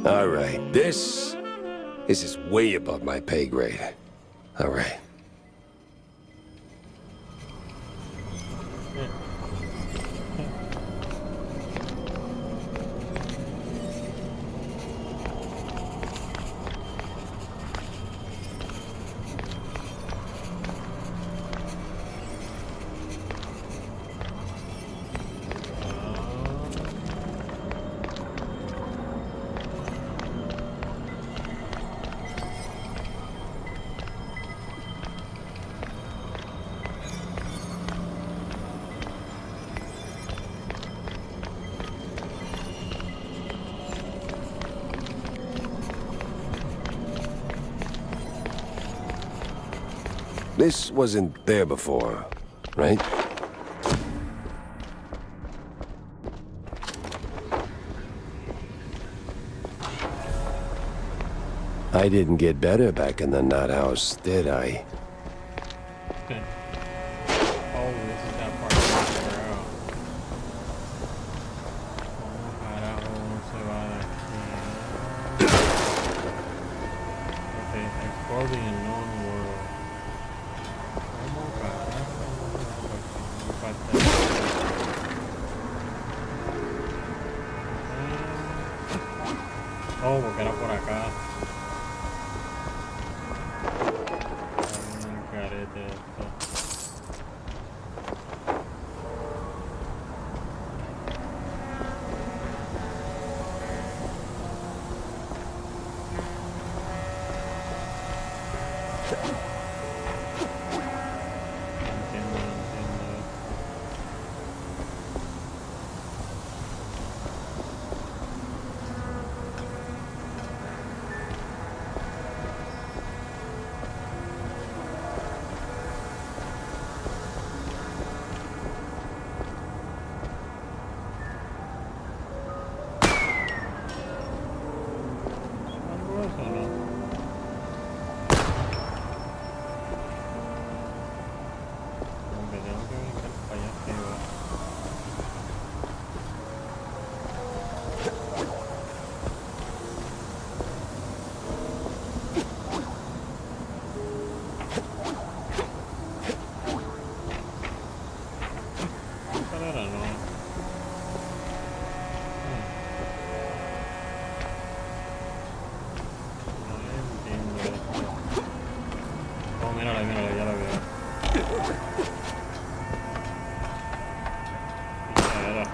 All right, this is way above my pay grade. All right. This wasn't there before, right? I didn't get better back in the nut house, did I? Good. Oh, this is that part of the road. ¿Cómo carajo se va de aquí? Okay, exploring in known world. ¿Cómo carajo? Oh, porque era por acá. Carete esto. Entiendo, entiendo. ¿Algo eso o no? Como que tengo que brincar para allá arriba. ¿Cuál era? No. No entiendo esto. Oh, mírala, mírala, ya la veo. Esa era.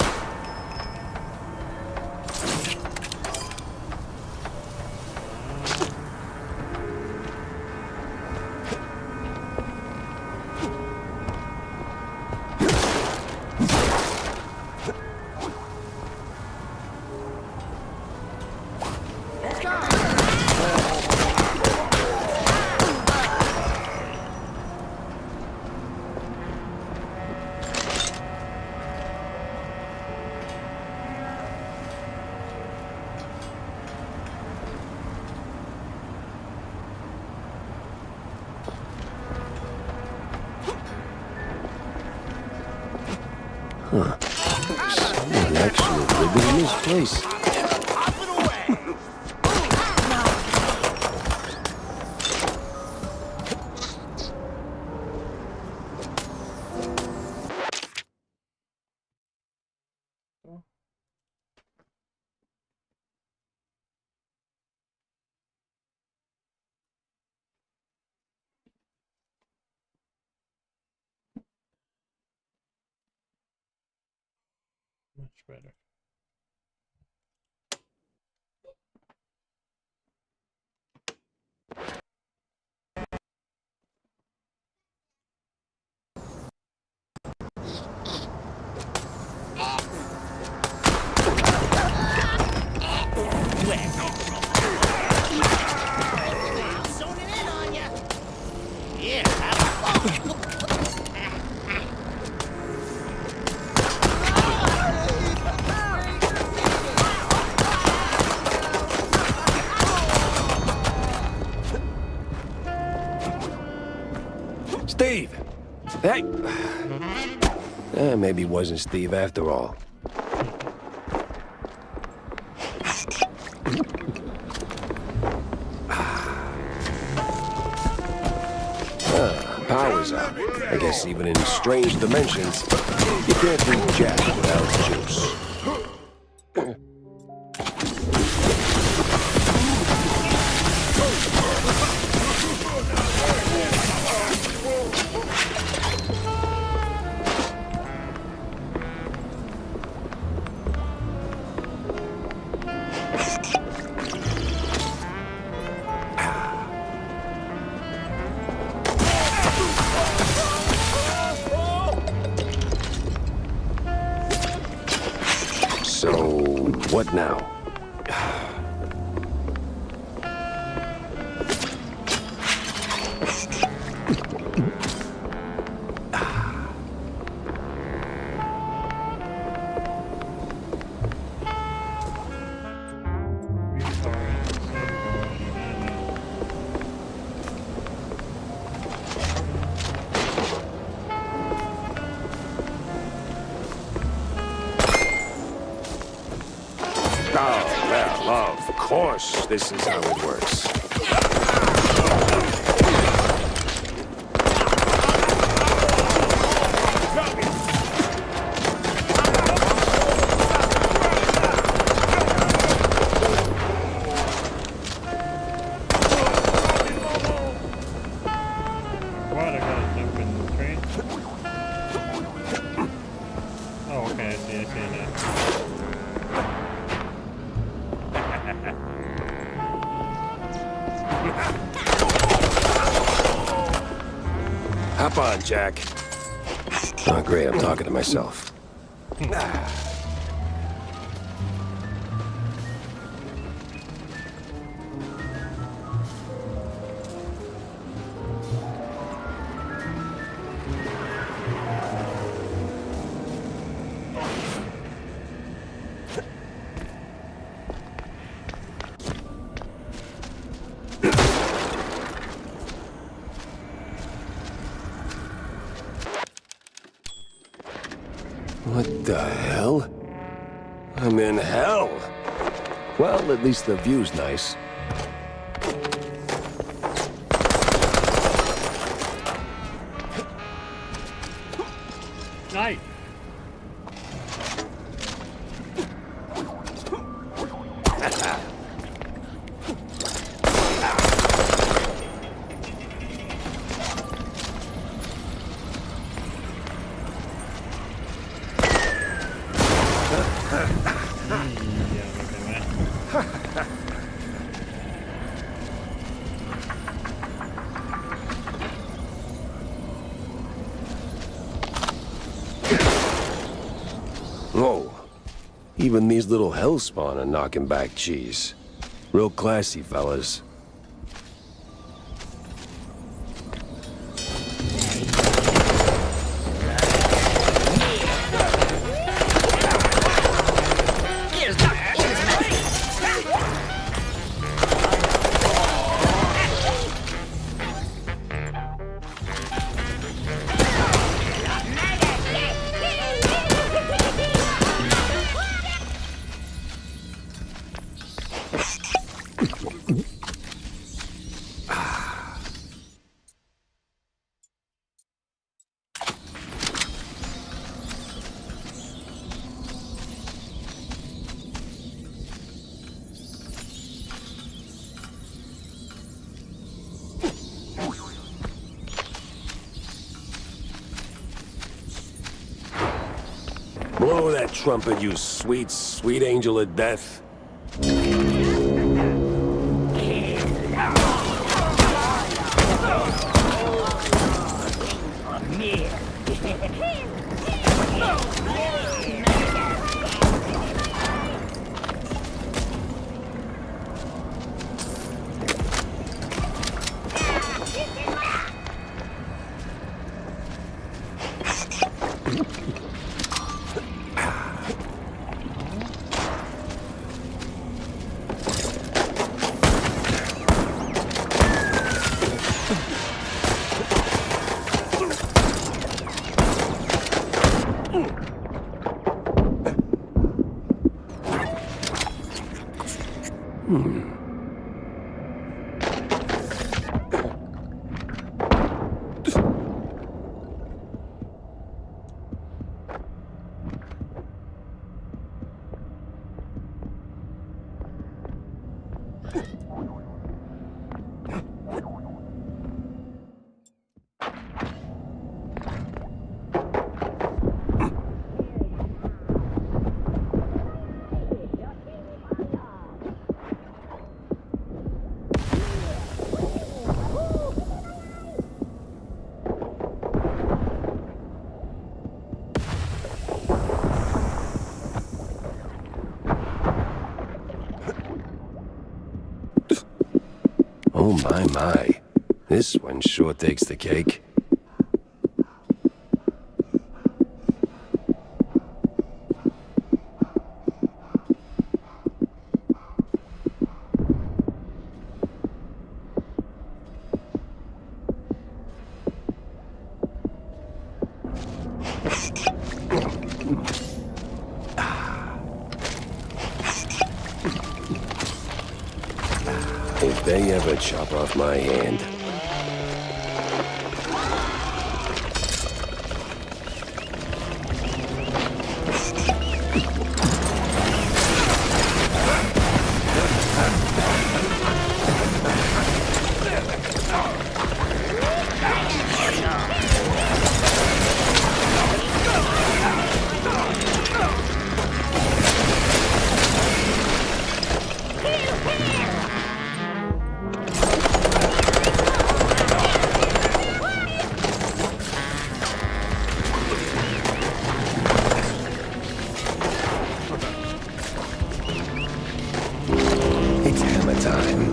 Huh. Someone actually living in this place. Much better. Zoning in on ya. Yeah, have fun. Steve! Hey! Maybe it wasn't Steve after all. I guess even in strange dimensions, you can't read Jack without juice. So, what now? Oh, well, of course, this is how it works. What? I gotta jump in the train? Oh, okay, I see now. Hop on, Jack. Oh, great, I'm talking to myself. What the hell? I'm in hell. Well, at least the view's nice. Nice. Whoa. Even these little hellspawn are knocking back cheese. Real classy, fellas. Blow that trumpet, you sweet, sweet angel of death. Oh, my. This one sure takes the cake. If they ever chop off my hand... It's hammer time.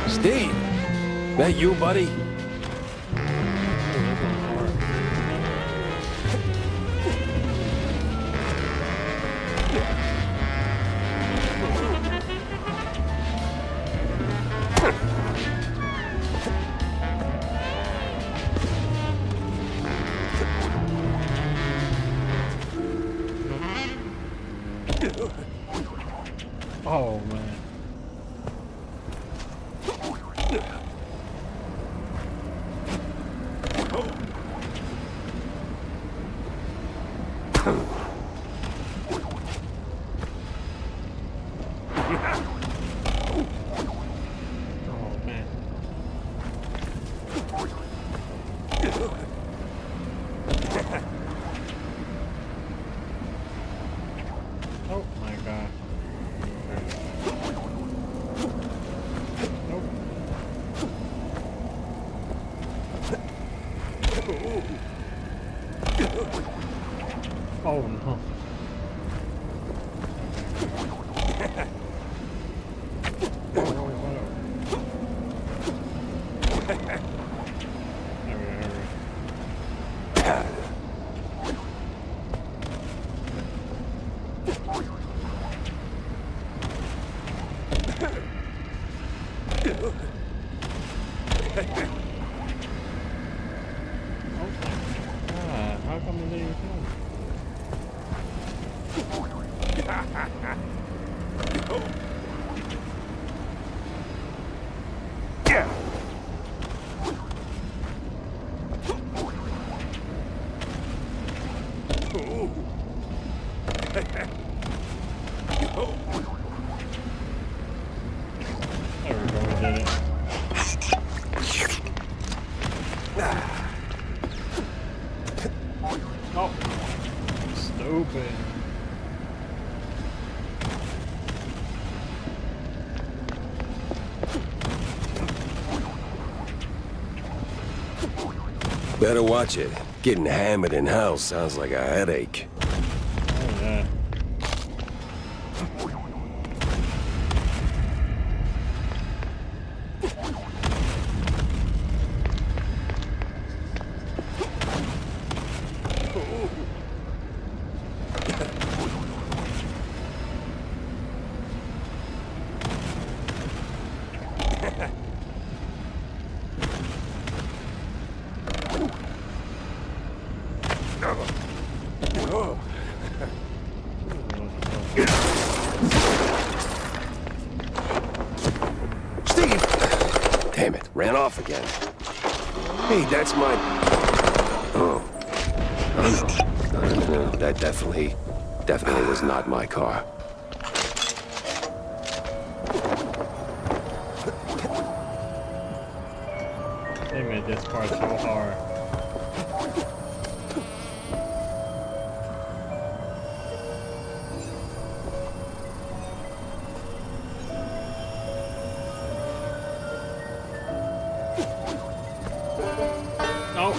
Steve! That you, buddy? Ah, how come it didn't kill me? There we go, we did it. Oh, stupid. Better watch it. Getting hammered in hell sounds like a headache. Oh, yeah. Steve! Damn it, ran off again. Hey, that's my... Oh. Oh, no. No, that definitely was not my car. They made this part so hard. Oh.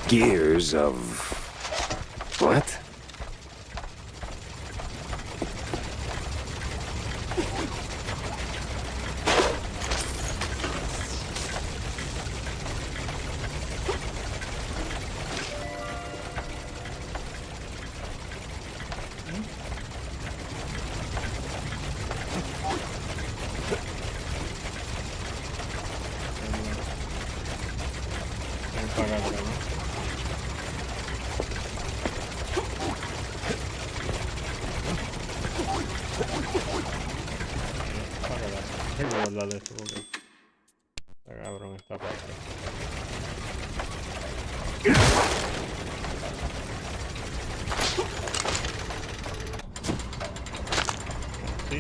Gears of... what? Tengo que guardar esto porque está cabrón esta parte. Sí.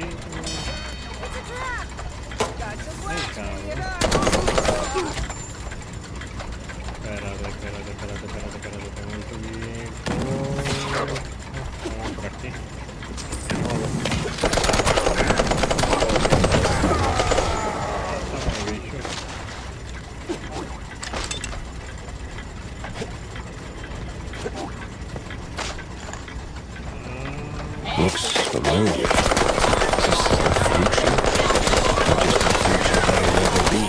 Ay, cabrón. Espérate. Tengo que subir por aquí. Looks familiar. This is the future. Or just the future that will never be.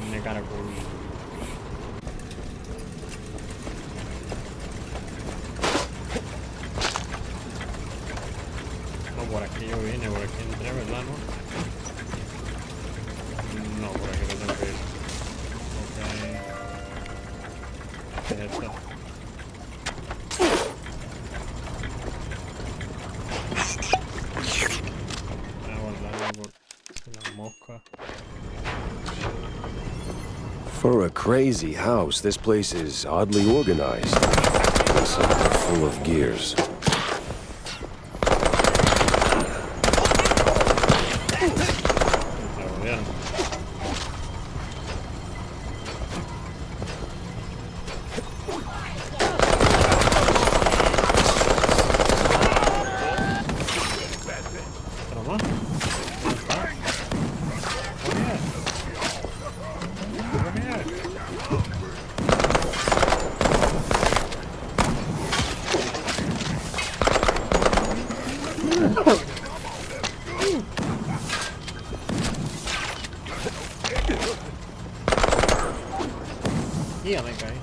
Tiene cara cool. No, por aquí yo vine, por aquí entré, ¿verdad? ¿No? No, por aquí no tengo que ir. Ok. ¿Qué es esto? Voy a guardarlo por la mosca. For a crazy house, this place is oddly organized. And somehow full of gears. La rodearon. ¿Otro más? ¿Dónde está? Over here. Over here. Ya me caí.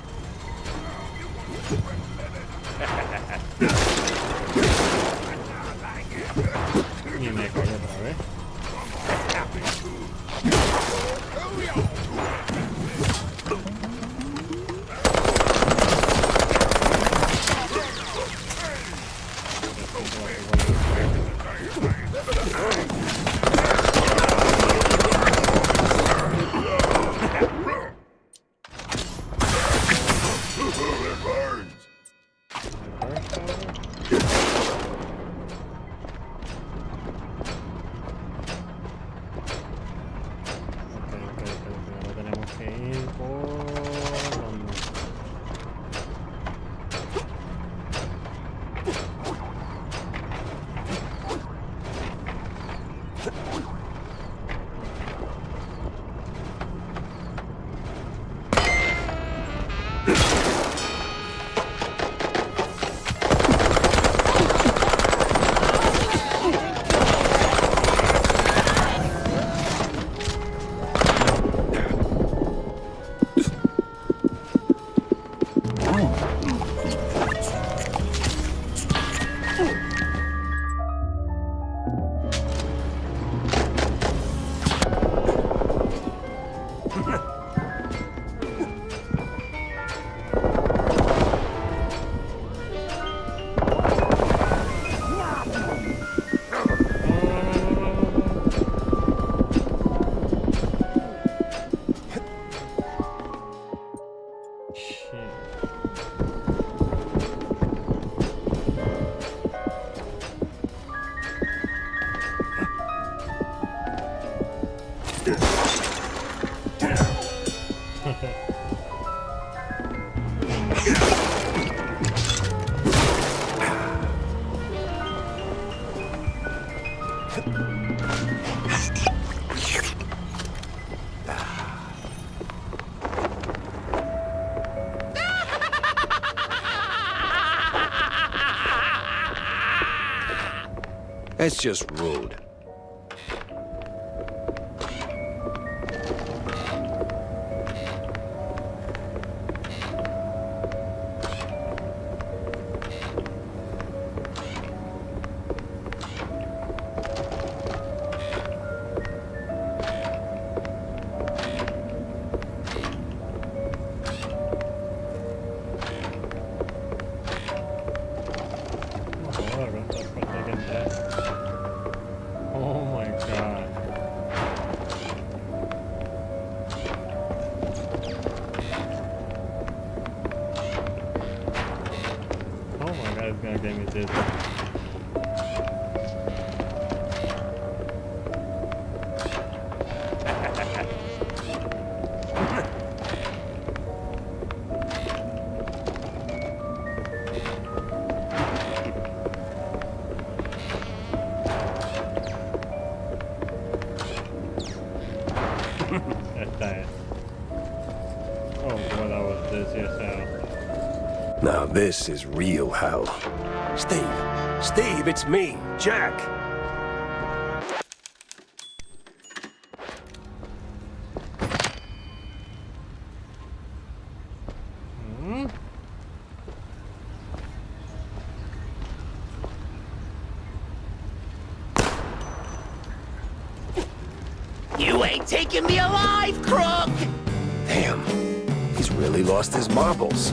Y me caí otra vez. Ahora tenemos que ir por donde. That's just rude. Oh my god. Oh my god, it's gonna get me dizzy. Esta es. Oh god, that was dizzy as hell. Now this is real hell. Steve, Steve, it's me, Jack. You ain't taking me alive, crook! Damn, he's really lost his marbles.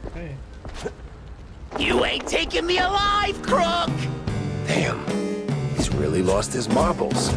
Okay. You ain't taking me alive, crook! Damn, he's really lost his marbles.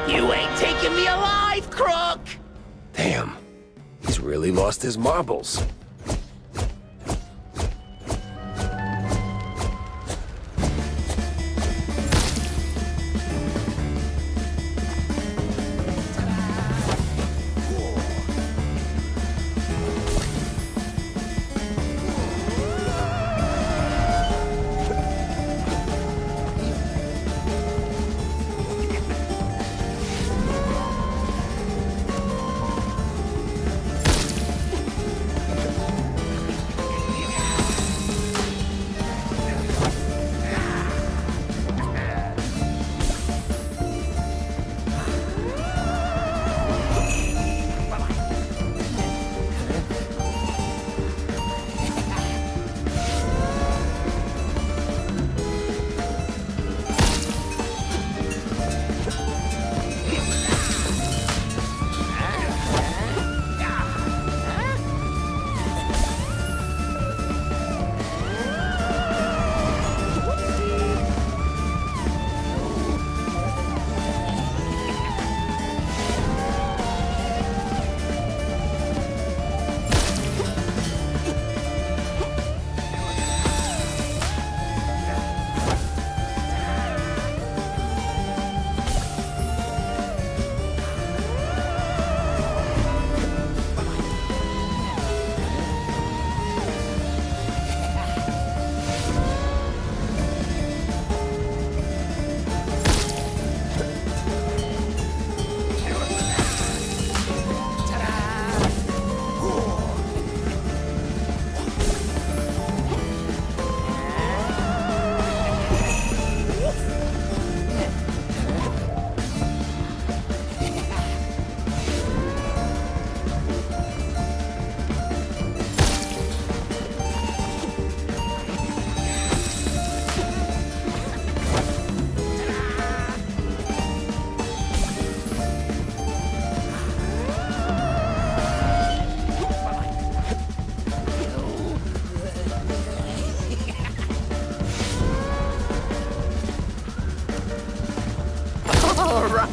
You ain't taking me alive, crook! Damn, he's really lost his marbles.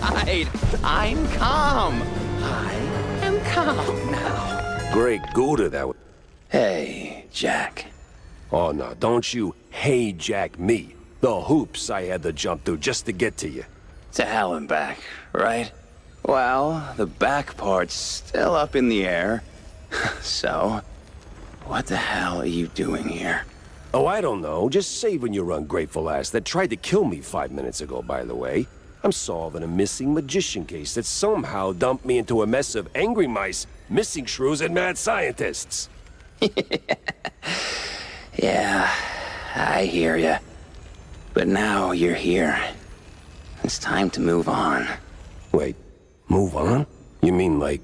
right. I'm calm. I am calm now. Great Gouda, that was. Hey, Jack. Oh, no, don't you hey Jack me. The hoops I had to jump through just to get to you. To hell and back, right? Well, the back part's still up in the air. So, what the hell are you doing here? Oh, I don't know. Just saving your ungrateful ass that tried to kill me 5 minutes ago, by the way. I'm solving a missing magician case that somehow dumped me into a mess of angry mice, missing shrews, and mad scientists. Yeah, I hear ya. But now you're here. It's time to move on. Wait, move on? You mean like,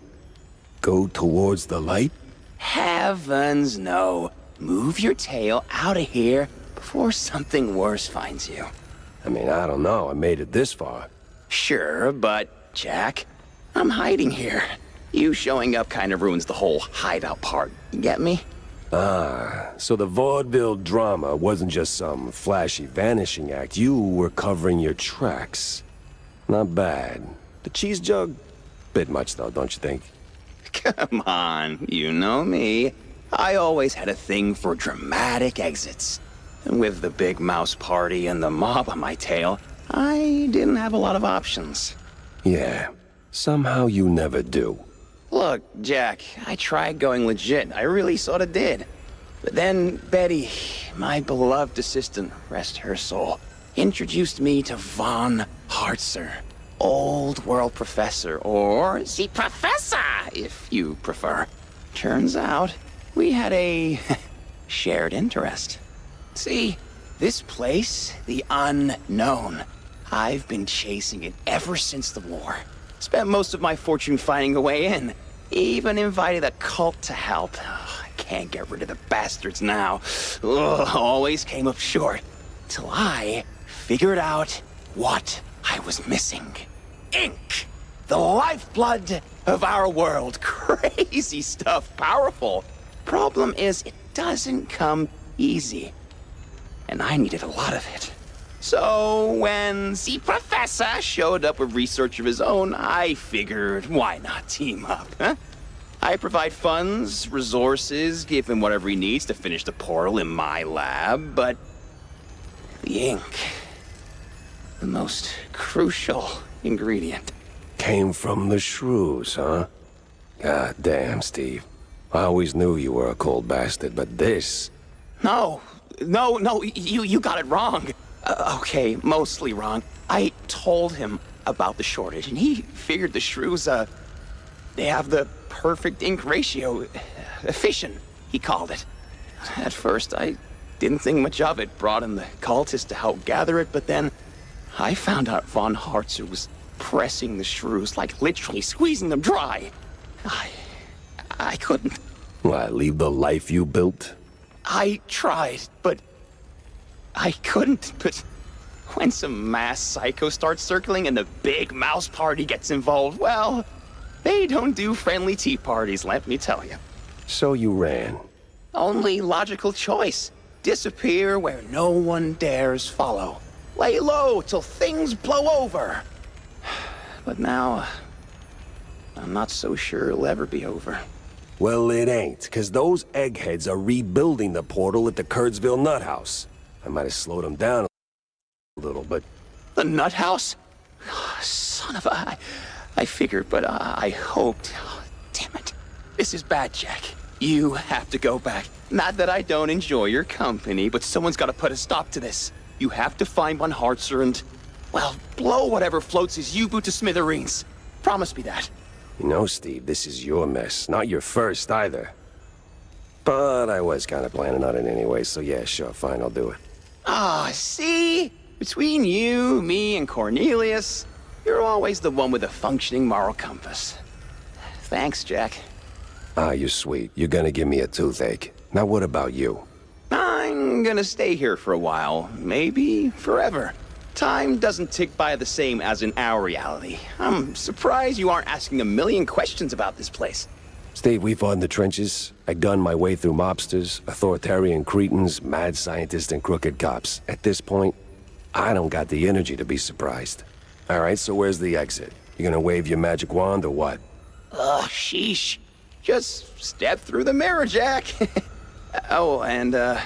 go towards the light? Heavens no. Move your tail out of here before something worse finds you. I mean, I don't know. I made it this far. Sure, but, Jack, I'm hiding here. You showing up kind of ruins the whole hideout part. You get me? Ah, so the vaudeville drama wasn't just some flashy vanishing act. You were covering your tracks. Not bad. The cheese jug? Bit much though, don't you think? Come on, you know me. I always had a thing for dramatic exits. And with the big mouse party and the mob on my tail, I didn't have a lot of options. Yeah, somehow you never do. Look, Jack, I tried going legit. I really sort of did. But then Betty, my beloved assistant, rest her soul, introduced me to Von Hartzer, old world professor, or the professor, if you prefer. Turns out, we had a shared interest. See, this place, the unknown, I've been chasing it ever since the war. Spent most of my fortune finding a way in. Even invited a cult to help. I can't get rid of the bastards now. Always came up short. Till I figured out what I was missing. Ink! The lifeblood of our world. Crazy stuff. Powerful. Problem is, it doesn't come easy. And I needed a lot of it. So, when the professor showed up with research of his own, I figured, why not team up, huh? I provide funds, resources, give him whatever he needs to finish the portal in my lab, but the ink, the most crucial ingredient. Came from the shrews, huh? God damn, Steve. I always knew you were a cold bastard, but this... No, you got it wrong. Okay, mostly wrong. I told him about the shortage, and he figured the shrews, they have the perfect ink ratio. Efficient, he called it. At first, I didn't think much of it, brought in the cultists to help gather it, but then I found out Von Hartzer was pressing the shrews, like literally squeezing them dry. I couldn't. What, leave the life you built? I tried, but I couldn't. But when some mass psycho starts circling and the big mouse party gets involved, well, they don't do friendly tea parties, let me tell you. So you ran. Only logical choice. Disappear where no one dares follow. Lay low till things blow over. But now, I'm not so sure it'll ever be over. Well, it ain't, 'cause those eggheads are rebuilding the portal at the Kurtzville Nut House. I might have slowed them down a little, but... The nut house? Son of a... I figured, but I hoped. Damn it. This is bad, Jack. You have to go back. Not that I don't enjoy your company, but someone's got to put a stop to this. You have to find Von Hartzer and, well, blow whatever floats his U-boot to smithereens. Promise me that. You know, Steve, this is your mess, not your first either. But I was kind of planning on it anyway, so yeah, sure, fine, I'll do it. Ah, see? Between you, me, and Cornelius, you're always the one with a functioning moral compass. Thanks, Jack. Ah, you're sweet. You're gonna give me a toothache. Now what about you? I'm gonna stay here for a while, maybe forever. Time doesn't tick by the same as in our reality. I'm surprised you aren't asking a million questions about this place. Steve, we fought in the trenches. I gunned my way through mobsters, authoritarian cretins, mad scientists, and crooked cops. At this point, I don't got the energy to be surprised. All right, so where's the exit? You gonna wave your magic wand or what? Ugh, sheesh. Just step through the mirror, Jack. Oh, and, it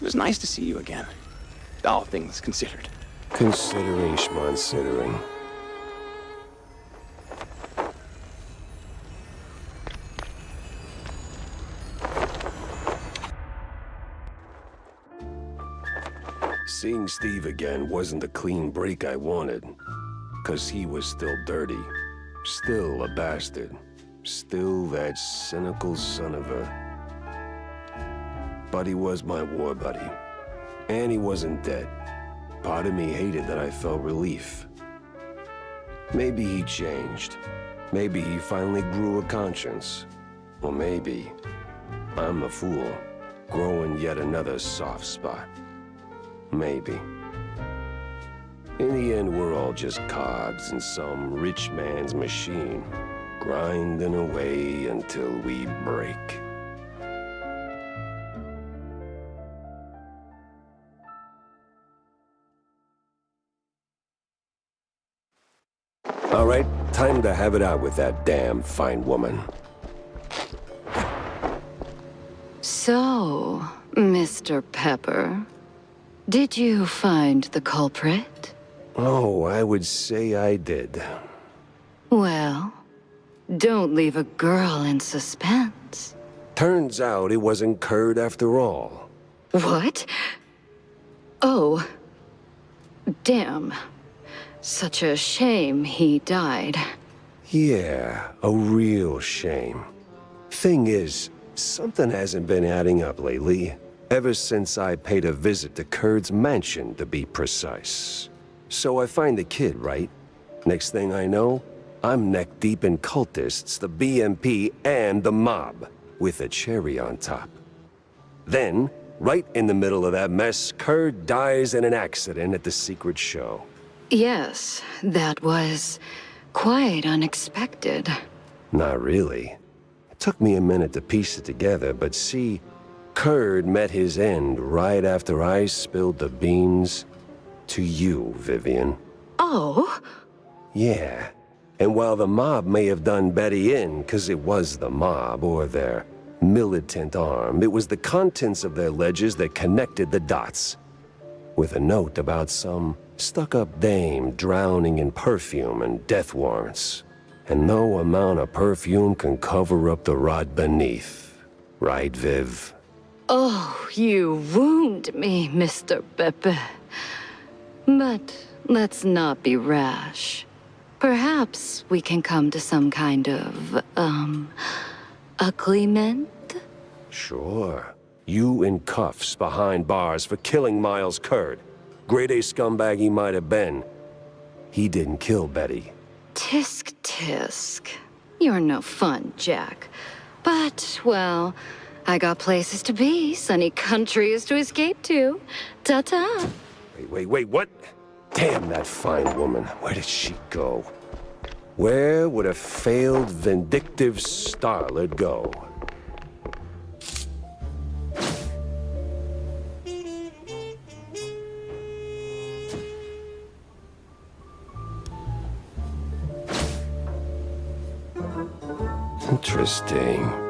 was nice to see you again. All things considered. Considering schmonsidering. Seeing Steve again wasn't the clean break I wanted. 'Cause he was still dirty. Still a bastard. Still that cynical son of a... But he was my war buddy. And he wasn't dead. Part of me hated that I felt relief. Maybe he changed. Maybe he finally grew a conscience. Or maybe I'm a fool, growing yet another soft spot. Maybe. In the end, we're all just cogs in some rich man's machine, grinding away until we break. All right, time to have it out with that damn fine woman. So, Mr. Pepper, did you find the culprit? Oh, I would say I did. Well, don't leave a girl in suspense. Turns out it wasn't Curd after all. What? Oh. Damn. Such a shame he died. Yeah, a real shame. Thing is, something hasn't been adding up lately. Ever since I paid a visit to Curd's mansion, to be precise. So I find the kid, right? Next thing I know, I'm neck-deep in cultists, the BMP, and the mob, with a cherry on top. Then, right in the middle of that mess, Curd dies in an accident at the secret show. Yes, that was quite unexpected. Not really. It took me a minute to piece it together, but see, Curd met his end right after I spilled the beans to you, Vivian. Oh? Yeah. And while the mob may have done Betty in, 'cause it was the mob, or their militant arm, it was the contents of their ledgers that connected the dots. With a note about some stuck-up dame drowning in perfume and death warrants. And no amount of perfume can cover up the rot beneath. Right, Viv? Oh, you wound me, Mr. Pepe. But let's not be rash. Perhaps we can come to some kind of, agreement? Sure. You in cuffs behind bars for killing Miles Curd. Grade A scumbag he might have been. He didn't kill Betty. Tisk tisk. You're no fun, Jack. But, well, I got places to be, sunny countries to escape to. Ta-ta. Wait, what? Damn that fine woman. Where did she go? Where would a failed, vindictive starlet go? Interesting.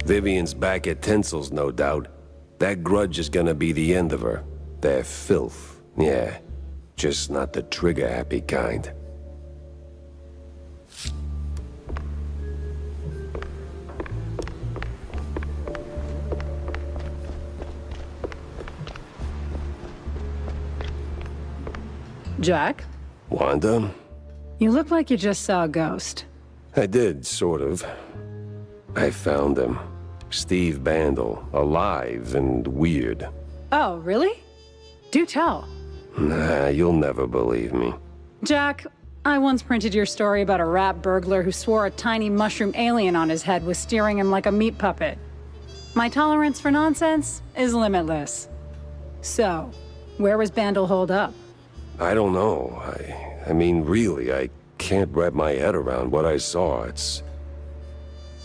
Vivian's back at Tinsel's, no doubt. That grudge is gonna be the end of her. Their filth, yeah. Just not the trigger-happy kind. Jack? Wanda? You look like you just saw a ghost. I did, sort of. I found him. Steve Bandel, alive and weird. Oh, really? Do tell. Nah, you'll never believe me. Jack, I once printed your story about a rat burglar who swore a tiny mushroom alien on his head was steering him like a meat puppet. My tolerance for nonsense is limitless. So, where was Bandel holed up? I don't know. I mean, really, I can't wrap my head around what I saw. It's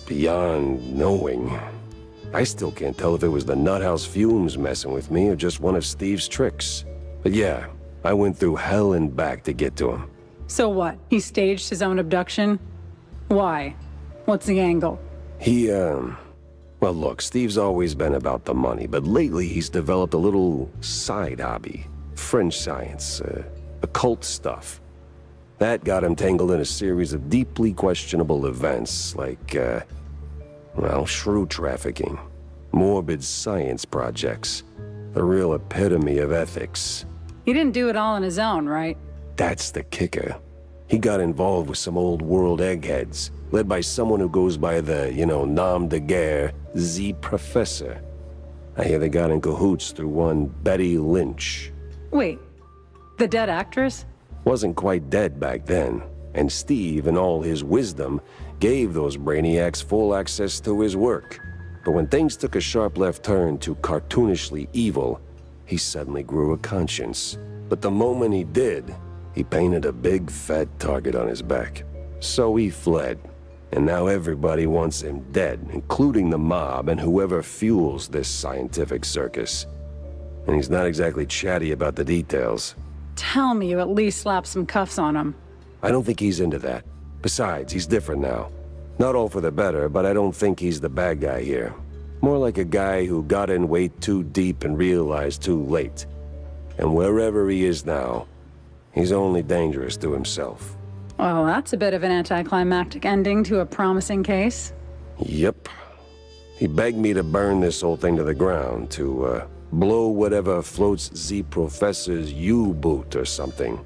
beyond knowing. I still can't tell if it was the nuthouse fumes messing with me or just one of Steve's tricks. But yeah, I went through hell and back to get to him. So what? He staged his own abduction? Why? What's the angle? Well, look, Steve's always been about the money, but lately he's developed a little side hobby. French science, occult stuff. That got him tangled in a series of deeply questionable events, like, well, shrew trafficking, morbid science projects, the real epitome of ethics. He didn't do it all on his own, right? That's the kicker. He got involved with some old world eggheads, led by someone who goes by the, nom de guerre, Z Professor. I hear they got in cahoots through one Betty Lynch. Wait, the dead actress? Wasn't quite dead back then, and Steve, in all his wisdom, gave those brainiacs full access to his work. But when things took a sharp left turn to cartoonishly evil, he suddenly grew a conscience. But the moment he did, he painted a big fat target on his back. So he fled, and now everybody wants him dead, including the mob and whoever fuels this scientific circus. And he's not exactly chatty about the details. Tell me you at least slapped some cuffs on him. I don't think he's into that. Besides, he's different now. Not all for the better, but I don't think he's the bad guy here. More like a guy who got in way too deep and realized too late. And wherever he is now, he's only dangerous to himself. Well, that's a bit of an anticlimactic ending to a promising case. Yep. He begged me to burn this whole thing to the ground, to, blow whatever floats Z Professor's U-boot or something.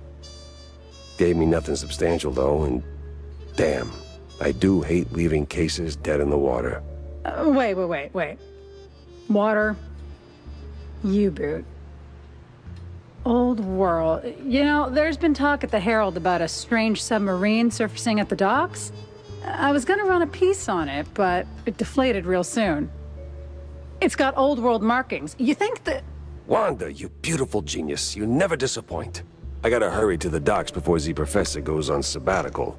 Gave me nothing substantial, though, and damn, I do hate leaving cases dead in the water. Wait. Water. U-boot. Old world. You know, there's been talk at the Herald about a strange submarine surfacing at the docks. I was gonna run a piece on it, but it deflated real soon. It's got old world markings. You think that... Wanda, you beautiful genius. You never disappoint. I gotta hurry to the docks before Z Professor goes on sabbatical.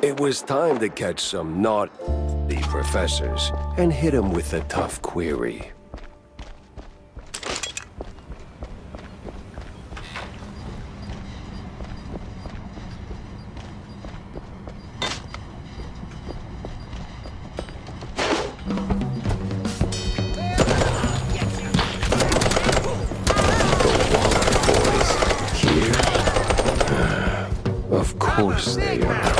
It was time to catch some naughty professors and hit them with a tough query. Of course they are.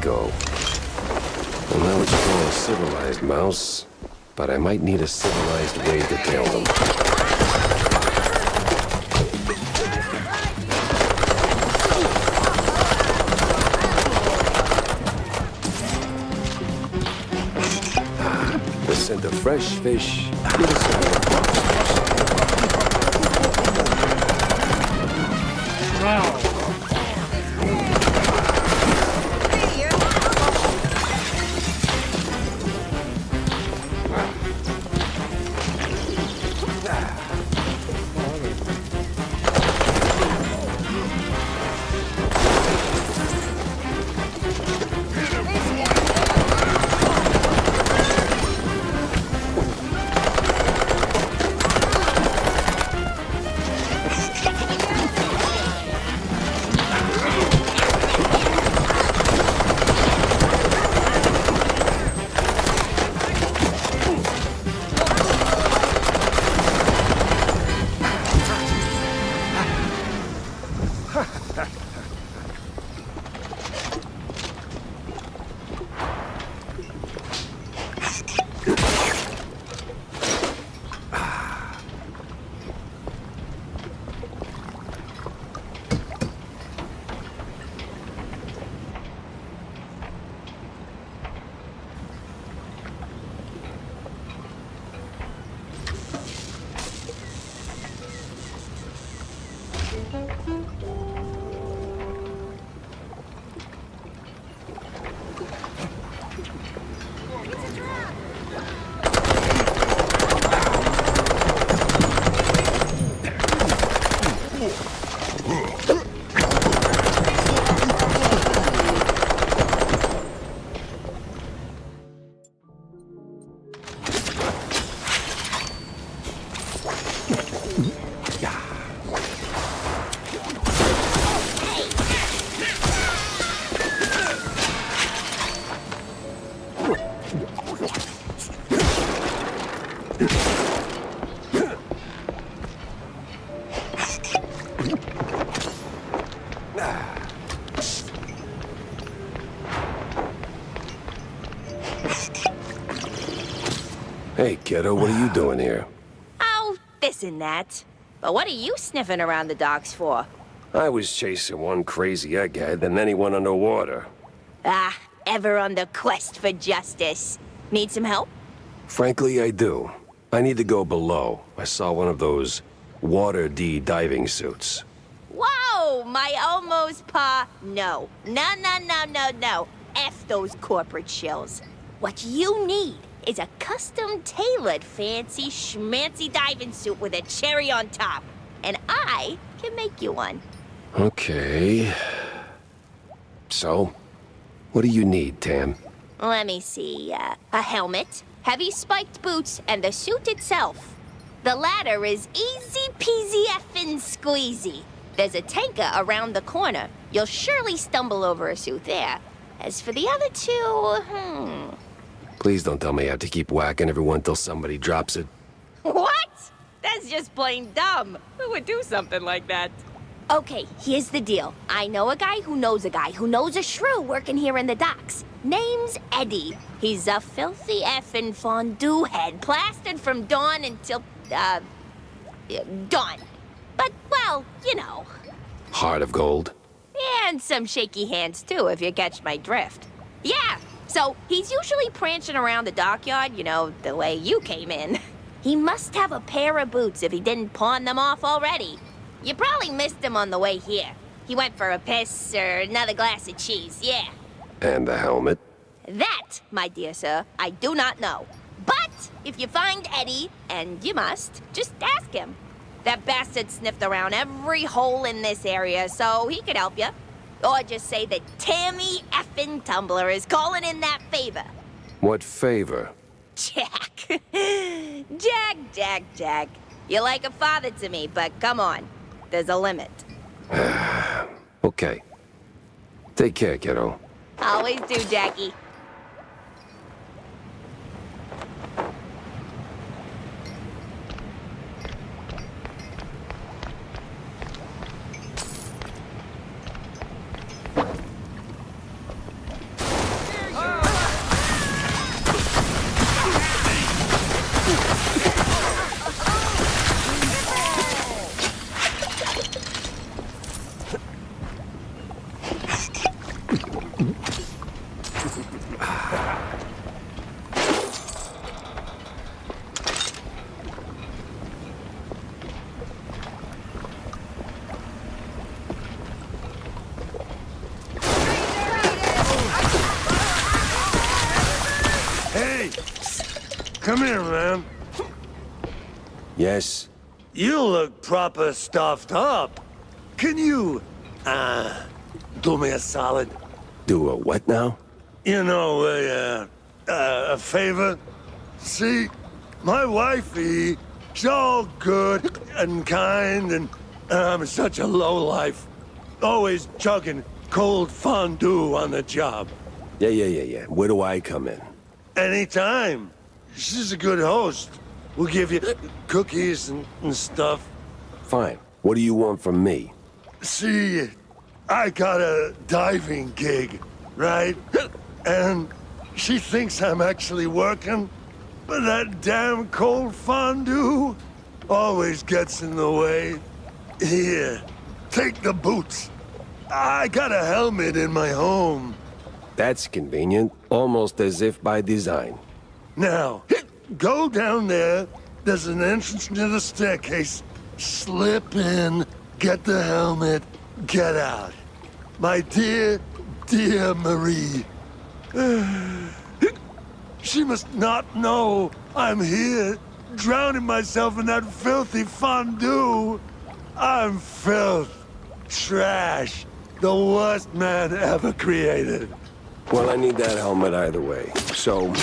go. Well, now it's all a civilized mouse, but I might need a civilized way to tail them. The scent of fresh fish. Give us another box. Wow. Hey, kiddo, what are you doing here? Oh, this and that. But what are you sniffing around the docks for? I was chasing one crazy egghead, and then he went underwater. Ah, ever on the quest for justice. Need some help? Frankly, I do. I need to go below. I saw one of those Water D diving suits. Whoa, my almost pa. No. No. F those corporate shills. What you need is a custom-tailored fancy schmancy diving suit with a cherry on top. And I can make you one. Okay. So, what do you need, Tam? Let me see, a helmet, heavy spiked boots, and the suit itself. The latter is easy peasy effing squeezy. There's a tanker around the corner. You'll surely stumble over a suit there. As for the other two, Please don't tell me I have to keep whacking everyone till somebody drops it. What? That's just plain dumb. Who would do something like that? Okay, here's the deal. I know a guy who knows a guy who knows a shrew working here in the docks. Name's Eddie. He's a filthy effing fondue head, plastered from dawn until, dawn. But, well, you know. Heart of gold. And some shaky hands, too, if you catch my drift. Yeah, so he's usually prancing around the dockyard, you know, the way you came in. He must have a pair of boots if he didn't pawn them off already. You probably missed him on the way here. He went for a piss or another glass of cheese, yeah. And the helmet. That, my dear sir, I do not know. But if you find Eddie, and you must, just ask him. That bastard sniffed around every hole in this area, so he could help you. Or just say that Tammy effing Tumbler is calling in that favor. What favor? Jack. Jack. You're like a father to me, but come on. There's a limit. Okay. Take care, kiddo. Always do, Jackie. come here, man. Yes? You look proper stuffed up. Can you, do me a solid? Do a what now? You know, a favor? See, my wifey, she's all good and kind, and I'm such a lowlife. Always chugging cold fondue on the job. Yeah. Where do I come in? Anytime. She's a good host. We'll give you cookies and stuff. Fine. What do you want from me? See, I got a diving gig, right? And she thinks I'm actually working, but that damn cold fondue always gets in the way. Here, take the boots. I got a helmet in my home. That's convenient. Almost as if by design. Now, go down there. There's an entrance near the staircase. Slip in, get the helmet, get out. My dear, dear Marie. She must not know I'm here, drowning myself in that filthy fondue. I'm filth, trash, the worst man ever created. Well, I need that helmet either way. So,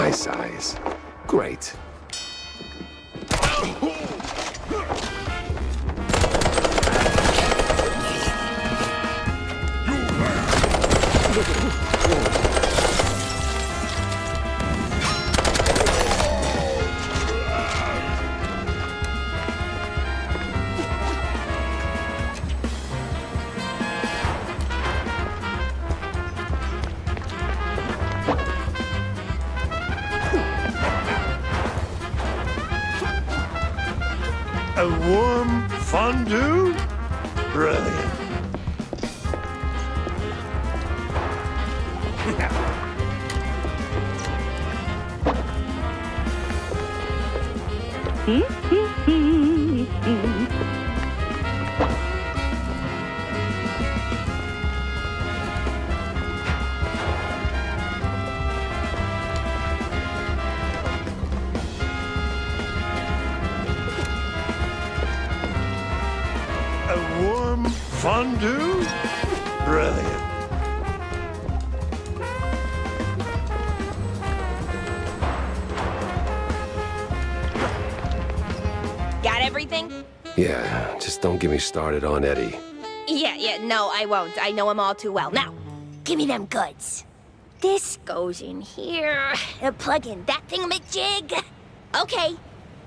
my size. Great. A warm fondue? Brilliant. A warm fondue? Brilliant. Got everything? Yeah, just don't get me started on Eddie. Yeah, no, I won't. I know him all too well. Now, give me them goods. This goes in here. Plug in that thingamajig. Okay,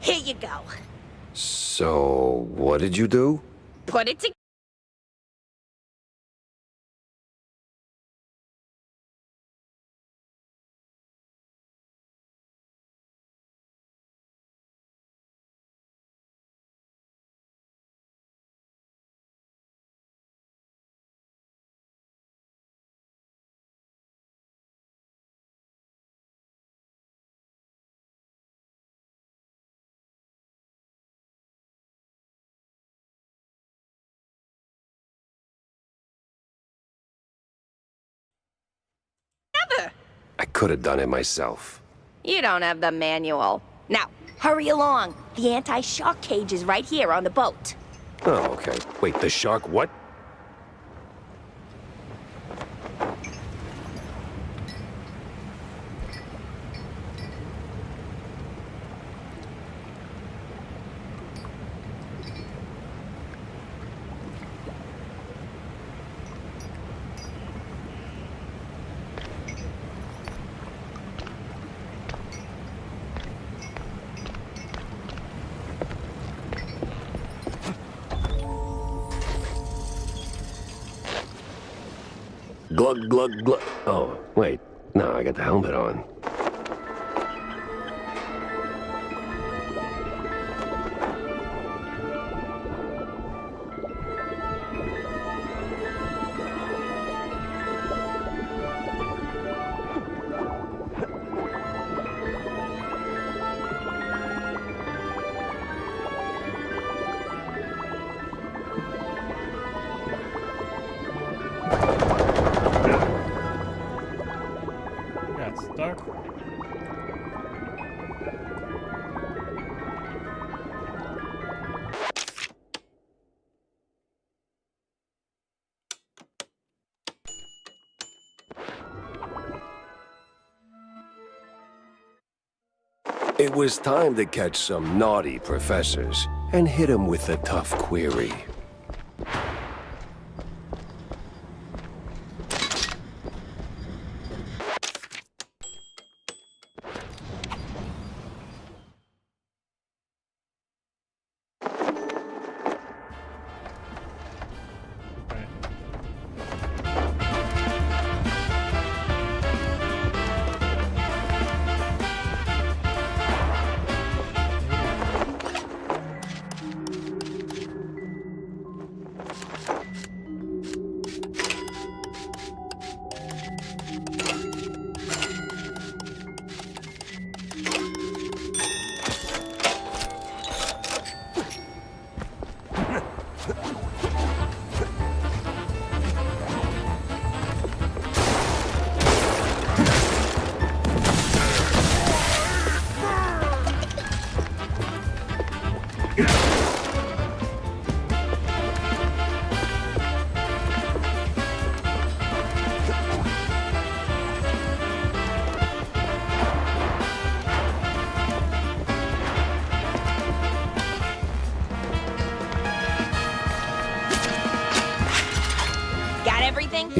here you go. So, what did you do? Put it together. I could have done it myself. You don't have the manual. Now, hurry along. The anti-shock cage is right here on the boat. Oh, okay. Wait, the shark what? Glug, glug, glug. Oh, wait. No, I got the helmet on. Got stuck. It was time to catch some naughty professors and hit them with a tough query.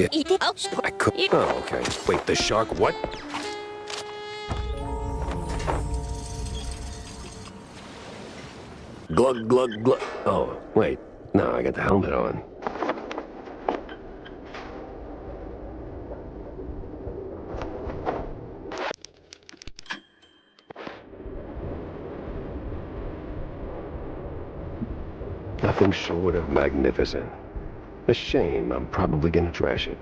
Yeah. Oh, I could. Oh, okay. Wait, the shark what? Glug, glug, glug. Oh, wait. No, I got the helmet on. Nothing short of magnificent. A shame. I'm probably gonna trash it.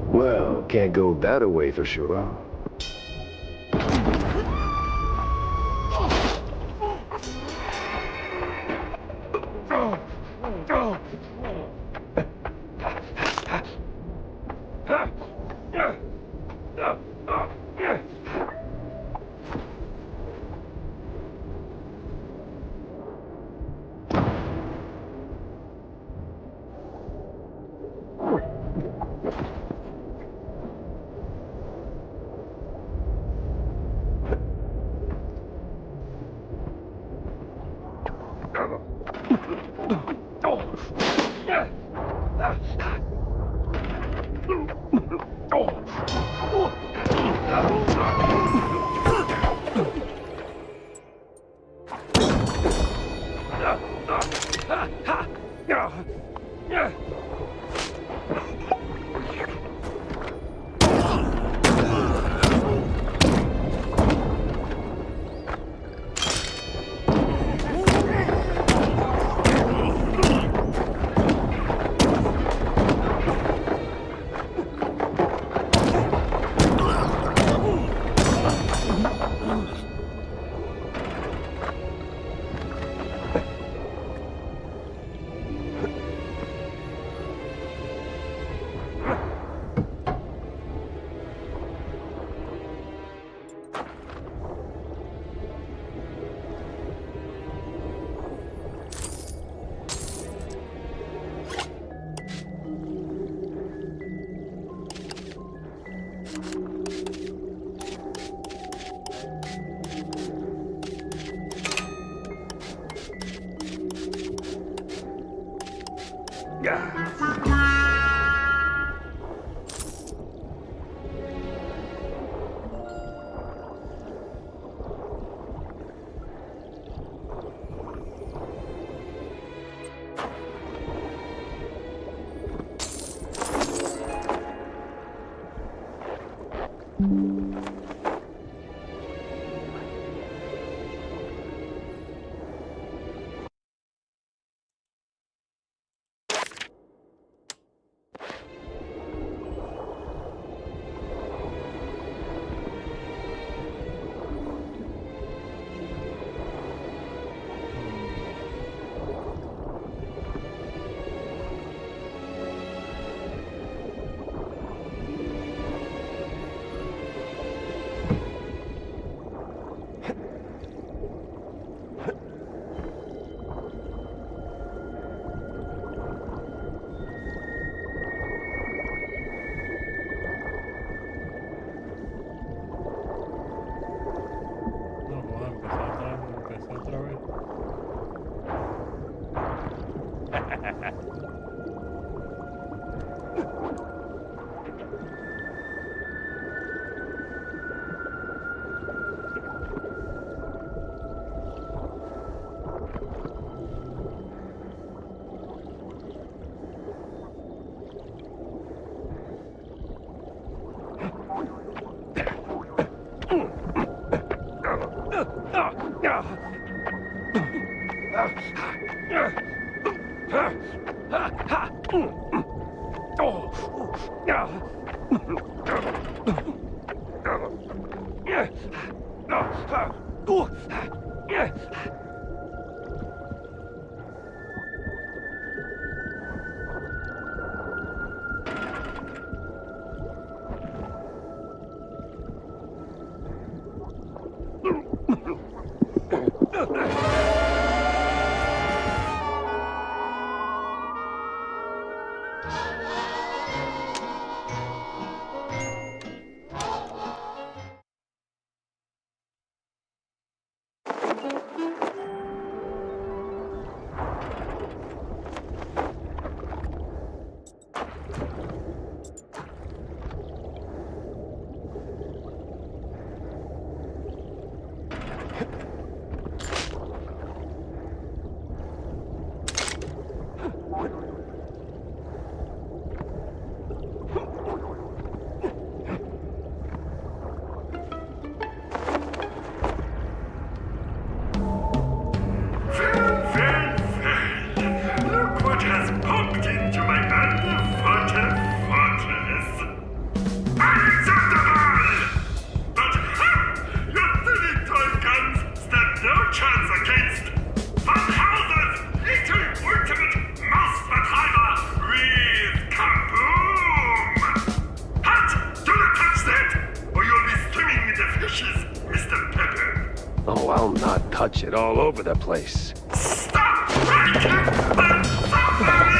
Well, can't go that away for sure. Look what has popped into my underwater fortress. Unacceptable! But your silly toy guns stand no chance against Van Houser's little ultimate mouse Vertreiber with kaboom! Halt! Do not touch that, or you'll be swimming in the fishes, Mr. Pepper. Oh, I'll not touch it all over the place. Stop breaking the submarine!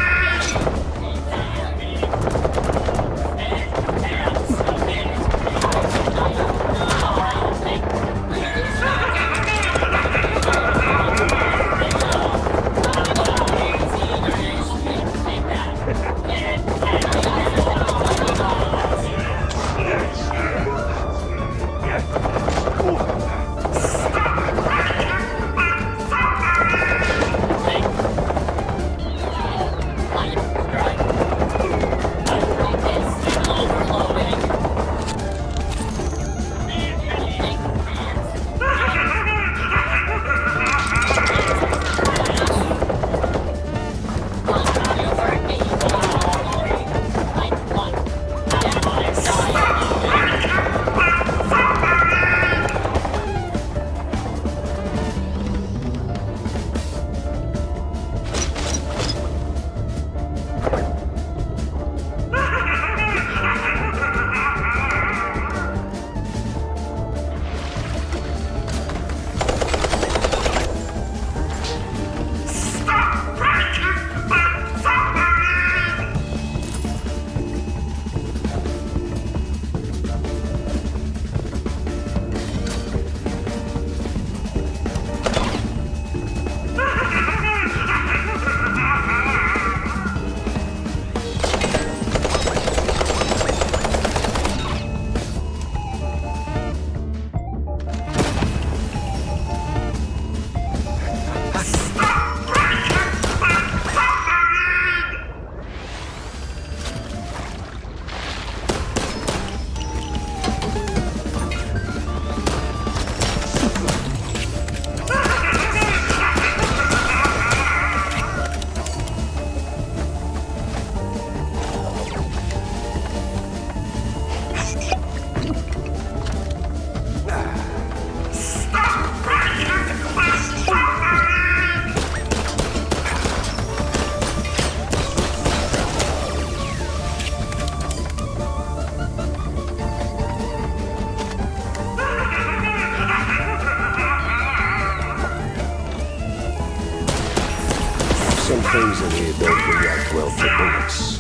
Some things in here don't react well to bullets.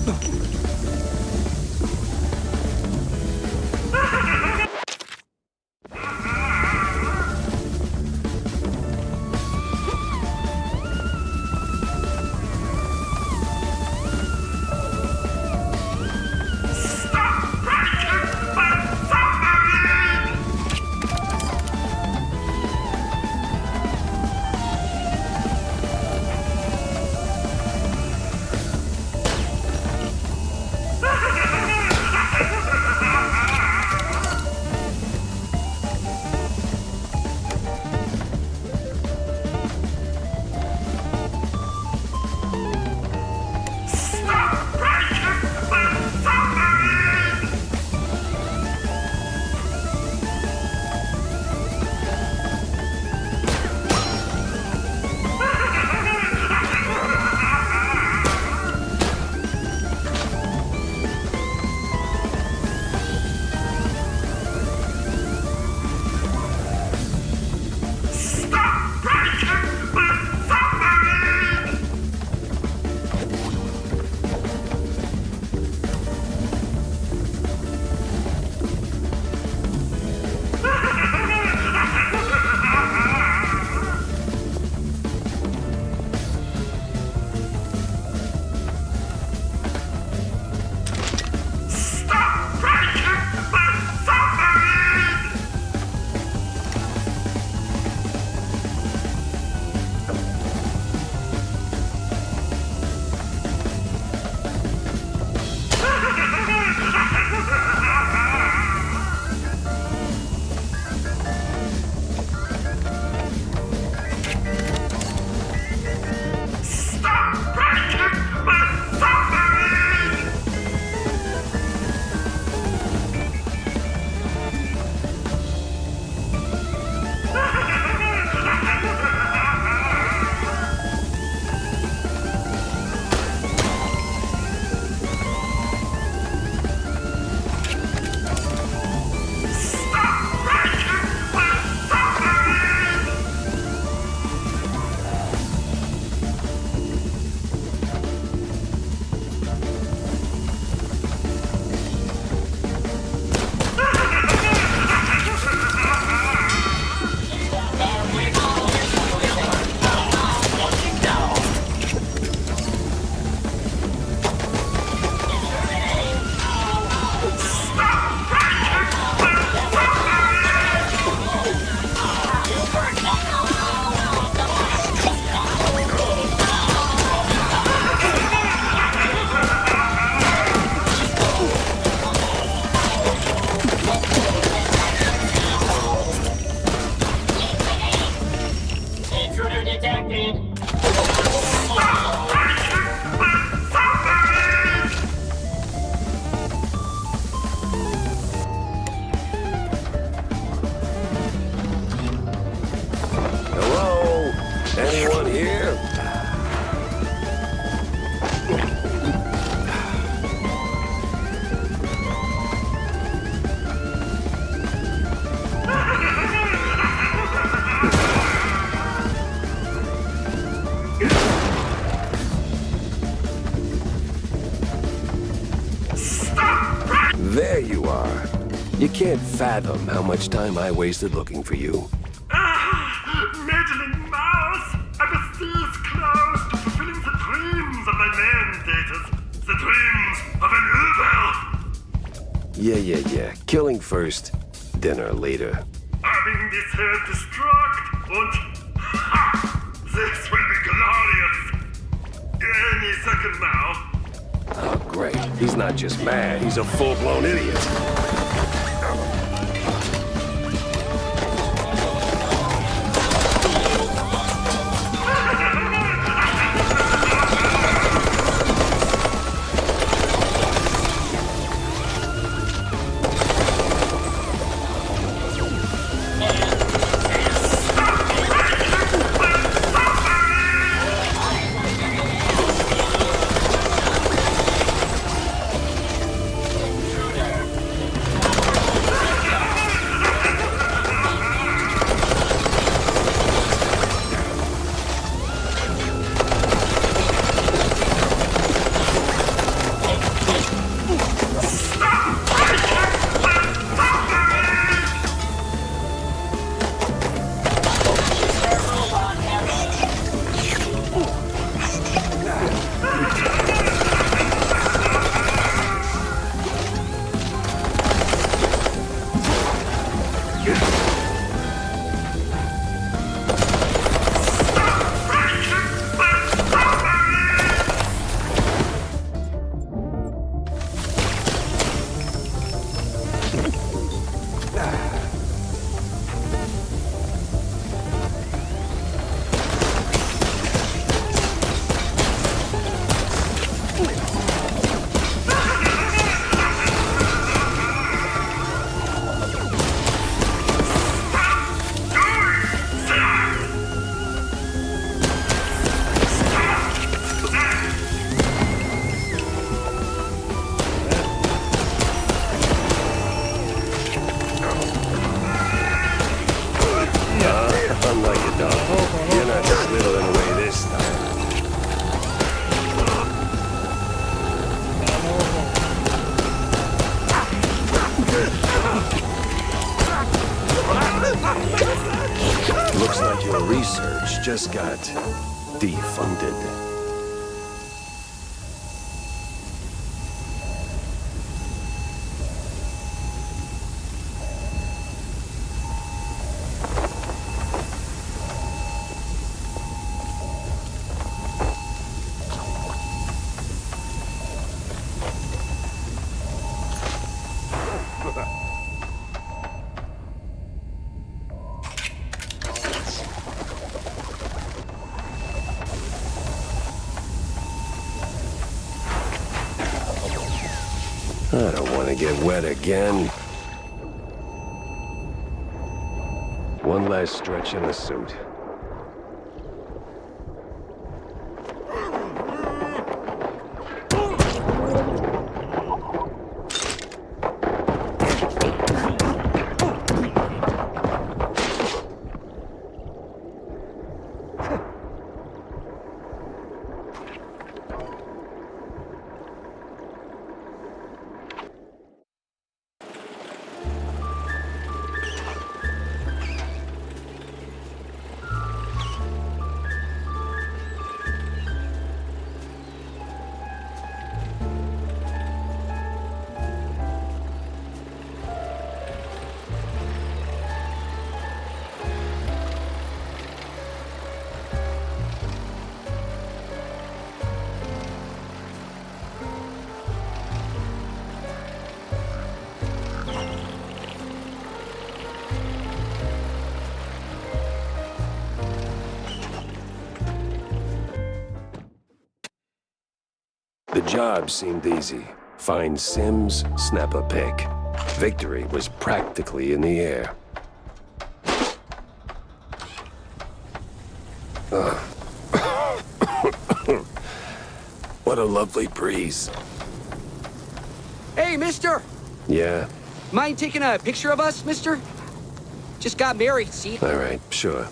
Stop breaking my submarine! Stop breaking my submarine! Stop breaking my submarine! Stop breaking my submarine! Stop breaking my submarine! Stop breaking my submarine! Stop breaking my submarine! Stop breaking my submarine! Hello? Anyone here? Stop breaking! There you are. You can't fathom how much time I wasted looking for you. Meddling mouse! I was this close to fulfilling the dreams of my mandators. The dreams of an Uber! Yeah. Killing first, dinner later. Having this head destruct und... Ha! This will be glorious! Any second now. Oh, great. He's not just mad, he's a full-blown idiot. Looks like your research just got defunded. I don't want to get wet again. One last stretch in the suit. The job seemed easy. Find Sims, snap a pic. Victory was practically in the air. What a lovely breeze. Hey, mister! Yeah? Mind taking a picture of us, mister? Just got married, see? All right, sure.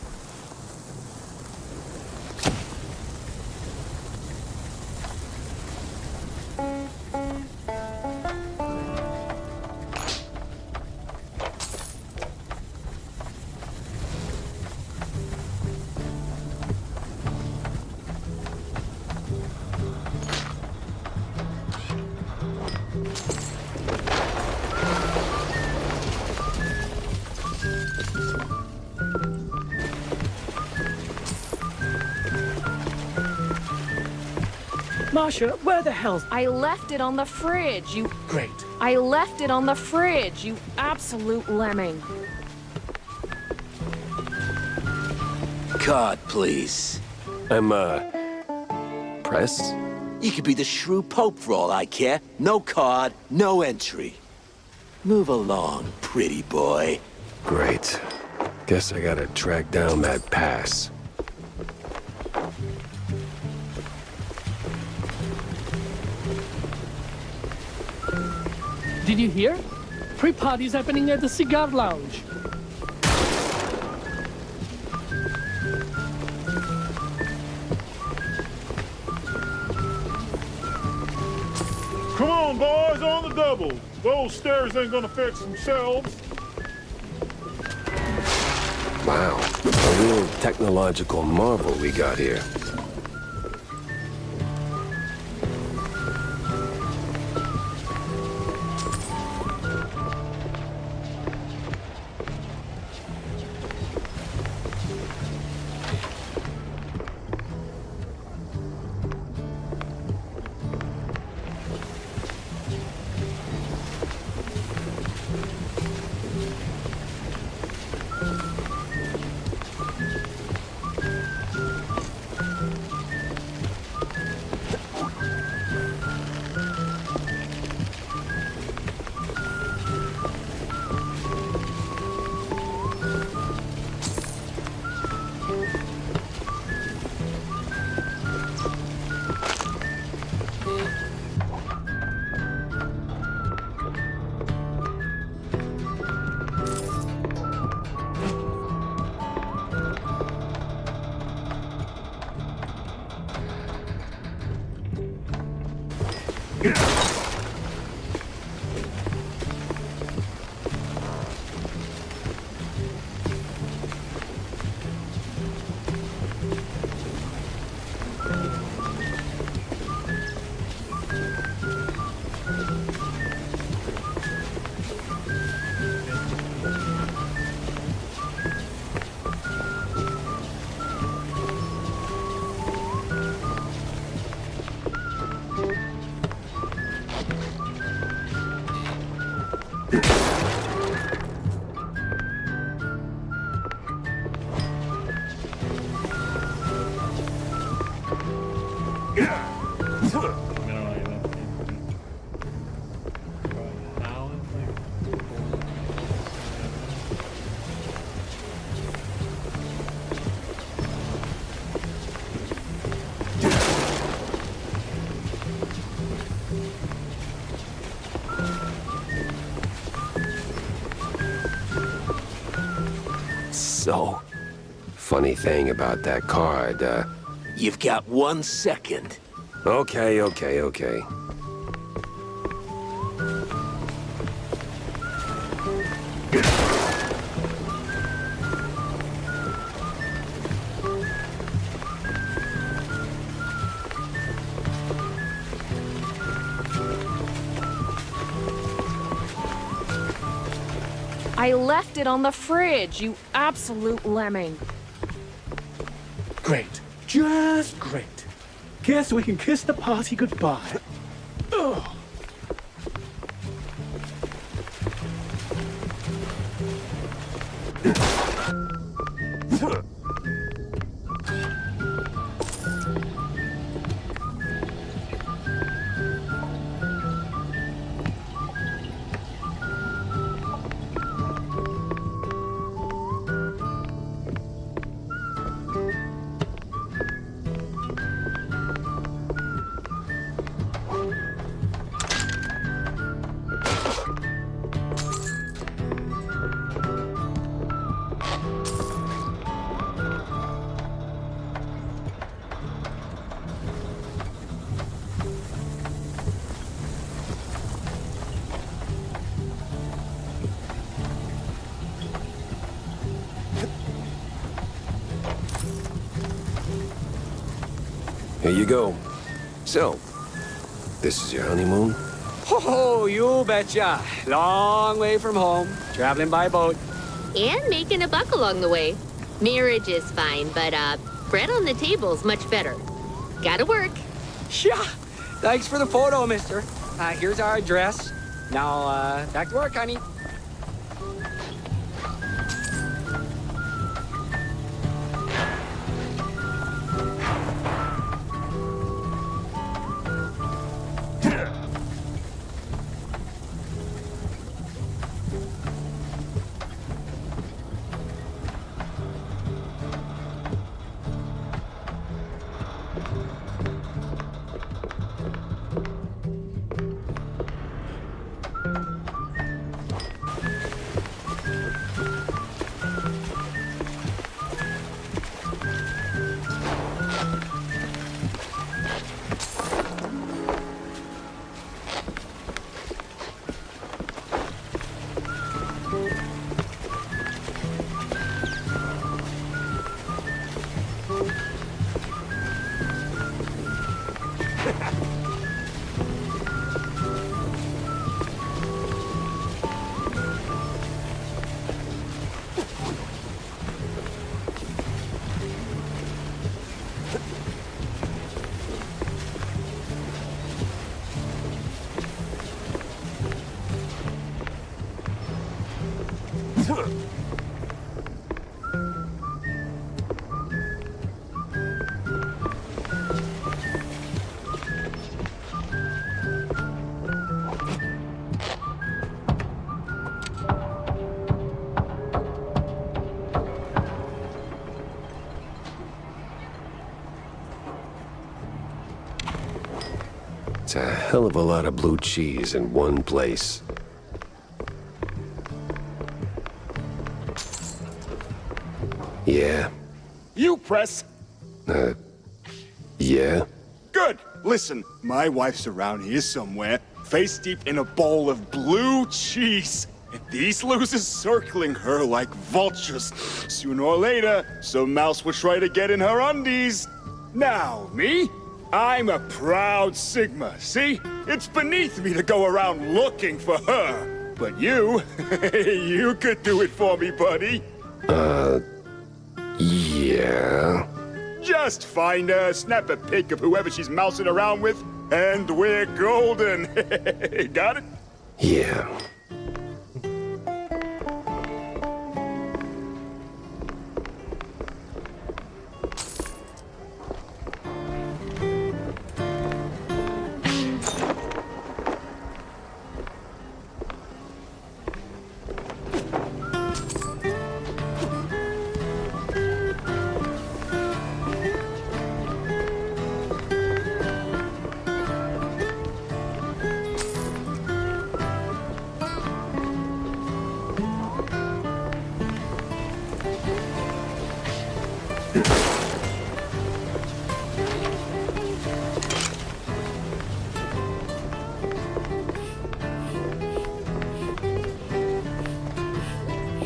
Masha, where the hell's... I left it on the fridge, you... Great. I left it on the fridge, you absolute lemming. Card, please. I'm, press? You could be the shrew pope for all I care. No card, no entry. Move along, pretty boy. Great. Guess I gotta track down that pass. Did you hear? Pre-party's happening at the cigar lounge. Come on, boys, on the double. Those stairs ain't gonna fix themselves. Wow, a real technological marvel we got here. So, funny thing about that card, You've got 1 second. Okay. I left it on the fridge, you absolute lemming. Great. Just great. Guess we can kiss the party goodbye. Ugh. Here you go. So, this is your honeymoon? Oh, you betcha. Long way from home, traveling by boat. And making a buck along the way. Marriage is fine, but, bread on the table's much better. Gotta work. Yeah. Thanks for the photo, mister. Here's our address. Now, back to work, honey. It's a hell of a lot of blue cheese in one place. Yeah? You press. Yeah? Good. Listen, my wife's around here somewhere, face deep in a bowl of blue cheese. And these losers circling her like vultures. Sooner or later, some mouse will try to get in her undies. Now, me? I'm a proud Sigma, see? It's beneath me to go around looking for her. But you, you could do it for me, buddy. Yeah. Just find her, snap a pic of whoever she's mousing around with, and we're golden. Got it? Yeah.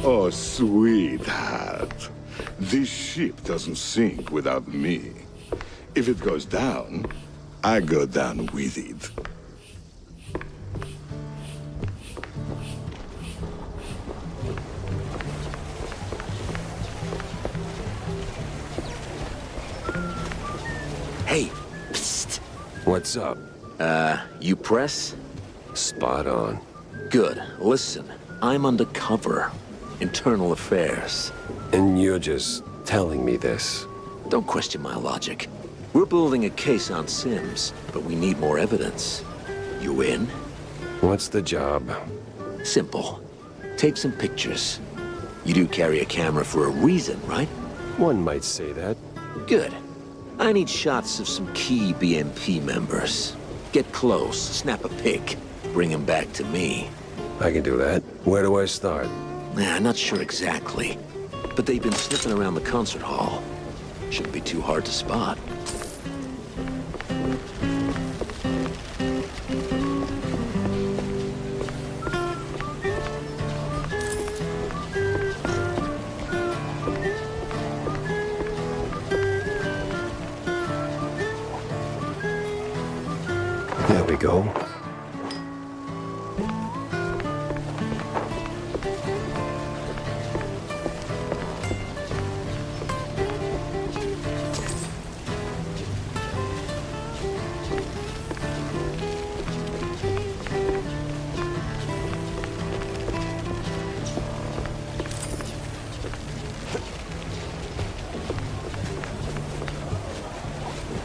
Oh, sweetheart. This ship doesn't sink without me. If it goes down, I go down with it. Hey, psst. What's up? You press? Spot on. Good. Listen, I'm undercover. Internal affairs. And you're just telling me this. Don't question my logic. We're building a case on Sims, but we need more evidence. You in? What's the job? Simple. Take some pictures. You do carry a camera for a reason, right? One might say that. Good. I need shots of some key BMP members. Get close, snap a pic, bring him back to me. I can do that. Where do I start? Nah, not sure exactly. But they've been sniffing around the concert hall. Shouldn't be too hard to spot. There we go.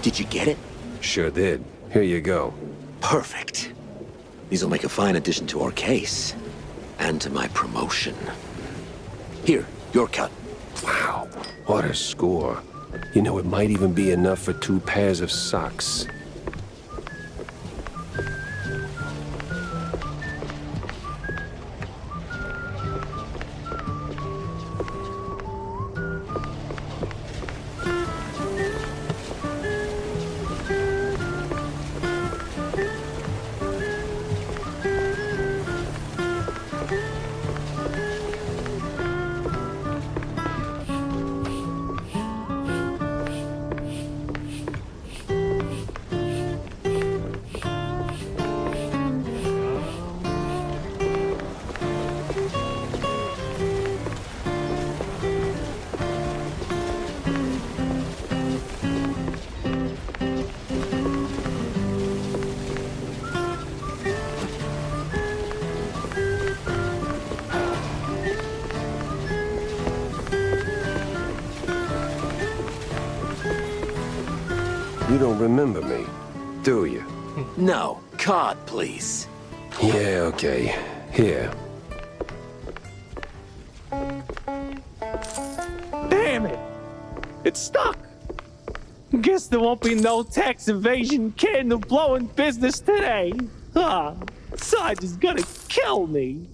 Did you get it? Sure did. Here you go. Perfect. These will make a fine addition to our case. And to my promotion. Here, your cut. Wow, what a score. You know, it might even be enough for 2 pairs of socks. You don't remember me, do you? No, card, please. Yeah, okay. Here. Damn it! It's stuck! Guess there won't be no tax evasion candle blowing business today. Sarge is gonna kill me.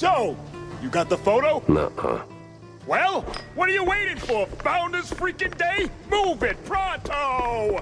So, you got the photo? Nuh-uh. Well, what are you waiting for? Founders freaking Day? Move it, pronto!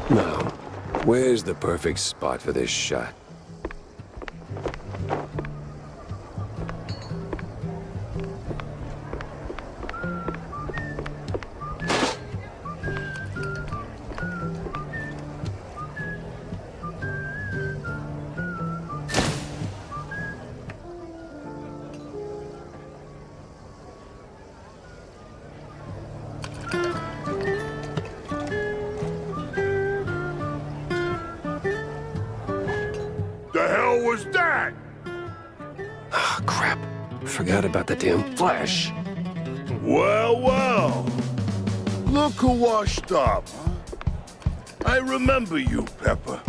Now, where's the perfect spot for this shot? The hell was that? Ah, crap. Forgot about the damn flash. Well, well. Look who washed up, huh? I remember you, Pepper.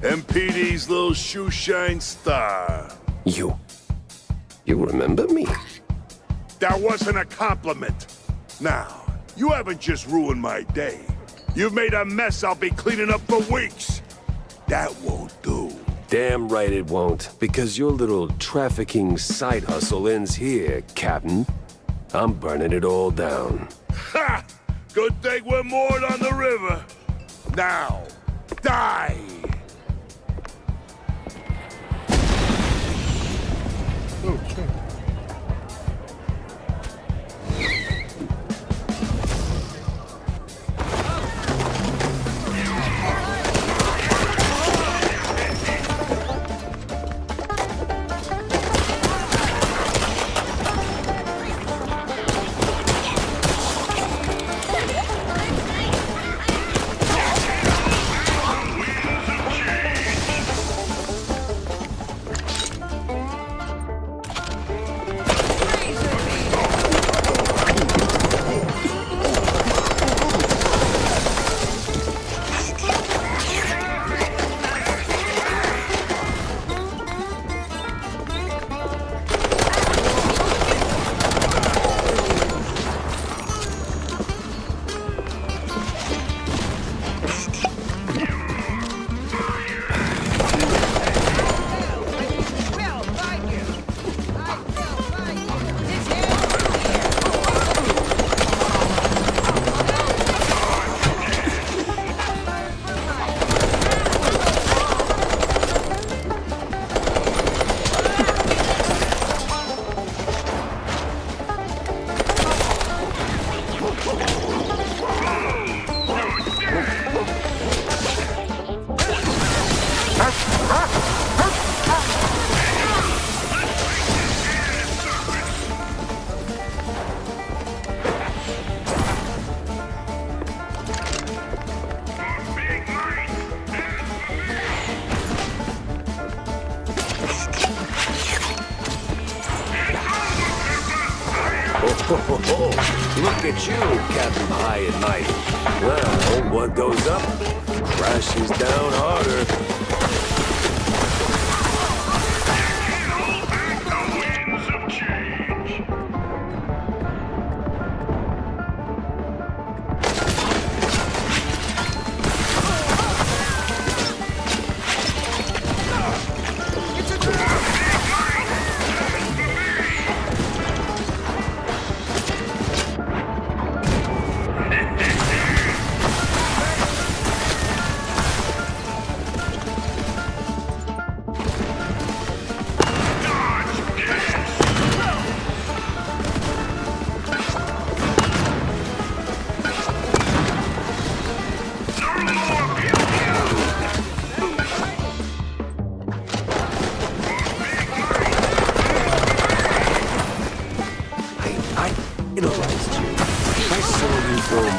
MPD's little shoeshine star. You remember me? That wasn't a compliment. Now, you haven't just ruined my day. You've made a mess I'll be cleaning up for weeks. That won't do. Damn right it won't, because your little trafficking side hustle ends here, Captain. I'm burning it all down. Ha! Good thing we're moored on the river. Now, die! Oh, shit. Look at you, Captain High and Mighty. Well, what goes up crashes down harder.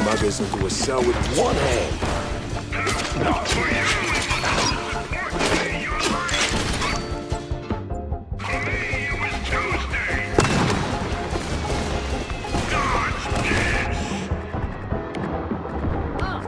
Muggers into a cell with one hand. Not for you! For me, it was Tuesday! Dodge this! Oh.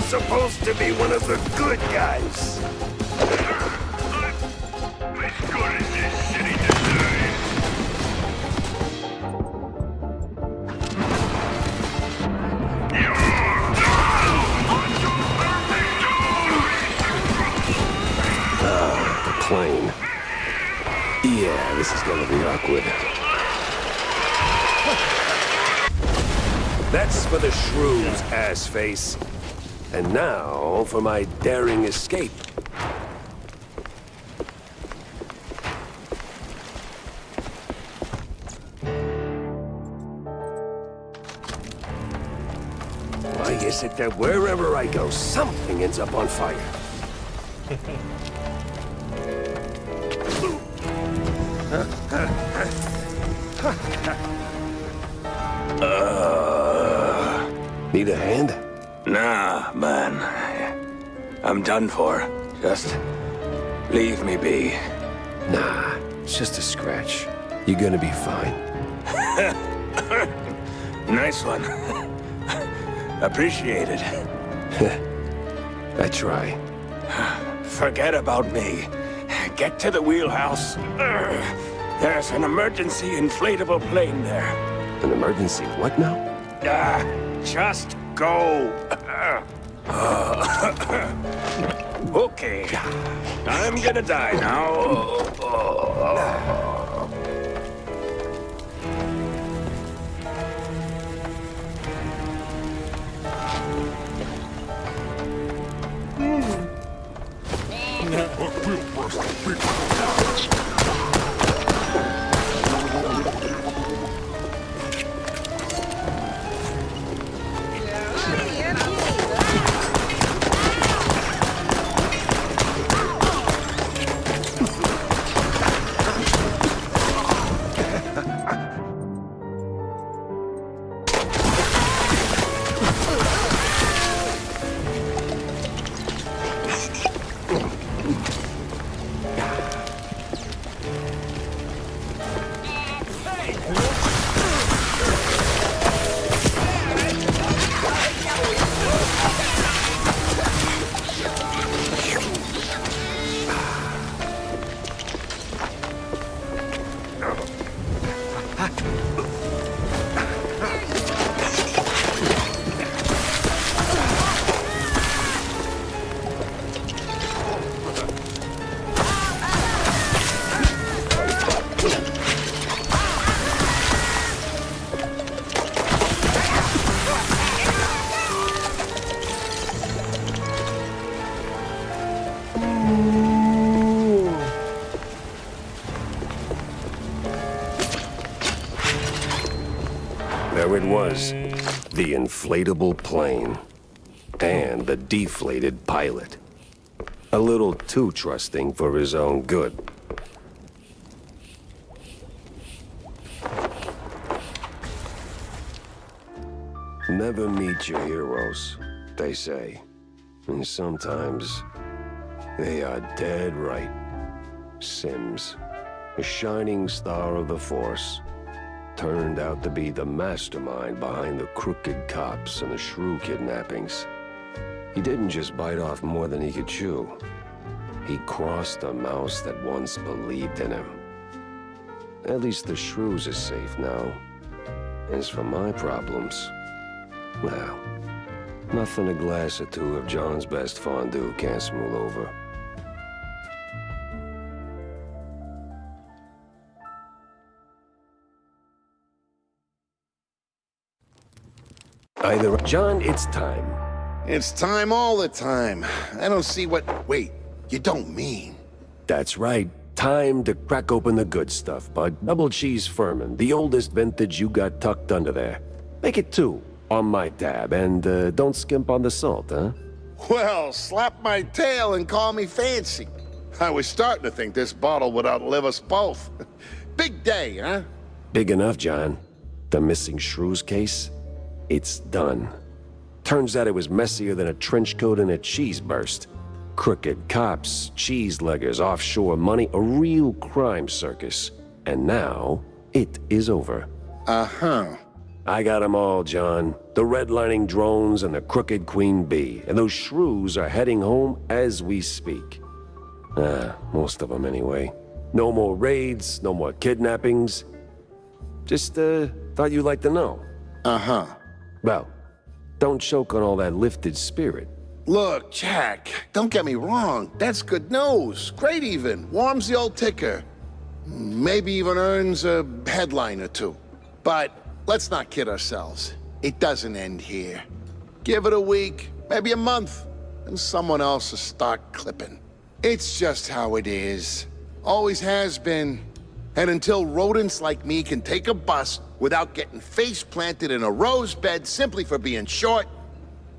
Supposed to be one of the good guys. As good as this city deserves. The plane. Yeah, this is gonna be awkward. That's for the shrews, ass face. And now for my daring escape. Why is it that wherever I go, something ends up on fire? Need a hand? Nah, man. I'm done for. Just leave me be. Nah, it's just a scratch. You're gonna be fine. Nice one. Appreciate it. I try. Forget about me. Get to the wheelhouse. There's an emergency inflatable plane there. An emergency what now? Just go. Okay. I'm gonna die now. There it was. The inflatable plane. And the deflated pilot. A little too trusting for his own good. Never meet your heroes, they say. And sometimes they are dead right. Sims, a shining star of the Force, turned out to be the mastermind behind the crooked cops and the shrew kidnappings. He didn't just bite off more than he could chew. He crossed a mouse that once believed in him. At least the shrews are safe now. As for my problems, well, nothing a glass or two of John's best fondue can't smooth over. Either John, it's time. It's time all the time. I don't see what... Wait, you don't mean... That's right. Time to crack open the good stuff, bud. Double cheese Furman, the oldest vintage you got tucked under there. Make it 2, on my tab, and don't skimp on the salt, huh? Well, slap my tail and call me fancy. I was starting to think this bottle would outlive us both. Big day, huh? Big enough, John. The missing shrews case? It's done. Turns out it was messier than a trench coat and a cheese burst. Crooked cops, cheese-leggers, offshore money, a real crime circus. And now, it is over. Uh-huh. I got 'em all, John. The redlining drones and the crooked Queen Bee. And those shrews are heading home as we speak. Most of them anyway. No more raids, no more kidnappings. Just, thought you'd like to know. Uh-huh. Well, don't choke on all that lifted spirit. Look, Jack, don't get me wrong. That's good news. Great even. Warms the old ticker. Maybe even earns a headline or two. But let's not kid ourselves. It doesn't end here. Give it a week, maybe a month, and someone else will start clipping. It's just how it is. Always has been. And until rodents like me can take a bus without getting face planted in a rose bed simply for being short,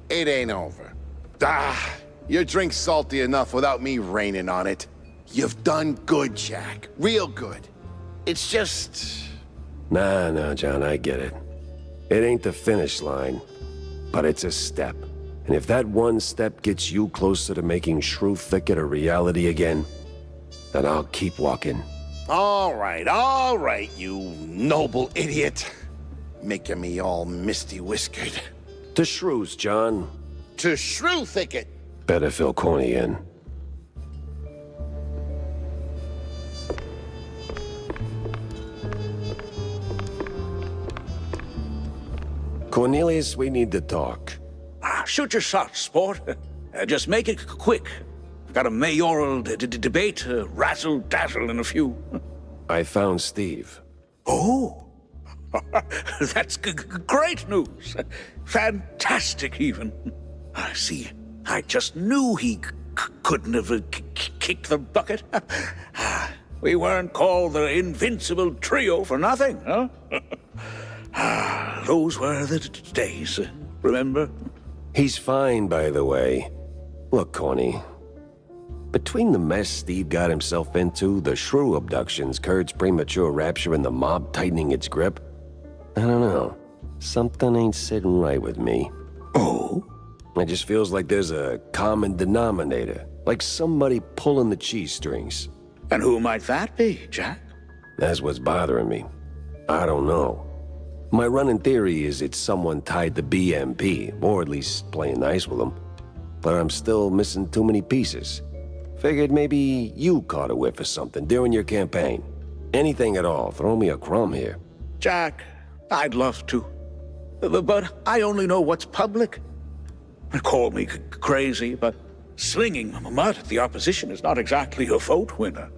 it ain't over. Your drink's salty enough without me raining on it. You've done good, Jack. Real good. It's just... Nah, John, I get it. It ain't the finish line, but it's a step. And if that one step gets you closer to making Shrew Thicket a reality again, then I'll keep walking. All right, you noble idiot. Making me all misty-whiskered. To Shrews, John. To Shrew Thicket. Better fill Corny in. Cornelius, we need to talk. Shoot your shot, sport. Just make it quick. I've got a mayoral debate, razzle-dazzle in a few. I found Steve. Oh, that's great news. Fantastic, even. I see. I just knew he couldn't have kicked the bucket. We weren't called the Invincible Trio for nothing, huh? Those were the days, remember? He's fine, by the way. Look, Corny. Between the mess Steve got himself into, the shrew abductions, Kurt's premature rapture, and the mob tightening its grip, I don't know. Something ain't sitting right with me. Oh? It just feels like there's a common denominator. Like somebody pulling the cheese strings. And who might that be, Jack? That's what's bothering me. I don't know. My running theory is it's someone tied to BMP, or at least playing nice with them. But I'm still missing too many pieces. Figured maybe you caught a whiff of something during your campaign. Anything at all, throw me a crumb here. Jack, I'd love to. But I only know what's public. Call me crazy, but slinging mud at the opposition is not exactly a vote winner.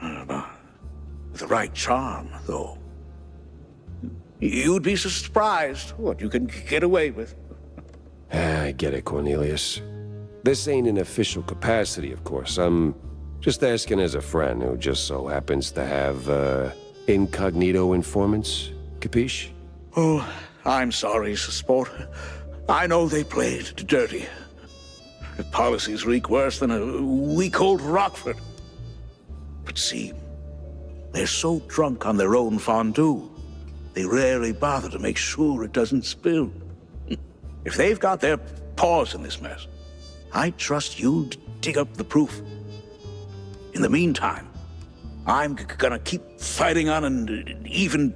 With the right charm, though. You'd be surprised what you can get away with. I get it, Cornelius. This ain't an official capacity, of course. I'm just asking as a friend who just so happens to have, incognito informants. Capiche? Oh, I'm sorry, sport. I know they played dirty. The policies reek worse than a week-old Rockford. But see, they're so drunk on their own fondue, they rarely bother to make sure it doesn't spill. If they've got their paws in this mess, I trust you to dig up the proof. In the meantime, I'm gonna keep fighting on an even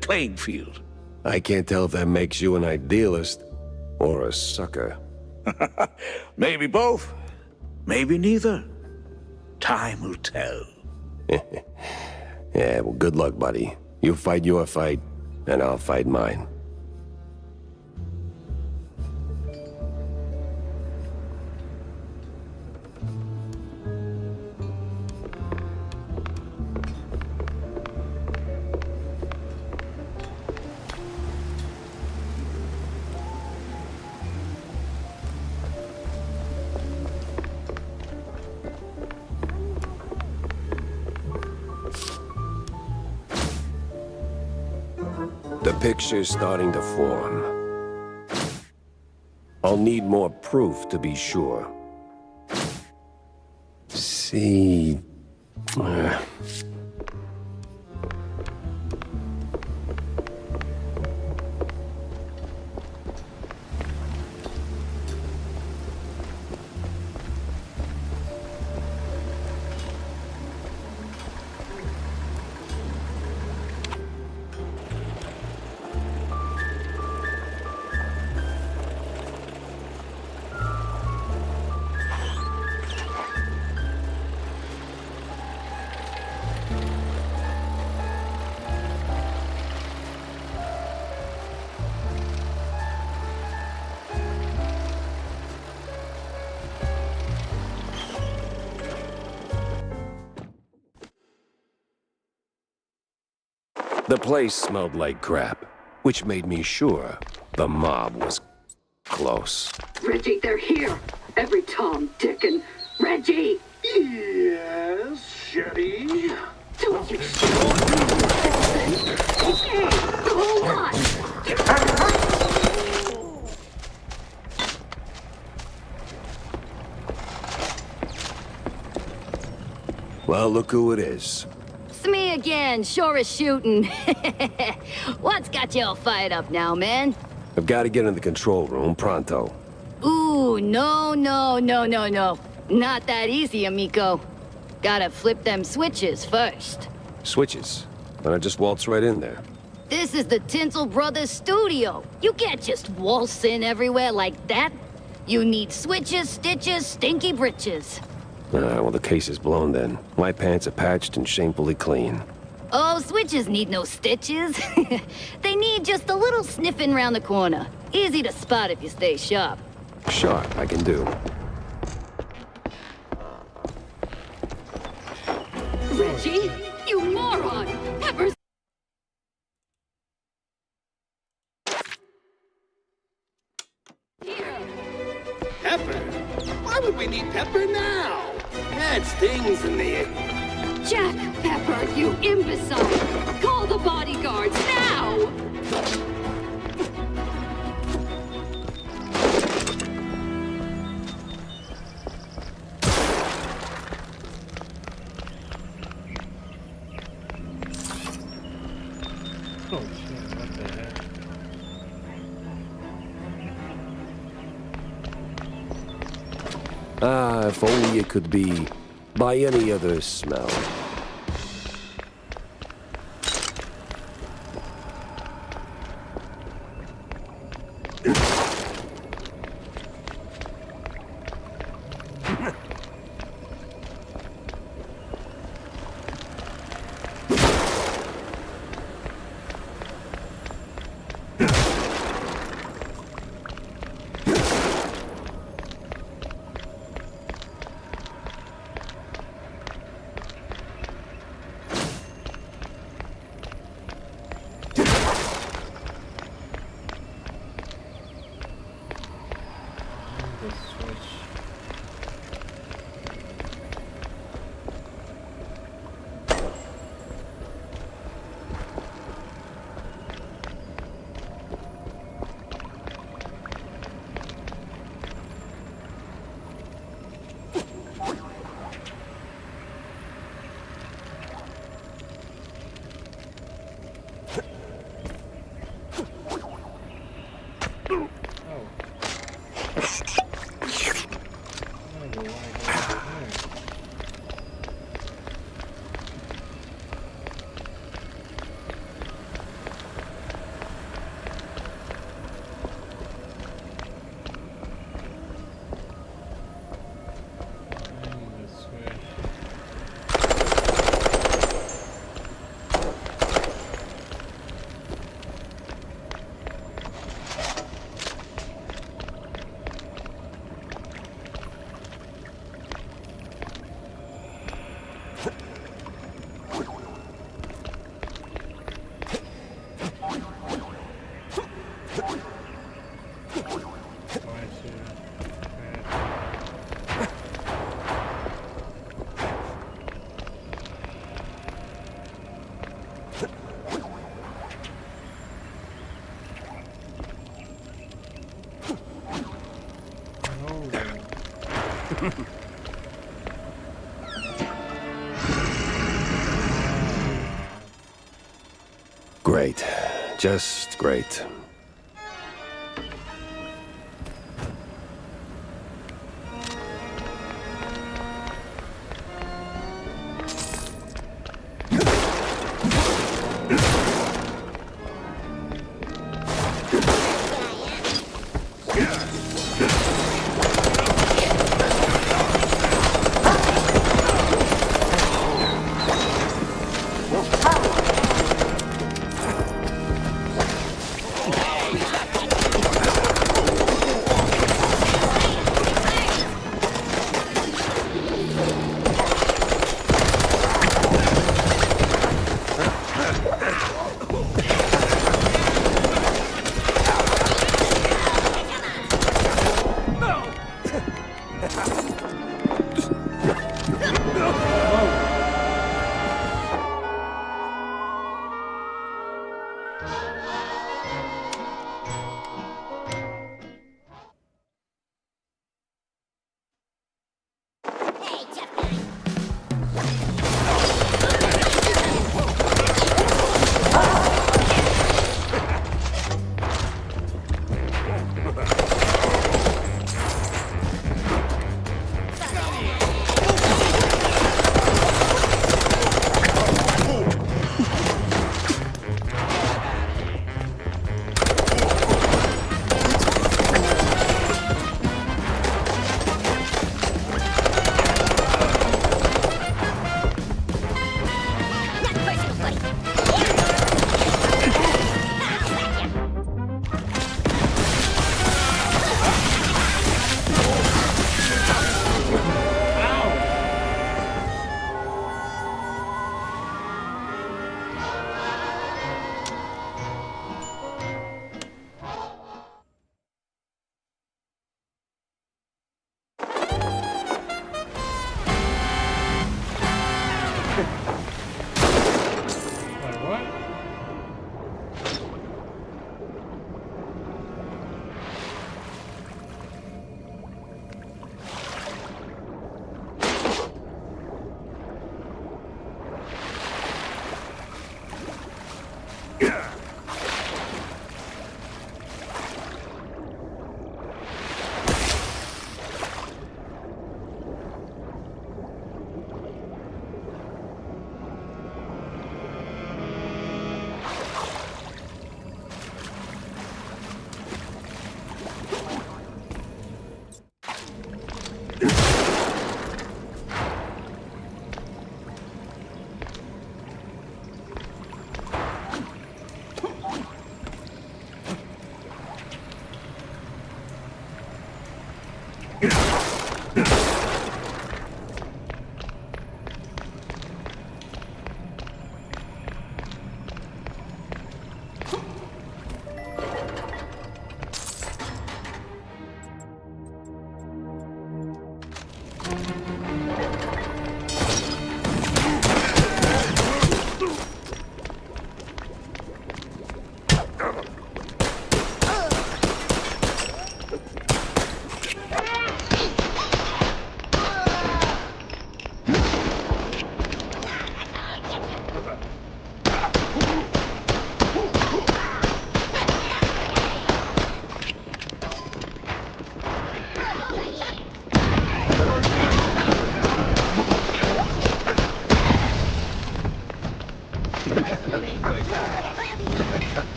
playing field. I can't tell if that makes you an idealist or a sucker. Maybe both. Maybe neither. Time will tell. Yeah, well, good luck, buddy. You fight your fight, and I'll fight mine. The picture's starting to form. I'll need more proof to be sure. See... The place smelled like crap, which made me sure the mob was close. Reggie, they're here. Every Tom, Dick, and Reggie. Yes, Shetty? Don't you Okay, hold on. Well, look who it is. It's me again, sure as shooting. What's got you all fired up now, man? I've got to get in the control room pronto. Ooh, no. Not that easy, amigo. Gotta flip them switches first. Switches. And I just waltz right in there. This is the Tinsel Brothers studio. You can't just waltz in everywhere like that. You need switches, stitches, stinky britches. Well, the case is blown then. My pants are patched and shamefully clean. Oh, switches need no stitches. They need just a little sniffing round the corner. Easy to spot if you stay sharp. Sharp, I can do. Reggie, you moron! Pepper's... Pepper? Why would we need Pepper now? That stings in the air. Jack Pepper, you imbecile! Call the bodyguards now! Oh shit, what the heck? Ah, if only it could be by any other smell. Great. Just great.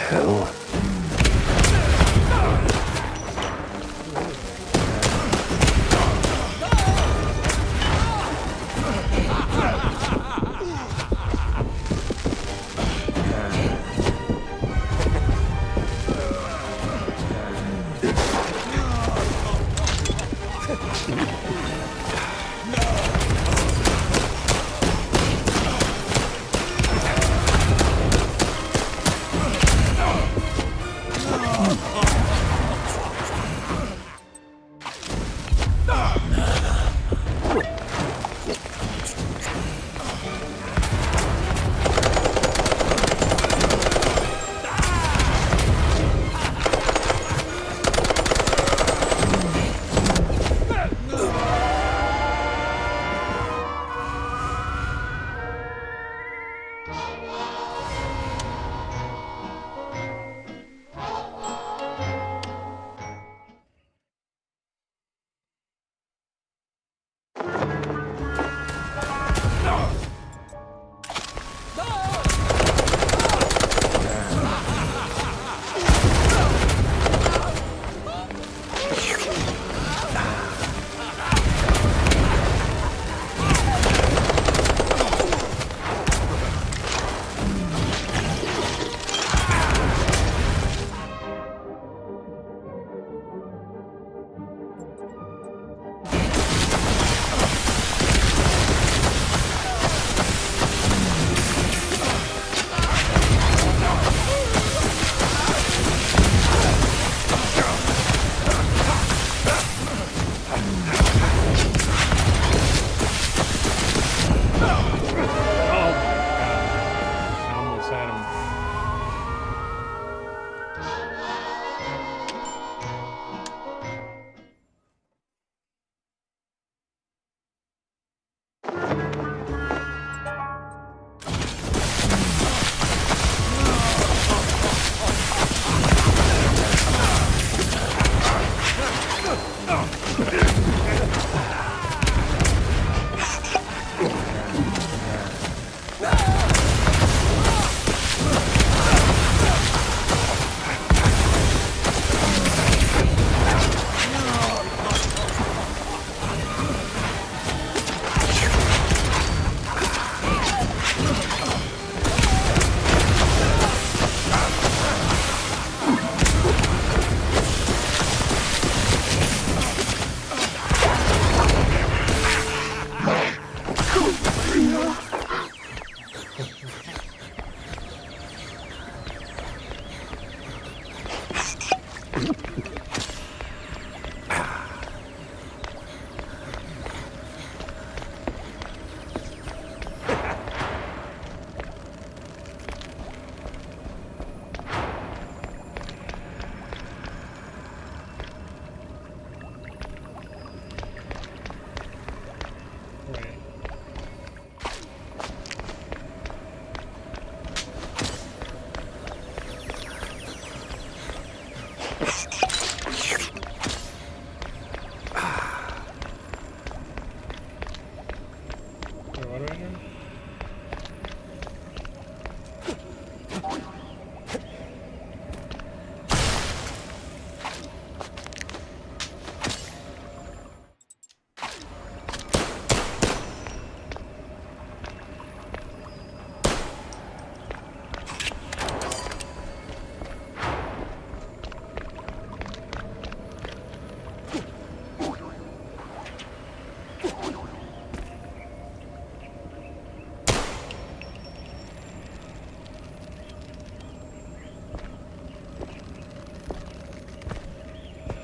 hell?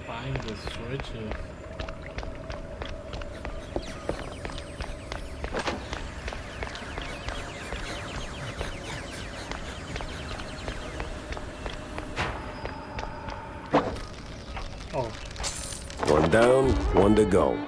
Find the switches. Oh. One down, one to go.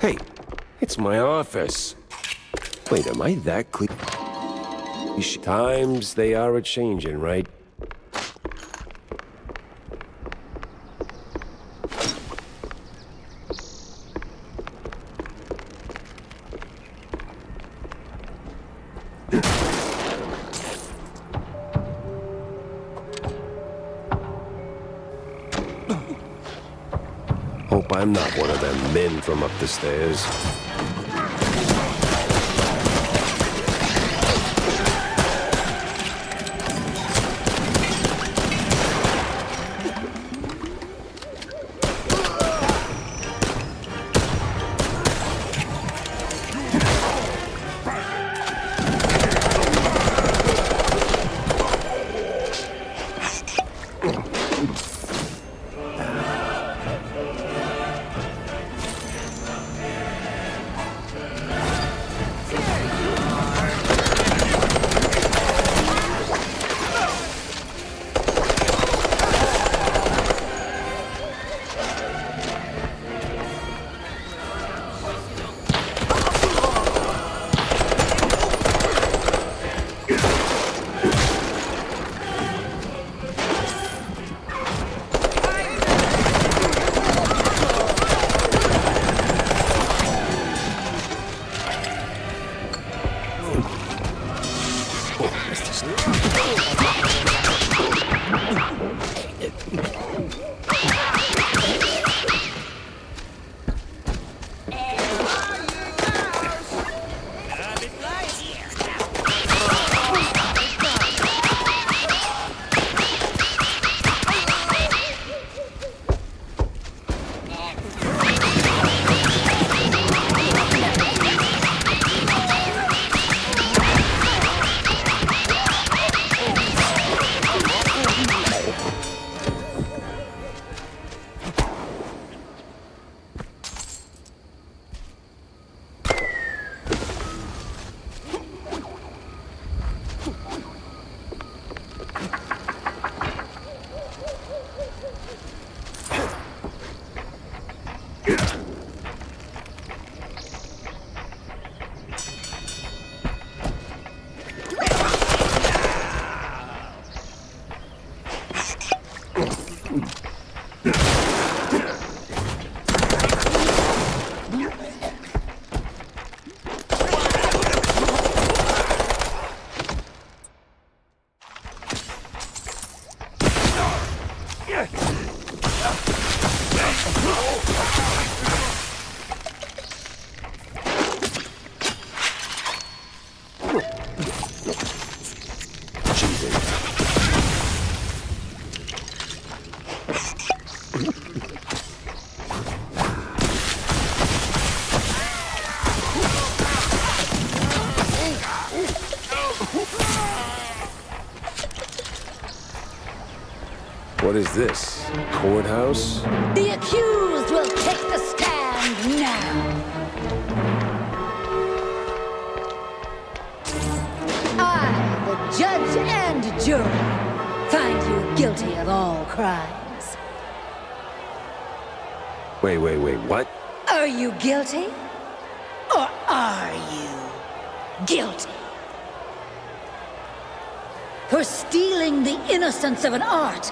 Hey, it's my office. Wait, am I that clean? Times they are a-changin', right? Hope I'm not one of them men from up the stairs. What is this? Courthouse? The accused will take the stand now. I, the judge and jury, find you guilty of all crimes. Wait, what? Are you guilty? Or are you guilty? For stealing the innocence of an art,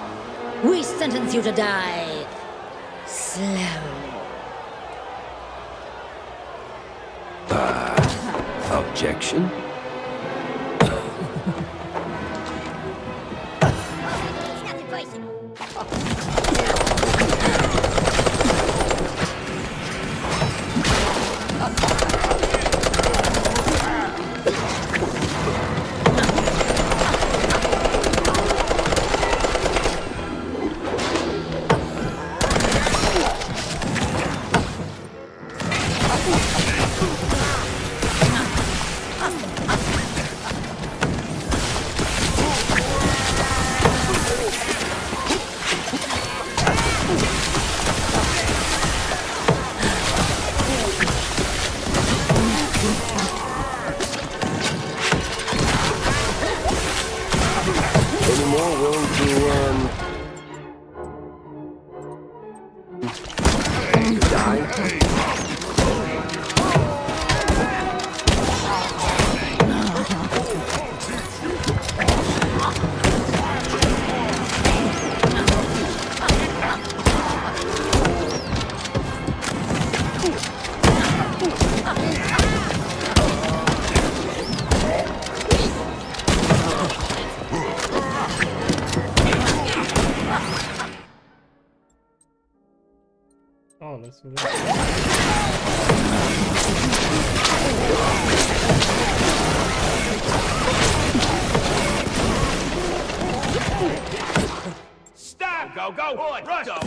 we sentence you to die slowly. Objection? Any more willing to, die? So that's... Stop! Go, go, go! Rush! Go!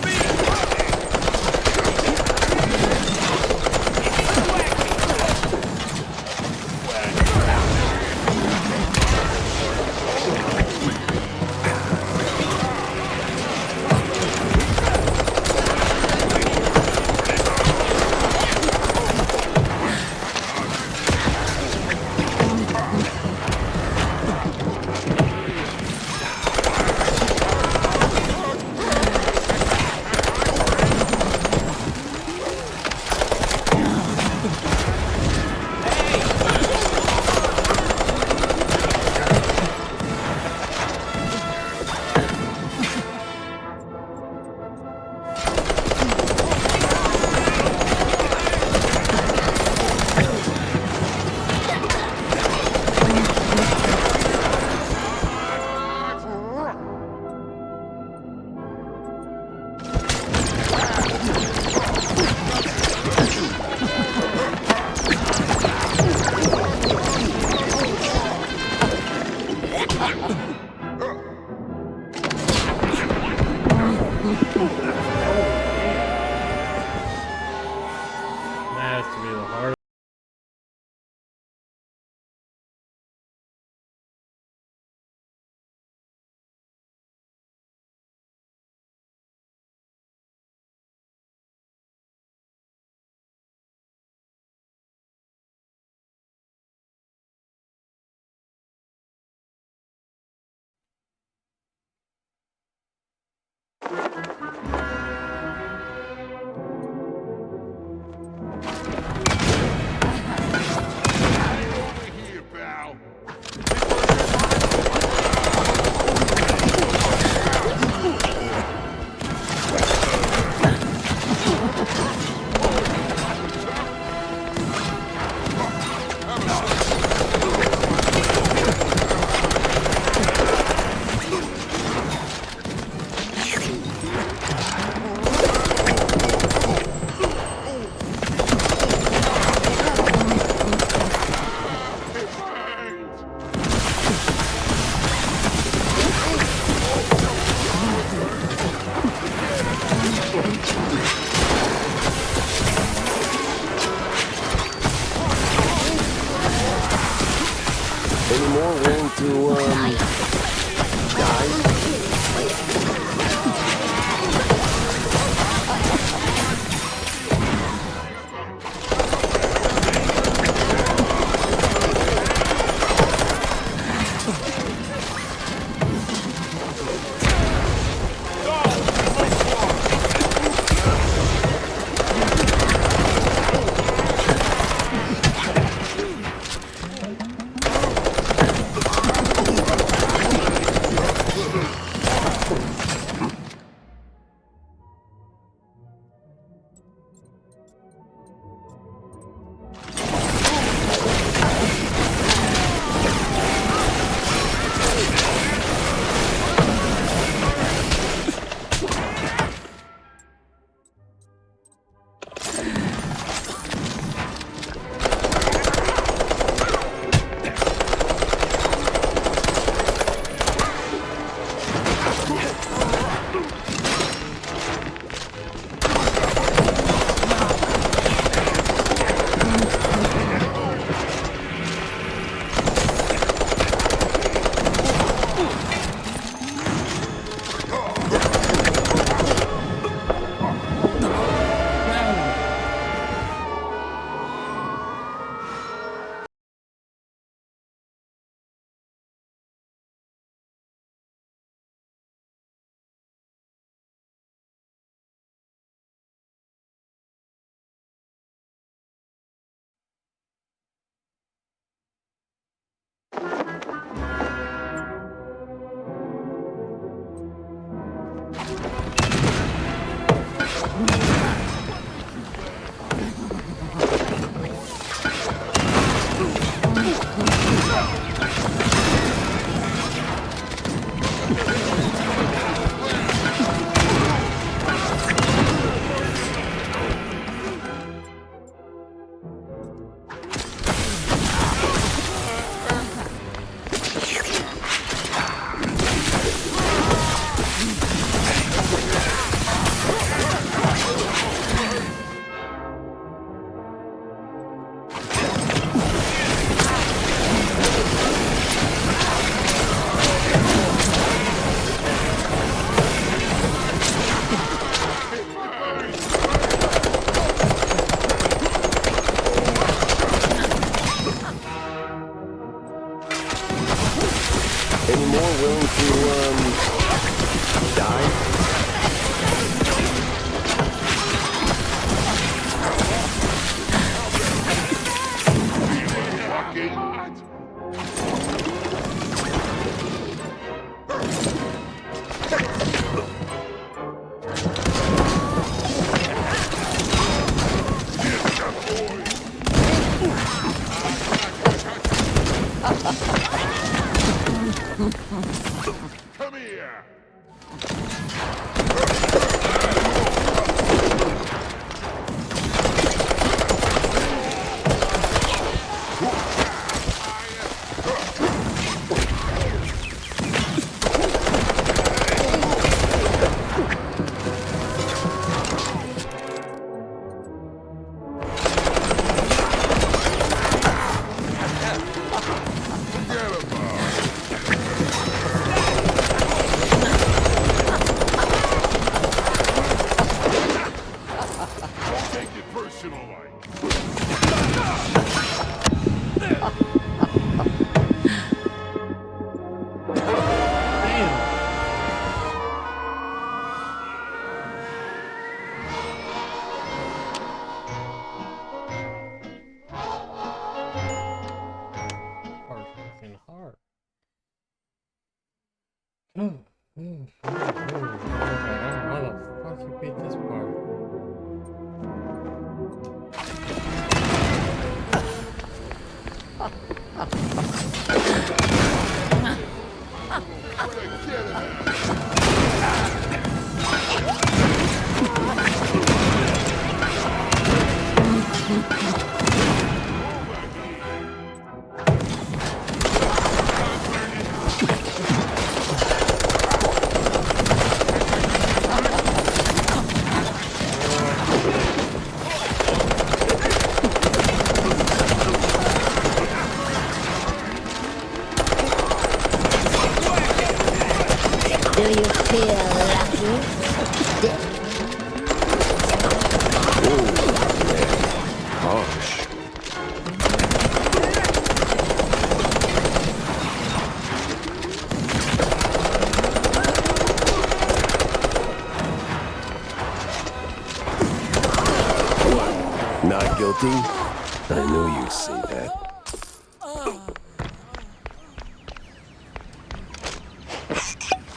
That has to be the hardest. Any more willing to, die? professional like. Fucking hard. How the fuck you beat this part? Do you feel lucky? Harsh. Not guilty? I knew you'd say that.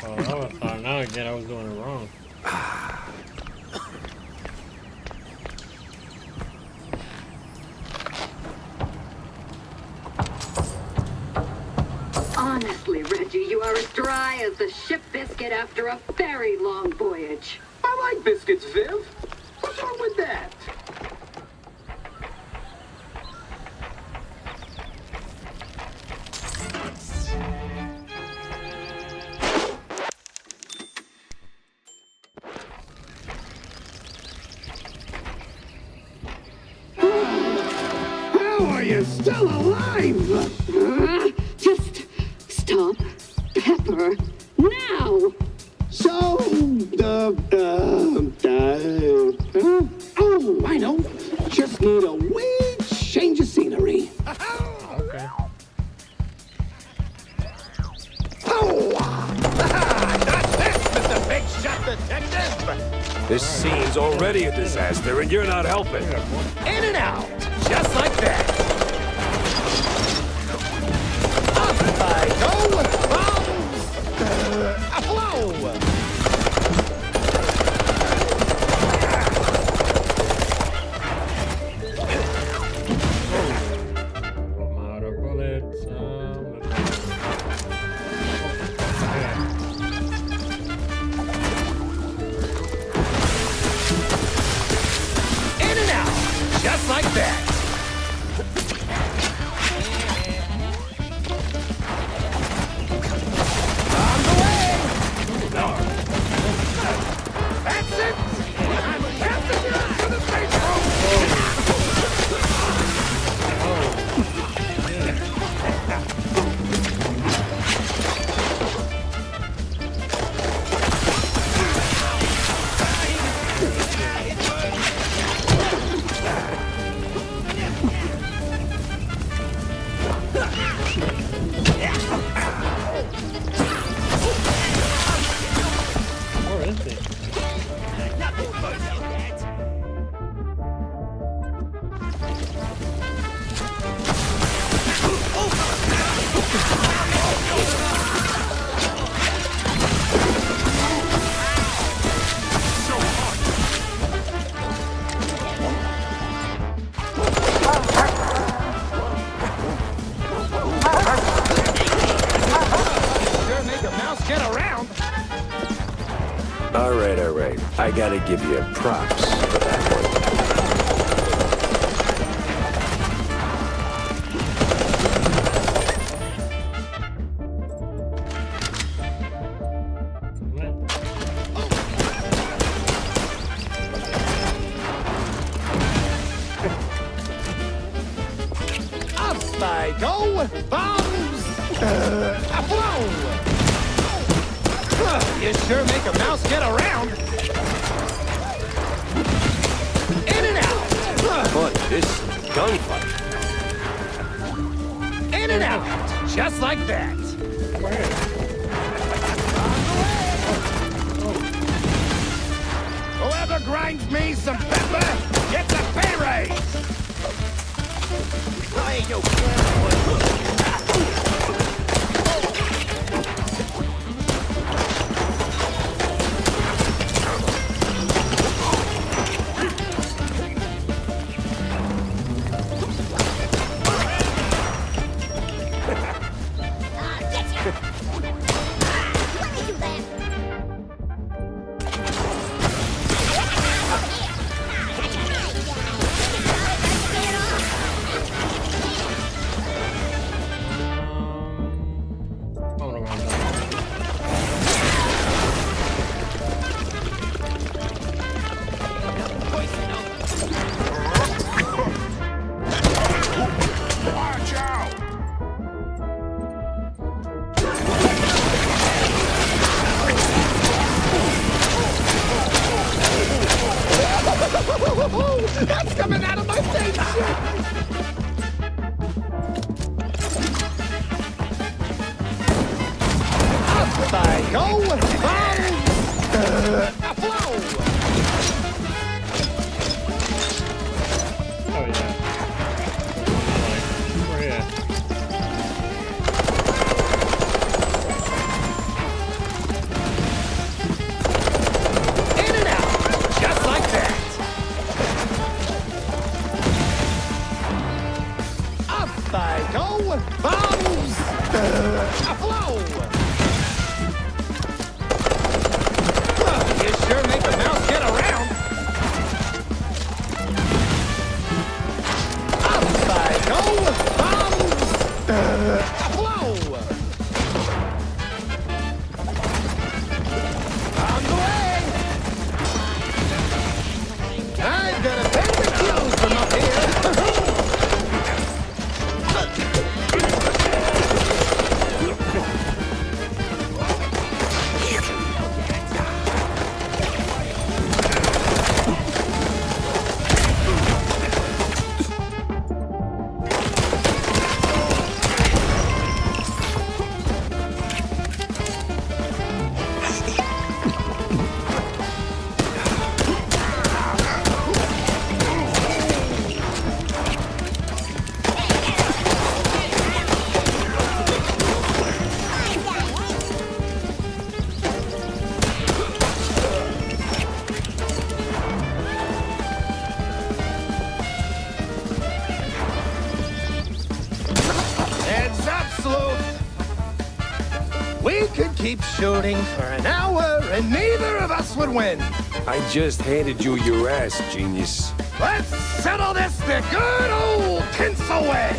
Oh, that was hard. Now again, I was doing it wrong. Honestly, Reggie, you are as dry as the ship biscuit after a very long voyage. I like biscuits, Viv. What's wrong with that? How are you still alive? Just stop Pepper now. So, oh, I know. Just need a wee change of scenery. Okay. Mr. Big Shot Detective! This scene's already a disaster, and you're not helping. In and out, just like that. Up I go, bombs, aflow. I'm out of bullets. In and out, just like that. On the way. That's it. I'm a passenger to the space Where is it? Sure make a mouse get around. All right. I gotta give you props for that one. Up I go, bombs, aflow. You sure make a mouse get around. In and out. gunfight. In and out, just like that. Whoever grinds me some pepper gets a pay raise. Hey, yo, that's coming out of my face! Up I go! Flow! Oh yeah. Where you at? In and out, just like that. Up I go! Bombs! Flow! You sure make the mouse get around. Up I go! Bombs! Flow! On the way! I'm gonna take the cues from up here. Heads up, Sleuth! We could keep shooting for an hour and neither of us would win. I just handed you your ass, genius. Let's settle this the good old tinsel way!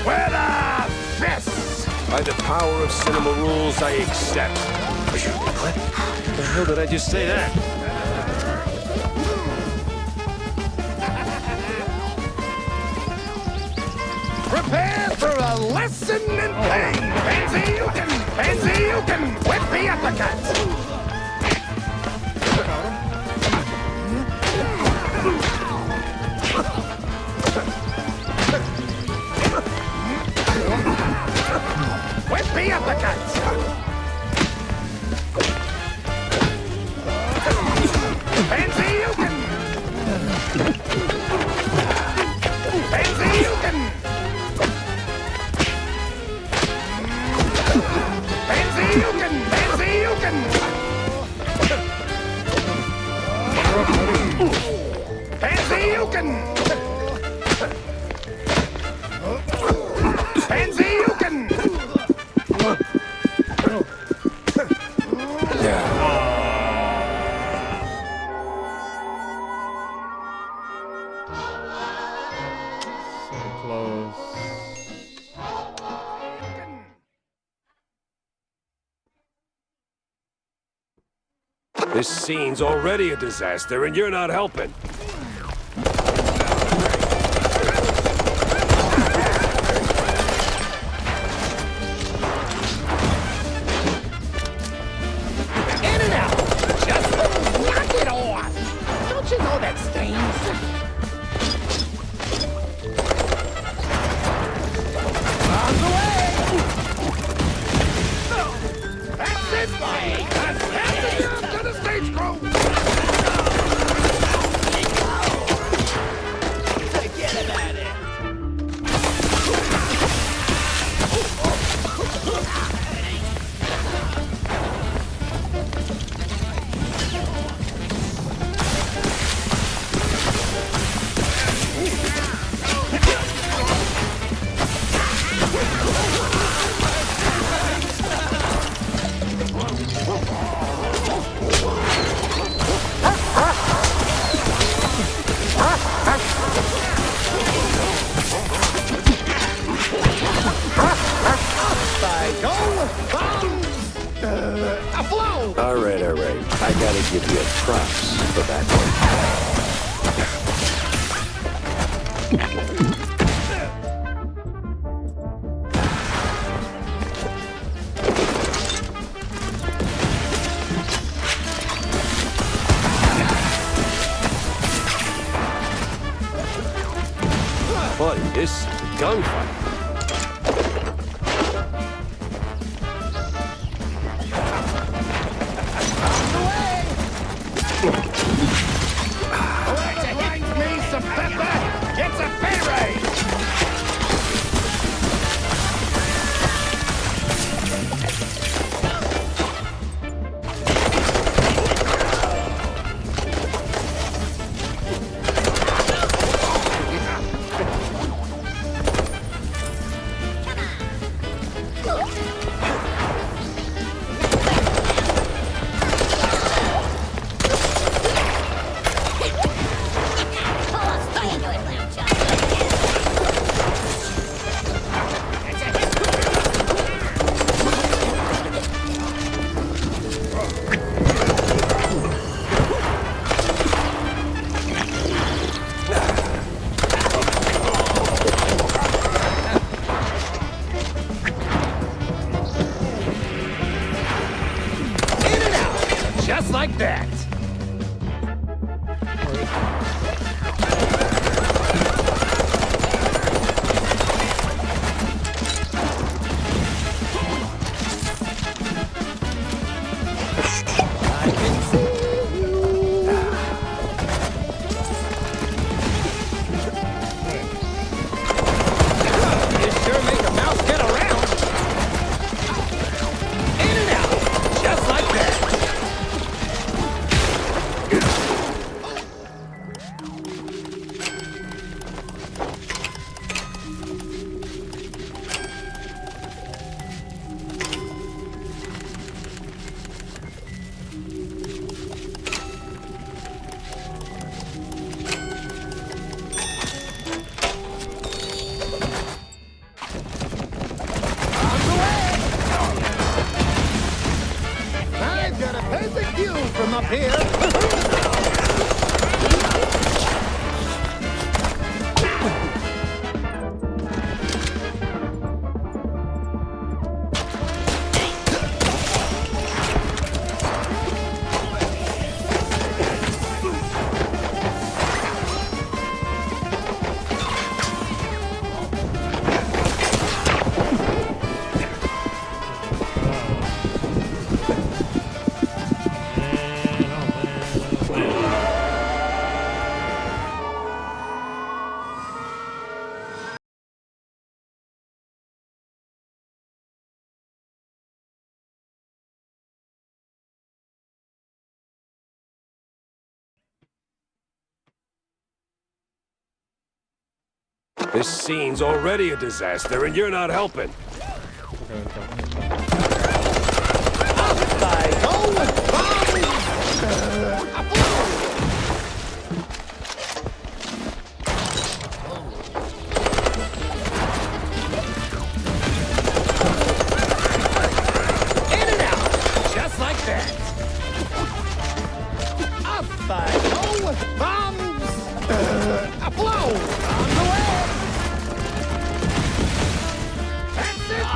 With a fist! By the power of cinema rules, I accept. What the hell did I just say that? Prepare for a lesson in pain! Pansy, you can whip the uppercut! Whip the uppercut! Pansy, you can... Pansy, you can... Pansy, you can... Pansy, you can... Pansy, you can... Pansy, you can... So close. This scene's already a disaster, and you're not helping. In and out! Just knock it off! Don't you know that stings? All right. I gotta give you props for that one. Buddy, this is a gunfight. Just like that. You sure make a mouse get around. In and out. Just like that. I've got a perfect view from up here. This scene's already a disaster, and you're not helping. In and out. Just like that. Up I go with bombs. A blow. On the way. That's it.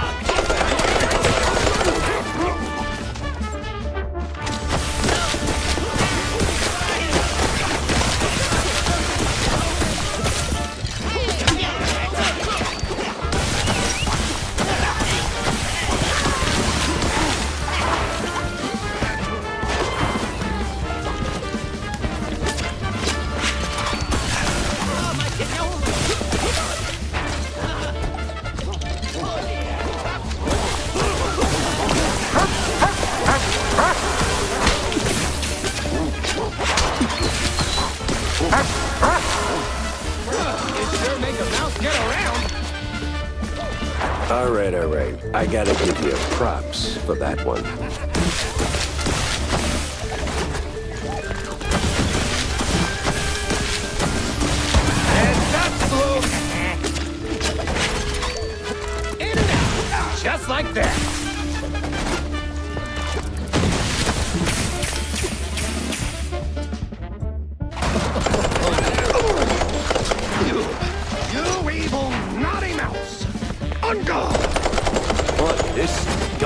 All right. I gotta give you props for that one. In and out. Just like that.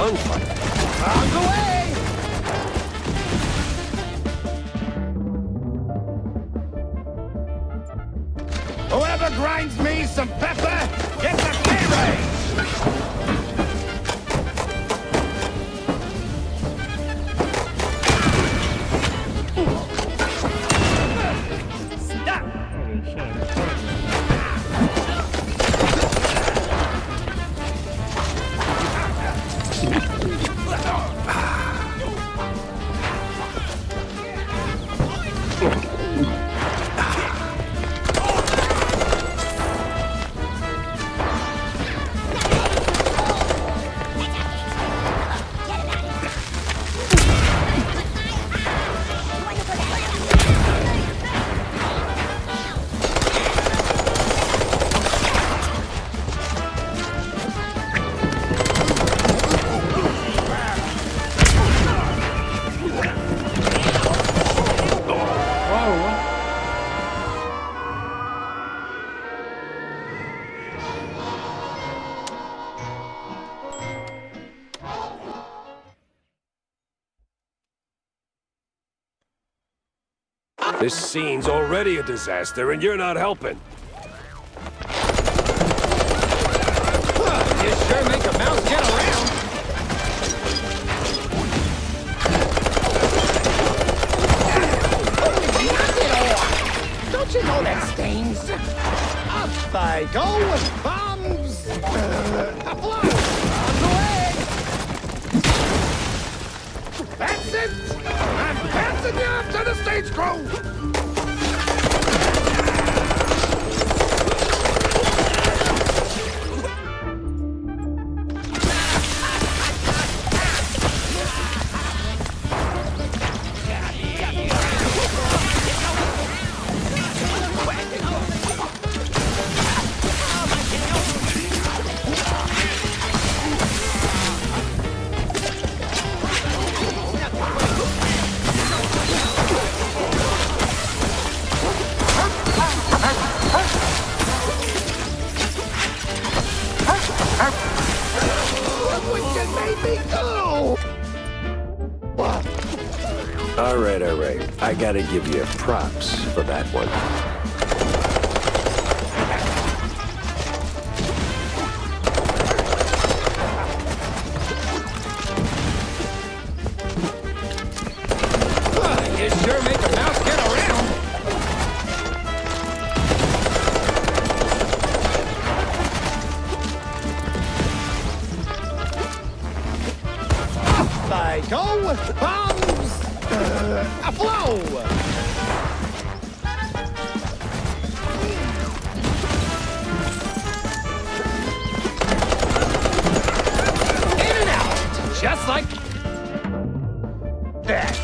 gunfight. On the way! Whoever grinds me some pepper gets a pay raise! This scene's already a disaster, and you're not helping. You sure make a mouse get around! Don't you know that stings? Up I go with bombs! Apply! On the way! That's it! I'm passing you up to the stage crew! All right. I gotta give you props for that one. You sure make a mouse get around! Up I go with bombs! Aflow! In and out! Just like that!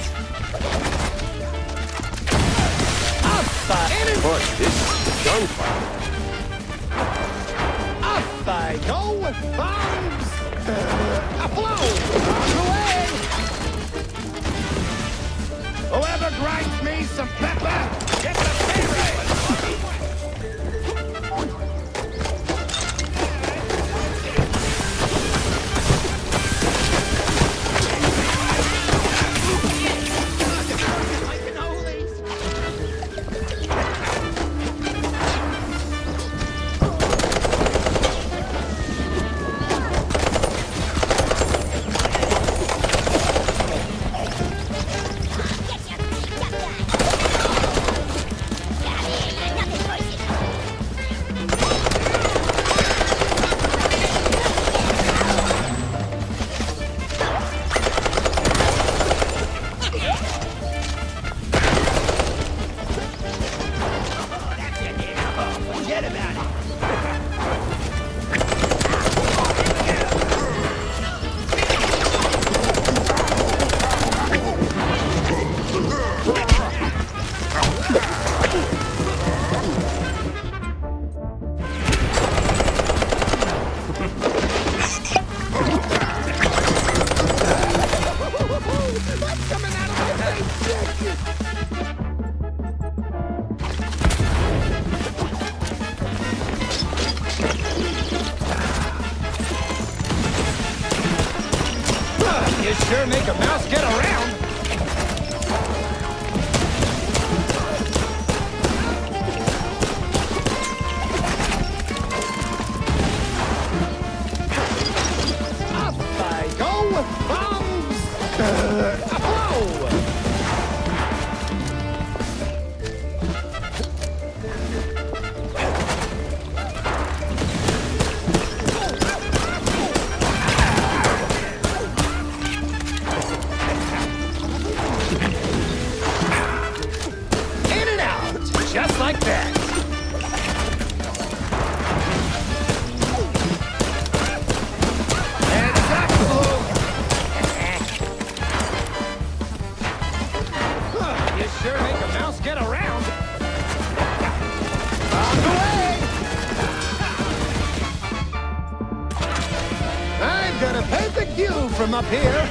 Of course, this is the gunfight. Up I go with bombs! Aflow! On the way! Whoever grinds me some pepper gets a pay raise! sure make a mouse get around. Up I go, bombs! Oh! In and out, just like that. You sure make a mouse get around. On the way! I've got a perfect view from up here.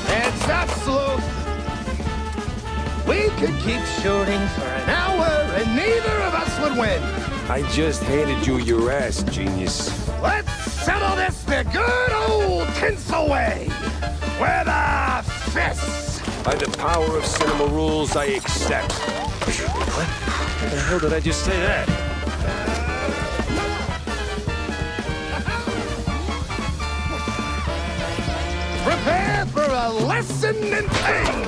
Heads up, Sleuth! We could keep shooting for an hour and neither of us would win. I just handed you your ass, genius. Let's settle this the good old tinsel way. With a fist. By the power of cinema rules, I accept. What? Where the hell did I just say that? Prepare for a lesson in pain.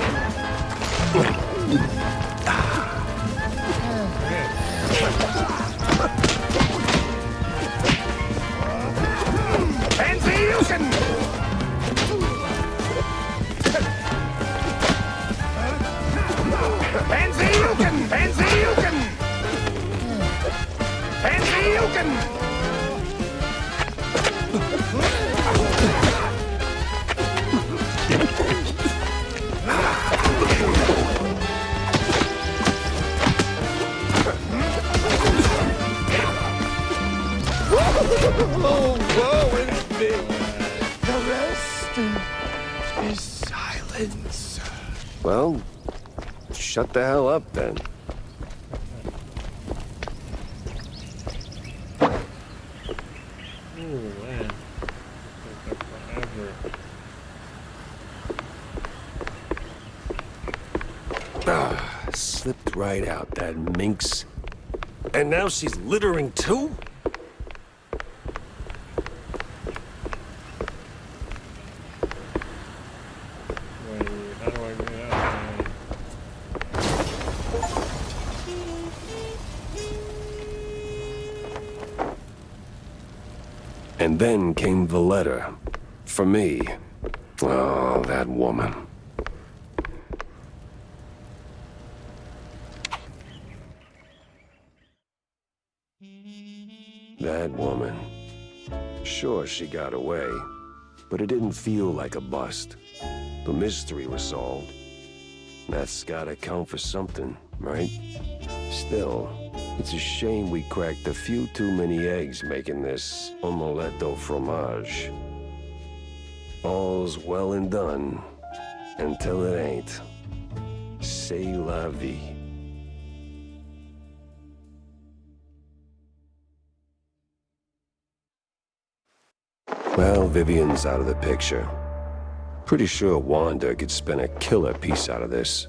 Pansy-Yukin! Pansy-Yukin! Pansy-Yukin! Pansy-Yukin! Oh, woe is me. The rest is silence. Well, shut the hell up then. Ooh, man. Took forever. Slipped right out, that minx. And now she's littering too? Wait, how do I get out? And then came the letter. For me. Oh, that woman. That woman. Sure, she got away, but it didn't feel like a bust. The mystery was solved. That's gotta count for something, right? Still, it's a shame we cracked a few too many eggs making this omelette au fromage. All's well and done, until it ain't. C'est la vie. Well, Vivian's out of the picture. Pretty sure Wanda could spin a killer piece out of this.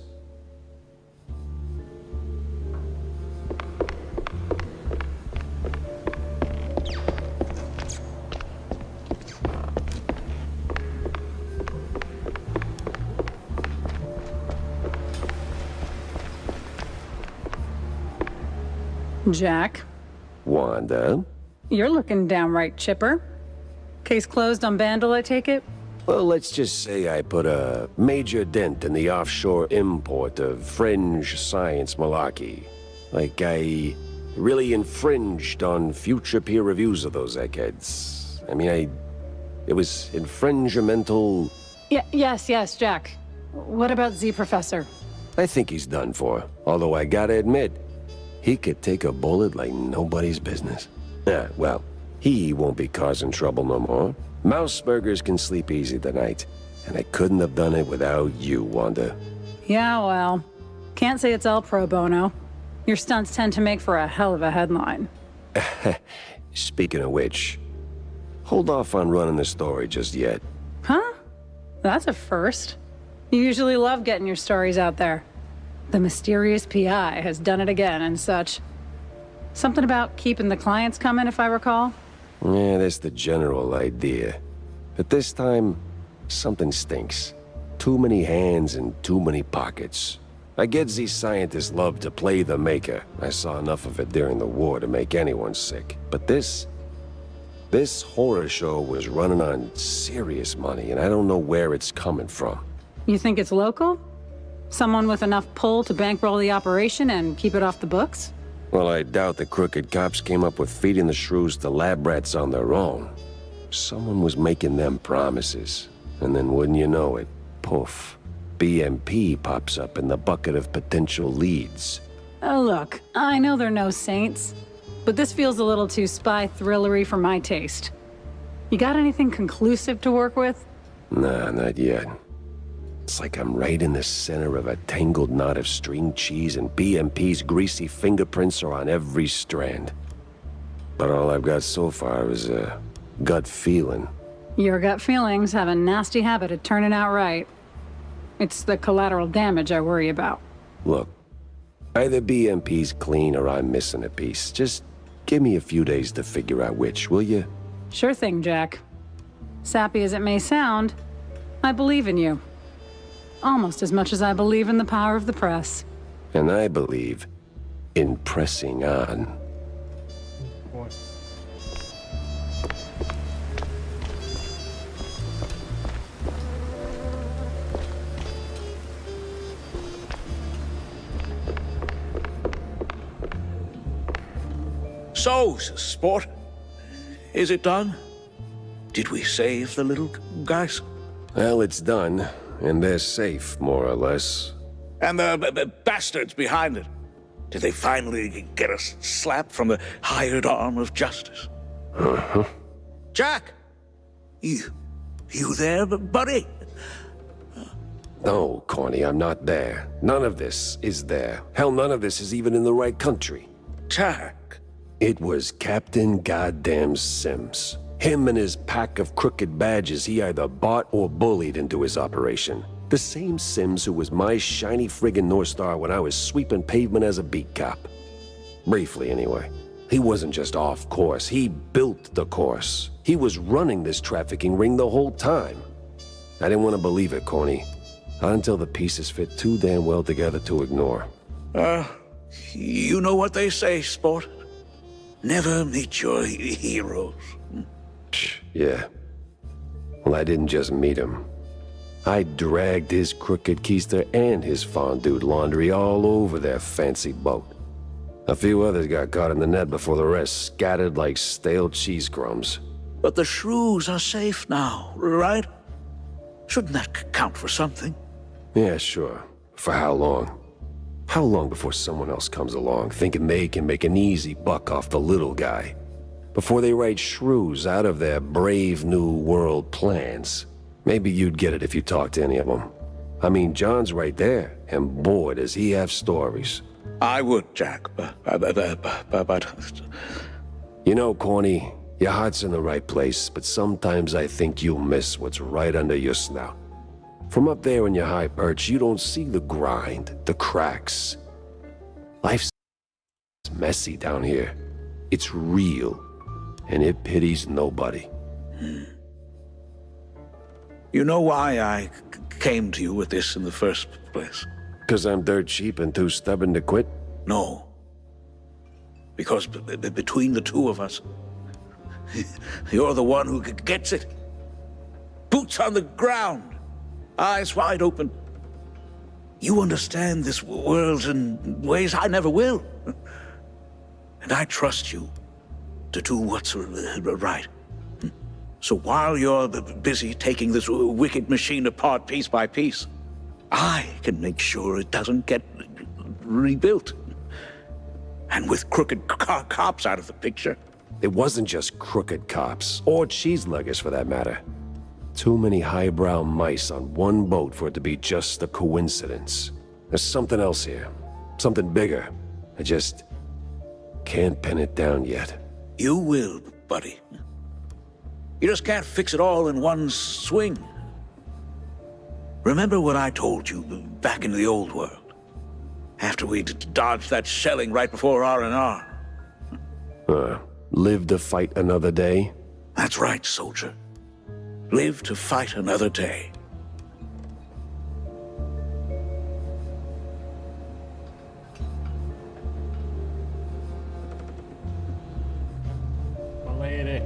Jack, Wanda? you're looking downright chipper. Case closed on Vandal, I take it? Well, let's just say I put a major dent in the offshore import of fringe science malarkey. Like I really infringed on future peer reviews of those eggheads. I mean, it was infringimental. Yes, Jack. What about Z Professor? I think he's done for. Although I gotta admit, he could take a bullet like nobody's business. Well, he won't be causing trouble no more. Mouseburgers can sleep easy tonight, and I couldn't have done it without you, Wanda. Yeah, well, can't say it's all pro bono. Your stunts tend to make for a hell of a headline. Speaking of which, hold off on running the story just yet. Huh? That's a first. You usually love getting your stories out there. The mysterious PI has done it again and such. Something about keeping the clients coming, if I recall? Yeah, that's the general idea. But this time, something stinks. Too many hands and too many pockets. I get these scientists love to play the maker. I saw enough of it during the war to make anyone sick. But this horror show was running on serious money, and I don't know where it's coming from. You think it's local? Someone with enough pull to bankroll the operation and keep it off the books? Well, I doubt the crooked cops came up with feeding the shrews to lab rats on their own. Someone was making them promises, and then wouldn't you know it, poof, BMP pops up in the bucket of potential leads. Oh, look, I know they're no saints, but this feels a little too spy thrillery for my taste. You got anything conclusive to work with? Nah, not yet. It's like I'm right in the center of a tangled knot of string cheese, and BMP's greasy fingerprints are on every strand. But all I've got so far is a gut feeling. Your gut feelings have a nasty habit of turning out right. It's the collateral damage I worry about. Look, either BMP's clean or I'm missing a piece. Just give me a few days to figure out which, will you? Sure thing, Jack. Sappy as it may sound, I believe in you. Almost as much as I believe in the power of the press. And I believe in pressing on. So, sport, is it done? Did we save the little guys? Well, it's done, and they're safe, more or less. And the bastards behind it? Did they finally get a slap from the hired arm of justice? Uh-huh. Jack! You there, buddy? No, Corny, I'm not there. None of this is there. Hell, none of this is even in the right country. Jack! It was Captain Goddamn Sims. Him and his pack of crooked badges he either bought or bullied into his operation. The same Sims who was my shiny friggin' North Star when I was sweeping pavement as a beat cop. Briefly, anyway. He wasn't just off course, he built the course. He was running this trafficking ring the whole time. I didn't want to believe it, Corny. Not until the pieces fit too damn well together to ignore. You know what they say, sport. Never meet your heroes. Yeah. Well, I didn't just meet him. I dragged his crooked keister and his fondue laundry all over their fancy boat. A few others got caught in the net before the rest scattered like stale cheese crumbs. But the shrews are safe now, right? Shouldn't that count for something? Yeah, sure. For how long? How long before someone else comes along, thinking they can make an easy buck off the little guy? Before they write shrews out of their brave new world plans? Maybe you'd get it if you talked to any of them. I mean, John's right there, and boy, does he have stories. I would, Jack, but... You know, Corny, Your heart's in the right place, but sometimes I think you miss what's right under your snout. From up there in your high perch, you don't see the grind, the cracks. Life's messy down here. It's real, and it pities nobody. You know why I came to you with this in the first place? 'Cause I'm dirt cheap and too stubborn to quit? No. Because between the two of us, you're the one who gets it. Boots on the ground, eyes wide open. You understand this world in ways I never will. And I trust you to do what's right. So while you're busy taking this wicked machine apart piece by piece, I can make sure it doesn't get rebuilt. And with crooked cops out of the picture. It wasn't just crooked cops, or cheeseluggers for that matter. Too many highbrow mice on one boat for it to be just a coincidence. There's something else here. Something bigger. I just can't pin it down yet. You will, buddy. You just can't fix it all in one swing. Remember what I told you back in the old world? After we dodged that shelling right before R&R. Live to fight another day? That's right, soldier. Live to fight another day. My lady.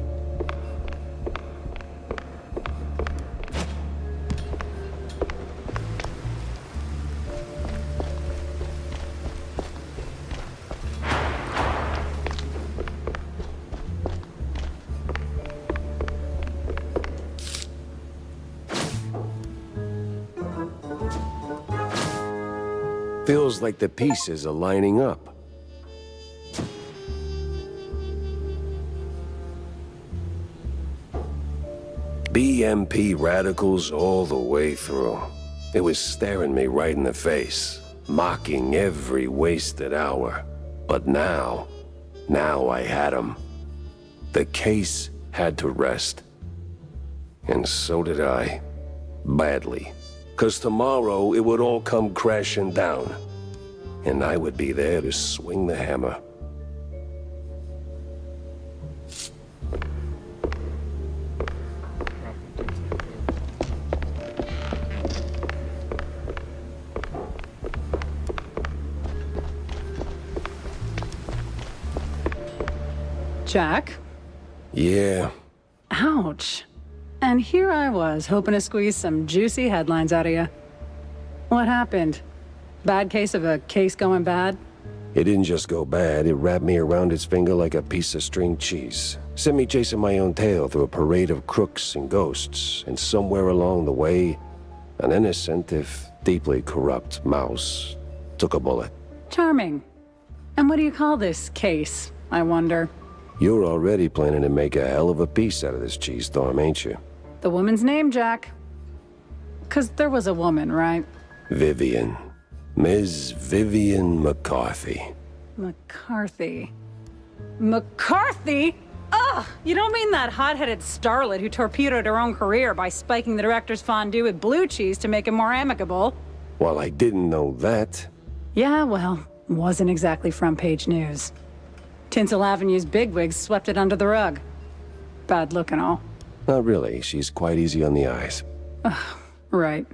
Feels like the pieces are lining up. BMP radicals all the way through. It was staring me right in the face, mocking every wasted hour. But now I had him. The case had to rest. And so did I. Badly. 'Cause tomorrow it would all come crashing down. And I would be there to swing the hammer. Jack? Yeah. Ouch. And here I was, hoping to squeeze some juicy headlines out of you. What happened? Bad case of a case going bad? It didn't just go bad, it wrapped me around its finger like a piece of string cheese. Sent me chasing my own tail through a parade of crooks and ghosts, and somewhere along the way, an innocent, if deeply corrupt, mouse took a bullet. Charming. And what do you call this case, I wonder? You're already planning to make a hell of a piece out of this cheese storm, ain't you? The woman's name, Jack. 'Cause there was a woman, right? Vivian. Ms. Vivian McCarthy. McCarthy. McCarthy? Ugh! You don't mean that hot-headed starlet who torpedoed her own career by spiking the director's fondue with blue cheese to make him more amicable? Well, I didn't know that. Yeah, well, wasn't exactly front-page news. Tinsel Avenue's bigwigs swept it under the rug. Bad look and all. Not really. She's quite easy on the eyes. Right.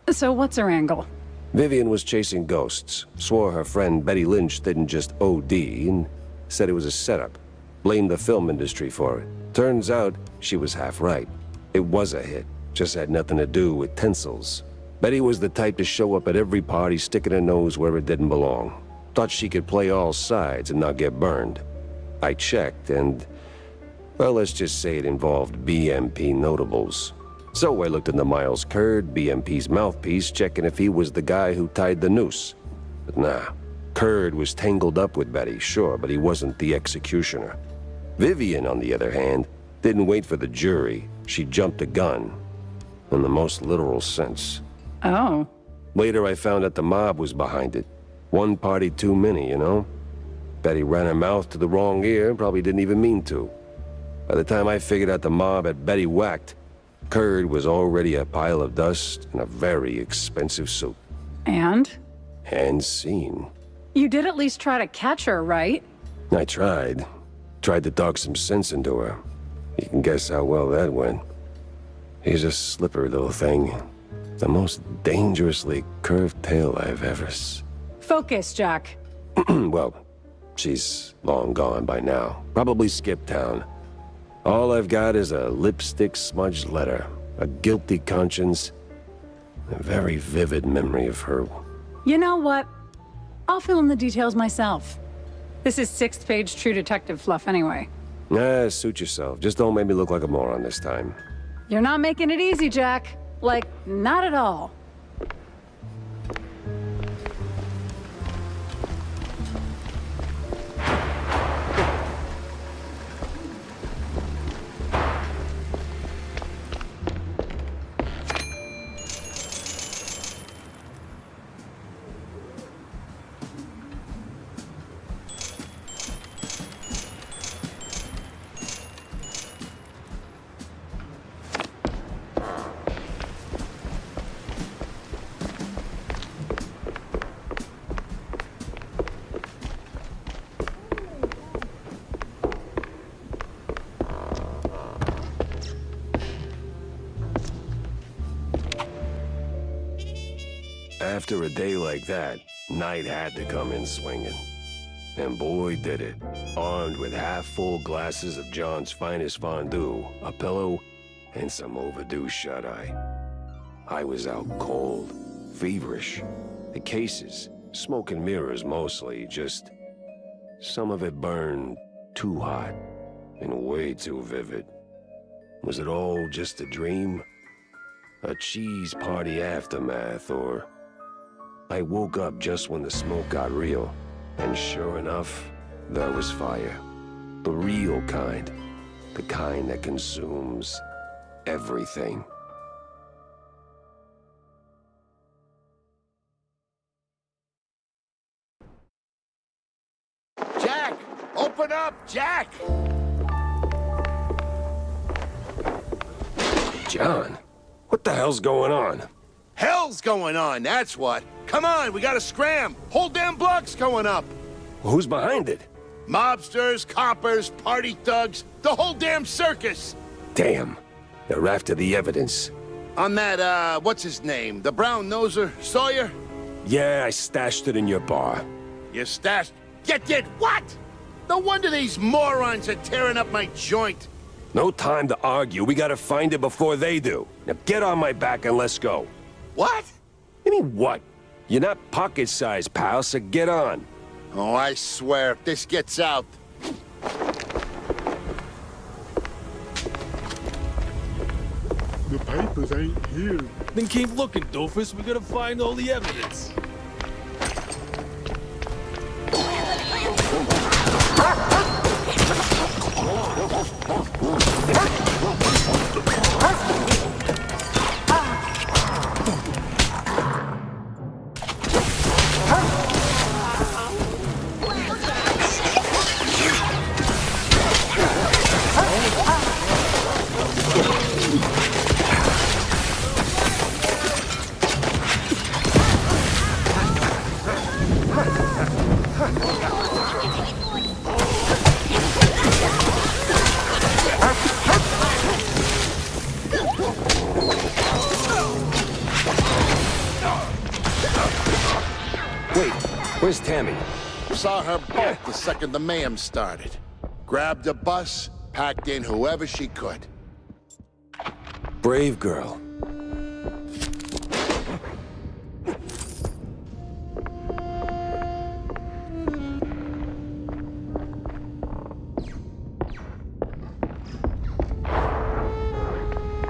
So what's her angle? Vivian was chasing ghosts. Swore her friend Betty Lynch didn't just OD, and said it was a setup. Blamed the film industry for it. Turns out, she was half right. It was a hit. Just had nothing to do with Tinsels. Betty was the type to show up at every party sticking her nose where it didn't belong. Thought she could play all sides and not get burned. I checked and, well, let's just say it involved BMP notables. So I looked into Miles Curd, BMP's mouthpiece, checking if he was the guy who tied the noose. But nah, Curd was tangled up with Betty, sure, but he wasn't the executioner. Vivian, on the other hand, didn't wait for the jury. She jumped the gun. In the most literal sense. Oh. Later I found out the mob was behind it. One party too many, you know? Betty ran her mouth to the wrong ear, probably didn't even mean to. By the time I figured out the mob had Betty whacked, Curd was already a pile of dust in a very expensive suit. And? And seen. You did at least try to catch her, right? I tried. Tried to talk some sense into her. You can guess how well that went. She's a slippery little thing. The most dangerously curved tail I've ever Focus, Jack. Well, she's long gone by now. Probably skipped town. All I've got is a lipstick-smudged letter, a guilty conscience, a very vivid memory of her. You know what? I'll fill in the details myself. This is 6th page True Detective fluff anyway. Suit yourself. Just don't make me look like a moron this time. You're not making it easy, Jack. Like, not at all. After a day like that, night had to come in swinging. And boy did it. Armed with half-full glasses of John's finest fondue, a pillow, and some overdue shut-eye. I was out cold, feverish. The cases, smoke and mirrors mostly, just... some of it burned too hot and way too vivid. Was it all just a dream? A cheese party aftermath, or... I woke up just when the smoke got real, and sure enough, there was fire. The real kind. The kind that consumes everything. Jack! Open up, Jack! John, what the hell's going on? Hell's going on, that's what. Come on, we gotta scram. Whole damn block's going up. Who's behind it? Mobsters, coppers, party thugs, the whole damn circus. Damn, they're after the evidence. On that, what's his name? The brown noser, Sawyer? Yeah, I stashed it in your bar. You stashed... Get what? No wonder these morons are tearing up my joint. No time to argue. We gotta find it before they do. Now get on my back and let's go. What? You mean what? You're not pocket-sized, pal, so get on. Oh, I swear, if this gets out... The papers ain't here. Then keep looking, doofus. We gotta find all the evidence. Wait, where's Tammy? Saw her boat the second the mayhem started. Grabbed a bus, packed in whoever she could. Brave girl.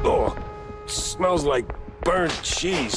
Oh, smells like burnt cheese.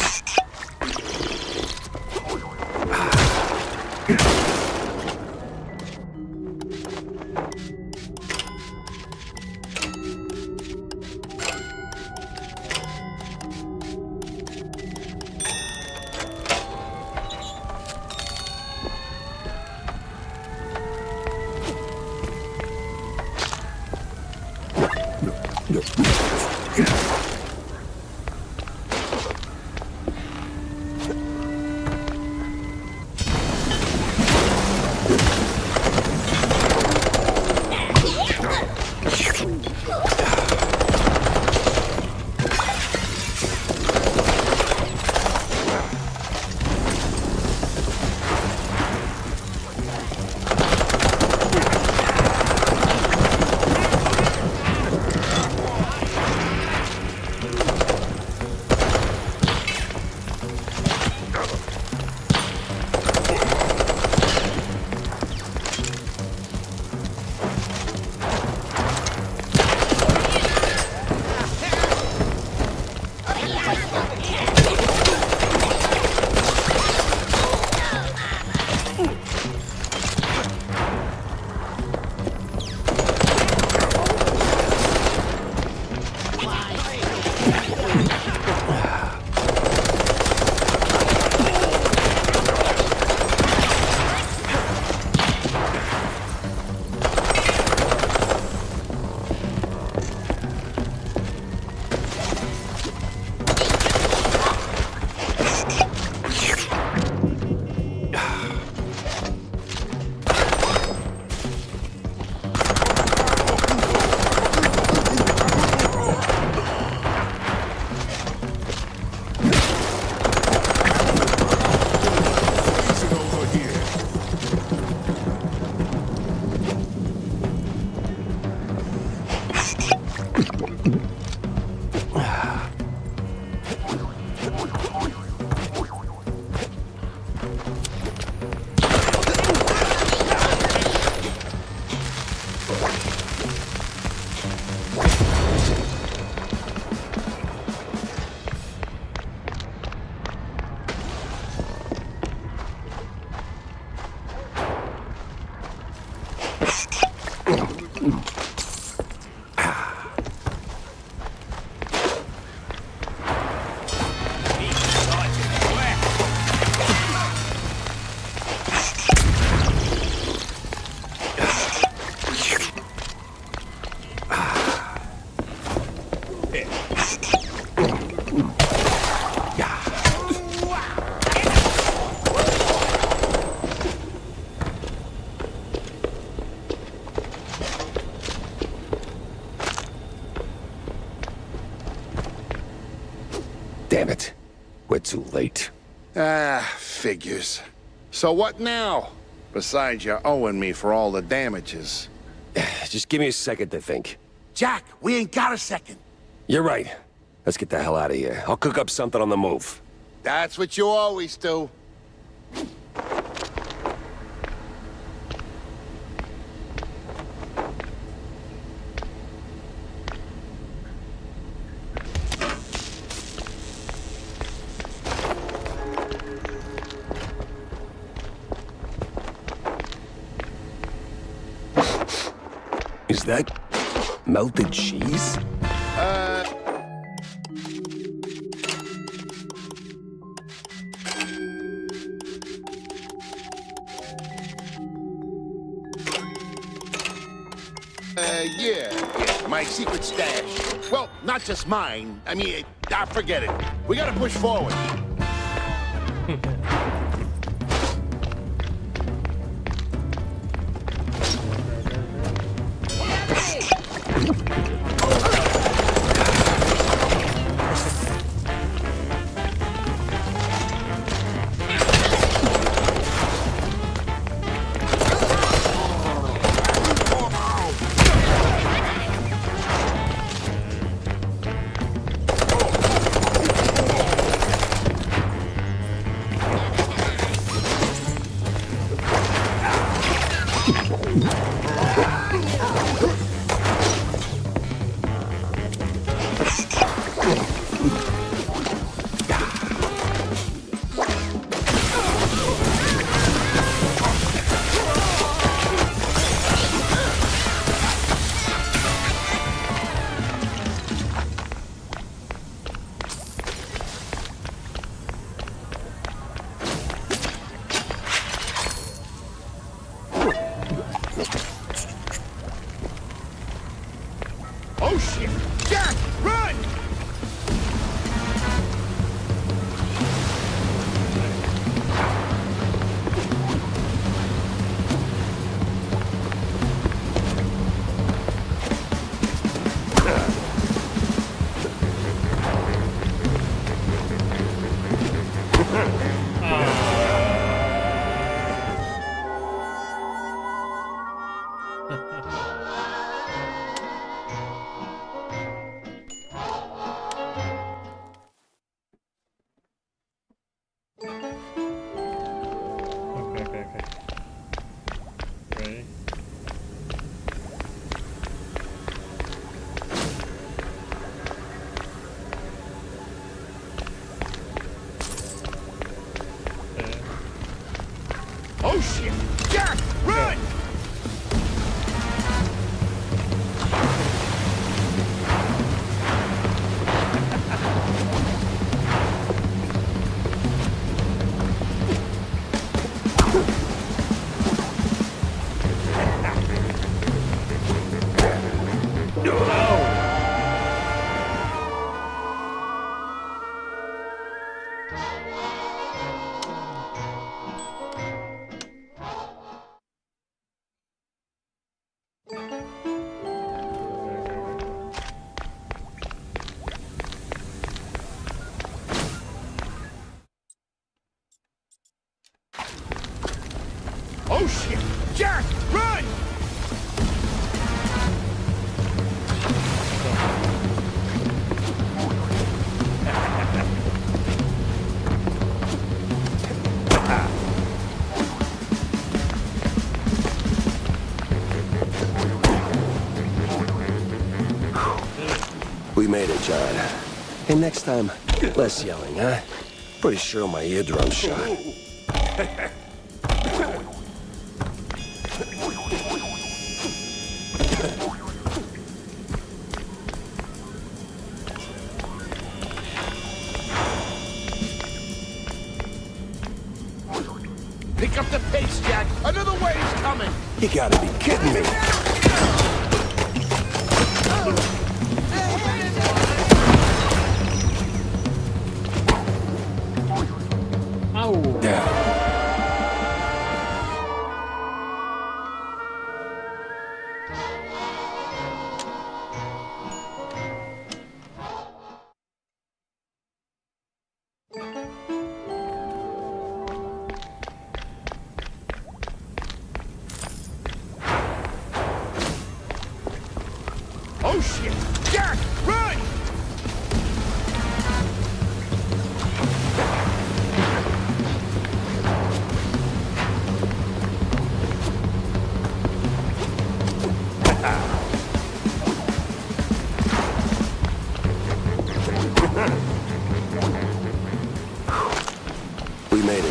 We're too late. Ah, figures. So what now? Besides, you're owing me for all the damages. Just give me a second to think. Jack, we ain't got a second. You're right. Let's get the hell out of here. I'll cook up something on the move. That's what you always do. Is that melted cheese? Yeah, my secret stash. Well, not just mine. I mean, forget it. We gotta push forward. Oh shit! Jack, run! Okay. Ready? Oh shit! Jack, run! Oh shit! Jack, run! We made it, John. Hey, next time, less yelling, huh? Pretty sure my eardrum's shot. Pick up the pace, Jack. Another wave's coming. You gotta be kidding me. Yeah.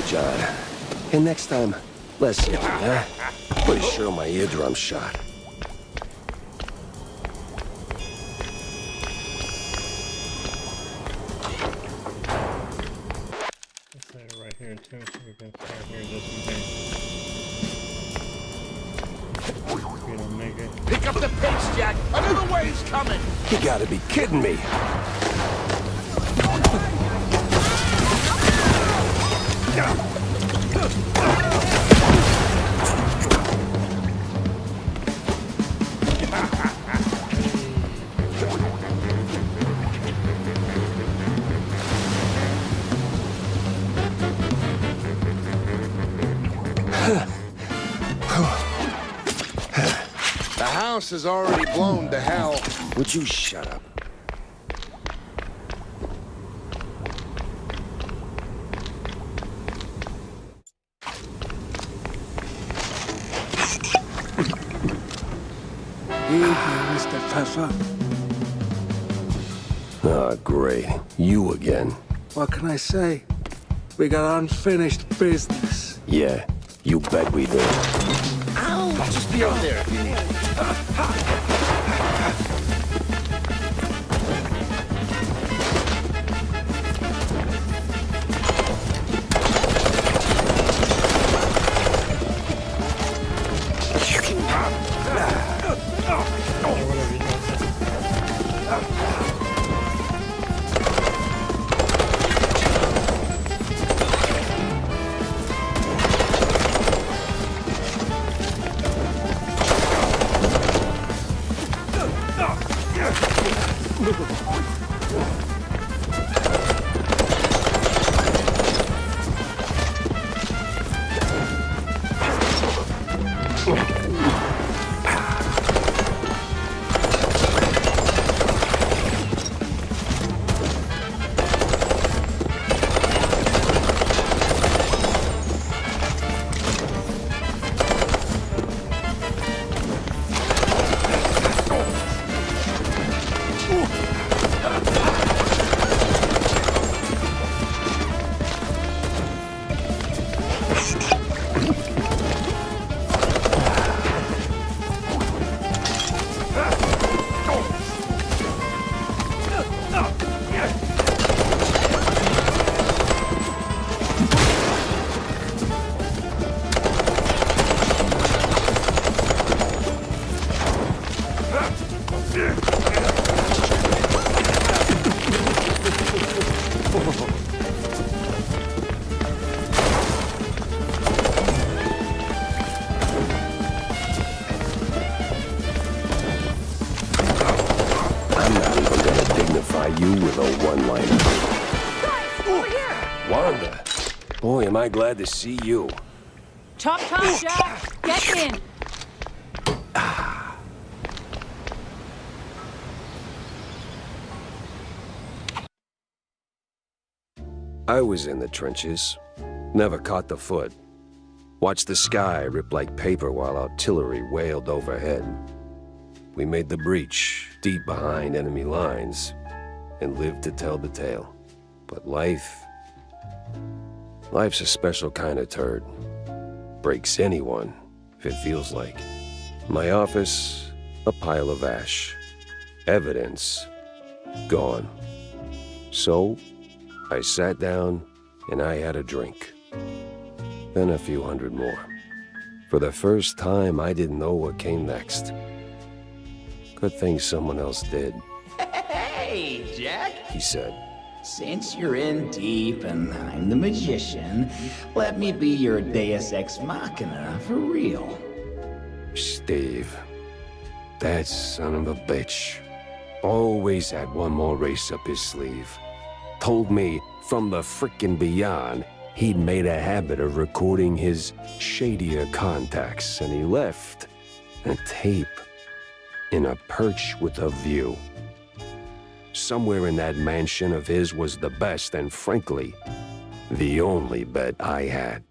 John. And next time, less yippee, huh? Pretty sure my eardrum's shot. Let's set it right here too, so we can start here just in case. If we don't make it. Pick up the pace, Jack. Another wave's coming. You gotta be kidding me. The house is already blown to hell. Would you shut up? Evening, Mr. Pfeffer. Ah, great. You again. What can I say? We got unfinished business. Yeah, you bet we do. Ow! Just be out there if you need it. You with a one-liner. Over here! Wanda. Boy, am I glad to see you. Chop, Jack! Get in! I was in the trenches. Never caught the foot. Watched the sky rip like paper while artillery wailed overhead. We made the breach, deep behind enemy lines, and lived to tell the tale. But life's a special kind of turd. Breaks anyone, if it feels like. My office, a pile of ash. Evidence, gone. So, I sat down and I had a drink. Then a few hundred more. For the first time, I didn't know what came next. Good thing someone else did. Hey, Jack. He said. Since you're in deep and I'm the magician, let me be your deus ex machina for real. Steve. That son of a bitch. Always had one more race up his sleeve. Told me from the frickin' beyond he'd made a habit of recording his shadier contacts, and he left a tape in a perch with a view. Somewhere in that mansion of his was the best and, frankly, the only bet I had.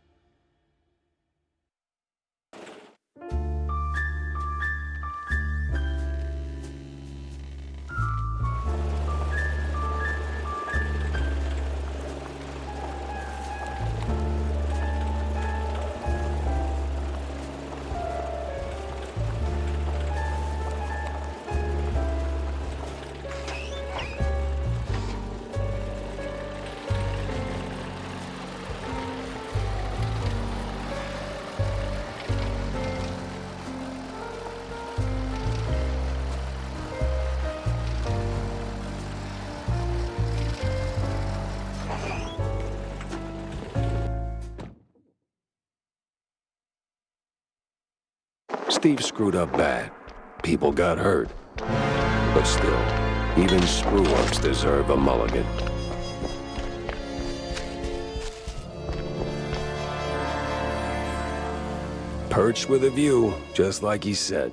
Steve screwed up bad. People got hurt. But still, even screw-ups deserve a mulligan. Perched with a view, just like he said.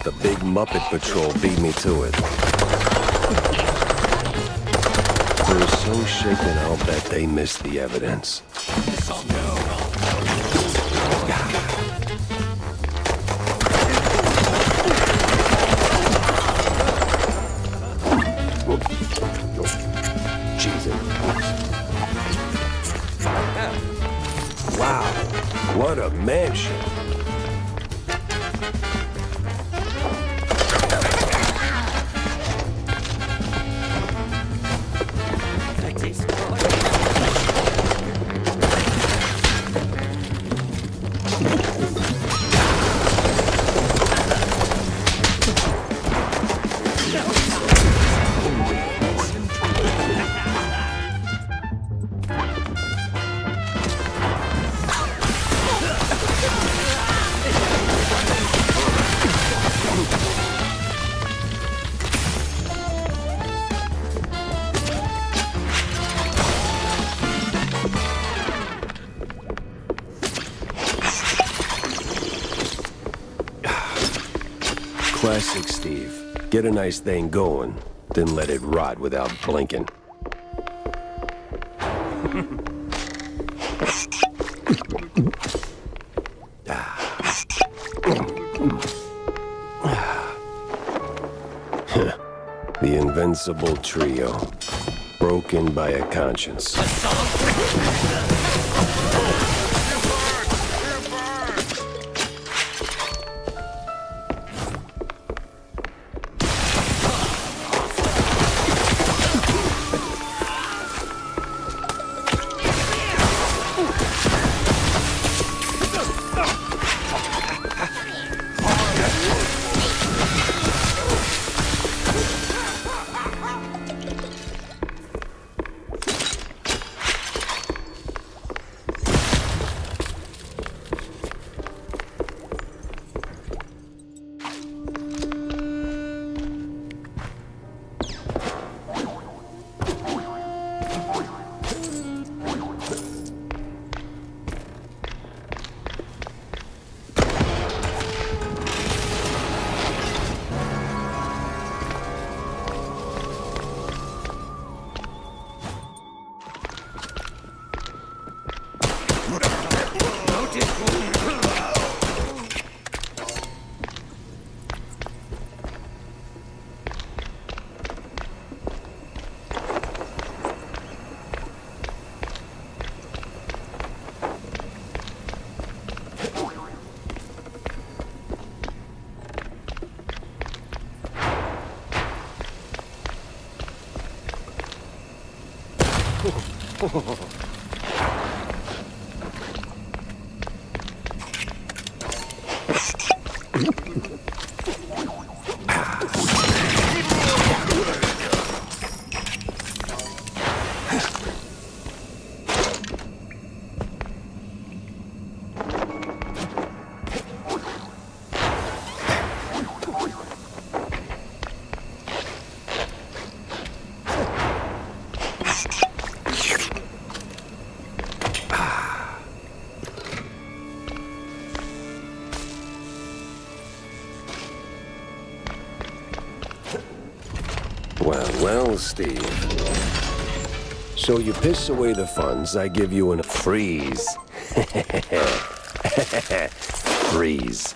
The big Muppet Patrol beat me to it. They're so shaken, I'll bet they missed the evidence. Jesus. Wow, what a mansion. Classic Steve. Get a nice thing going, then let it rot without blinking. The invincible trio, broken by a conscience. Well, Steve. So you piss away the funds, I give you a freeze. Freeze.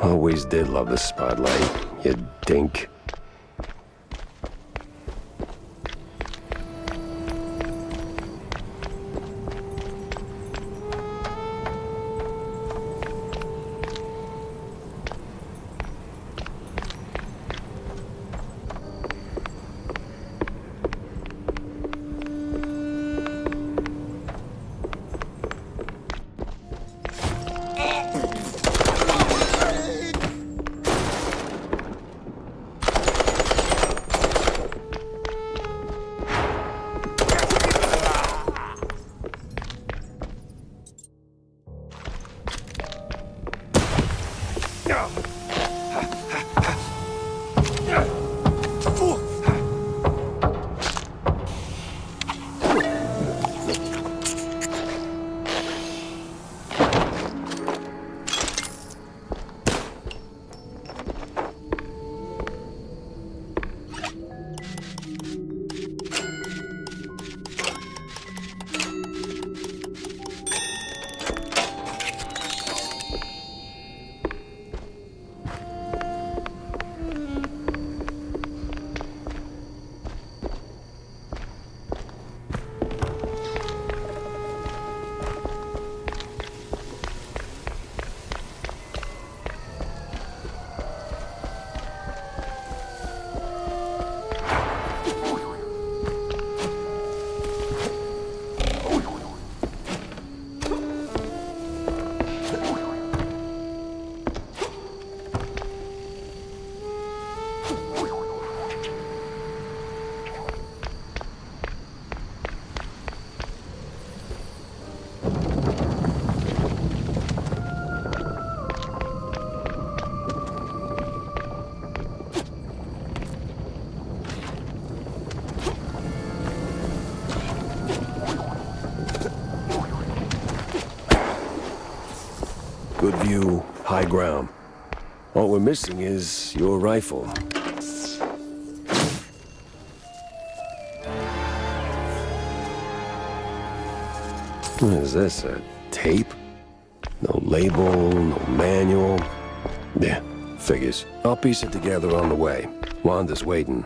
Always did love the spotlight, you dink. Good view, high ground. All we're missing is your rifle. What is this, a tape? No label, no manual. Yeah, figures. I'll piece it together on the way. Wanda's waiting.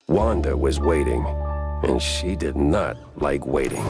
Wanda was waiting, and she did not like waiting.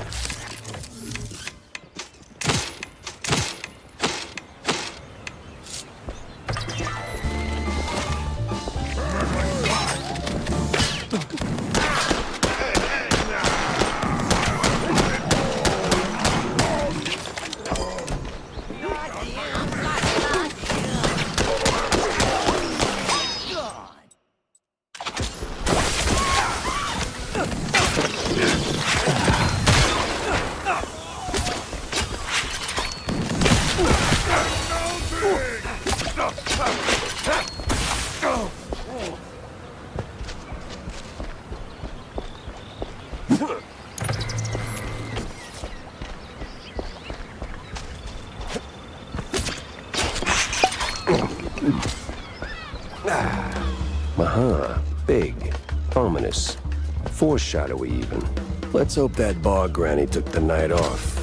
Big, ominous, foreshadowy even. Let's hope that bar granny took the night off.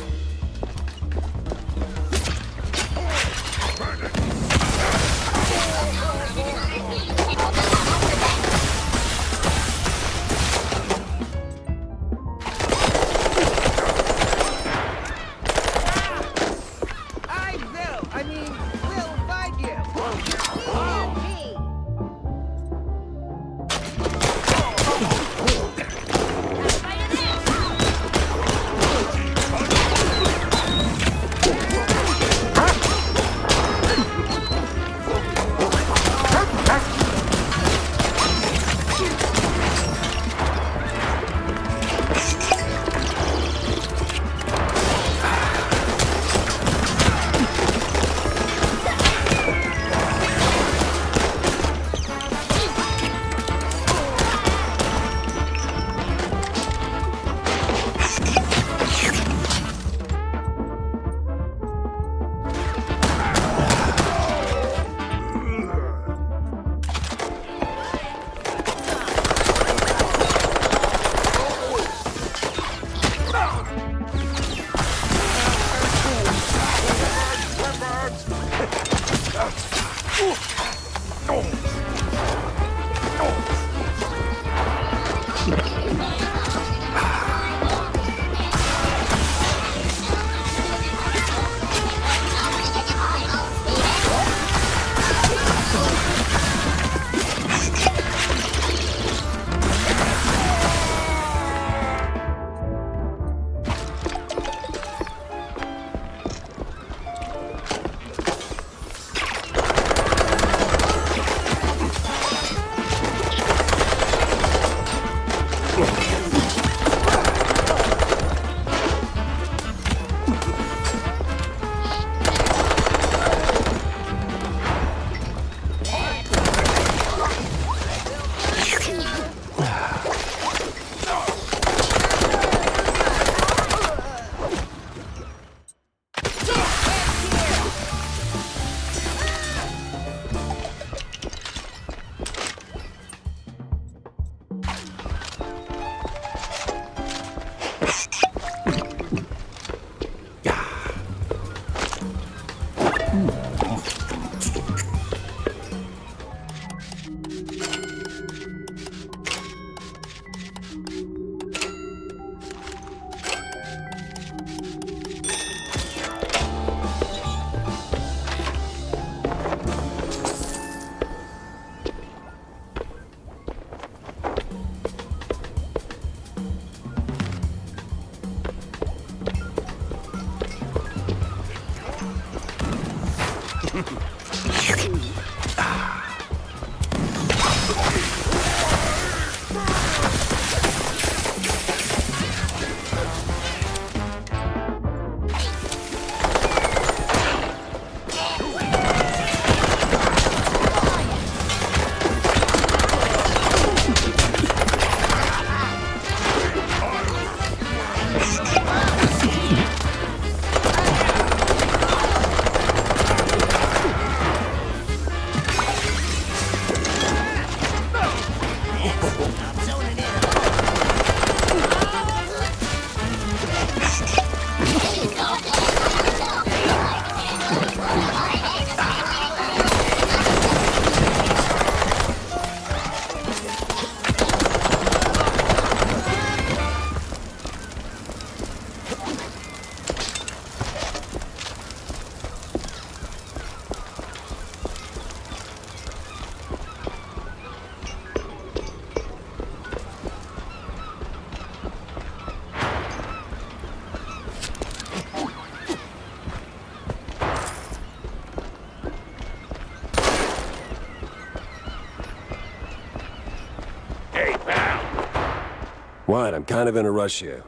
What? I'm kind of in a rush here.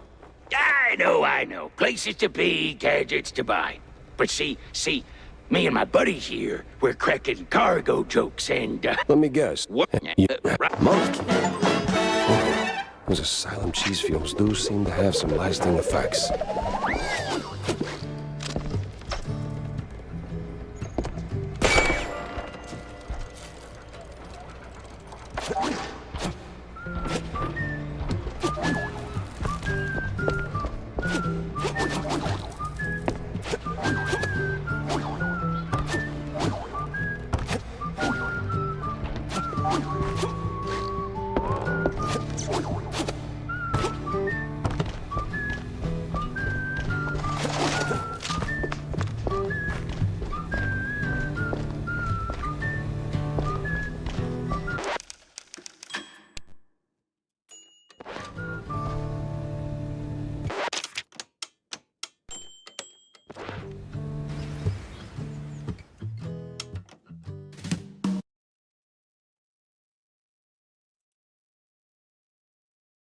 I know. Places to be, gadgets to buy. But see, me and my buddies here, we're cracking cargo jokes and, Let me guess. What? Monkey. Those asylum cheese fumes do seem to have some lasting effects.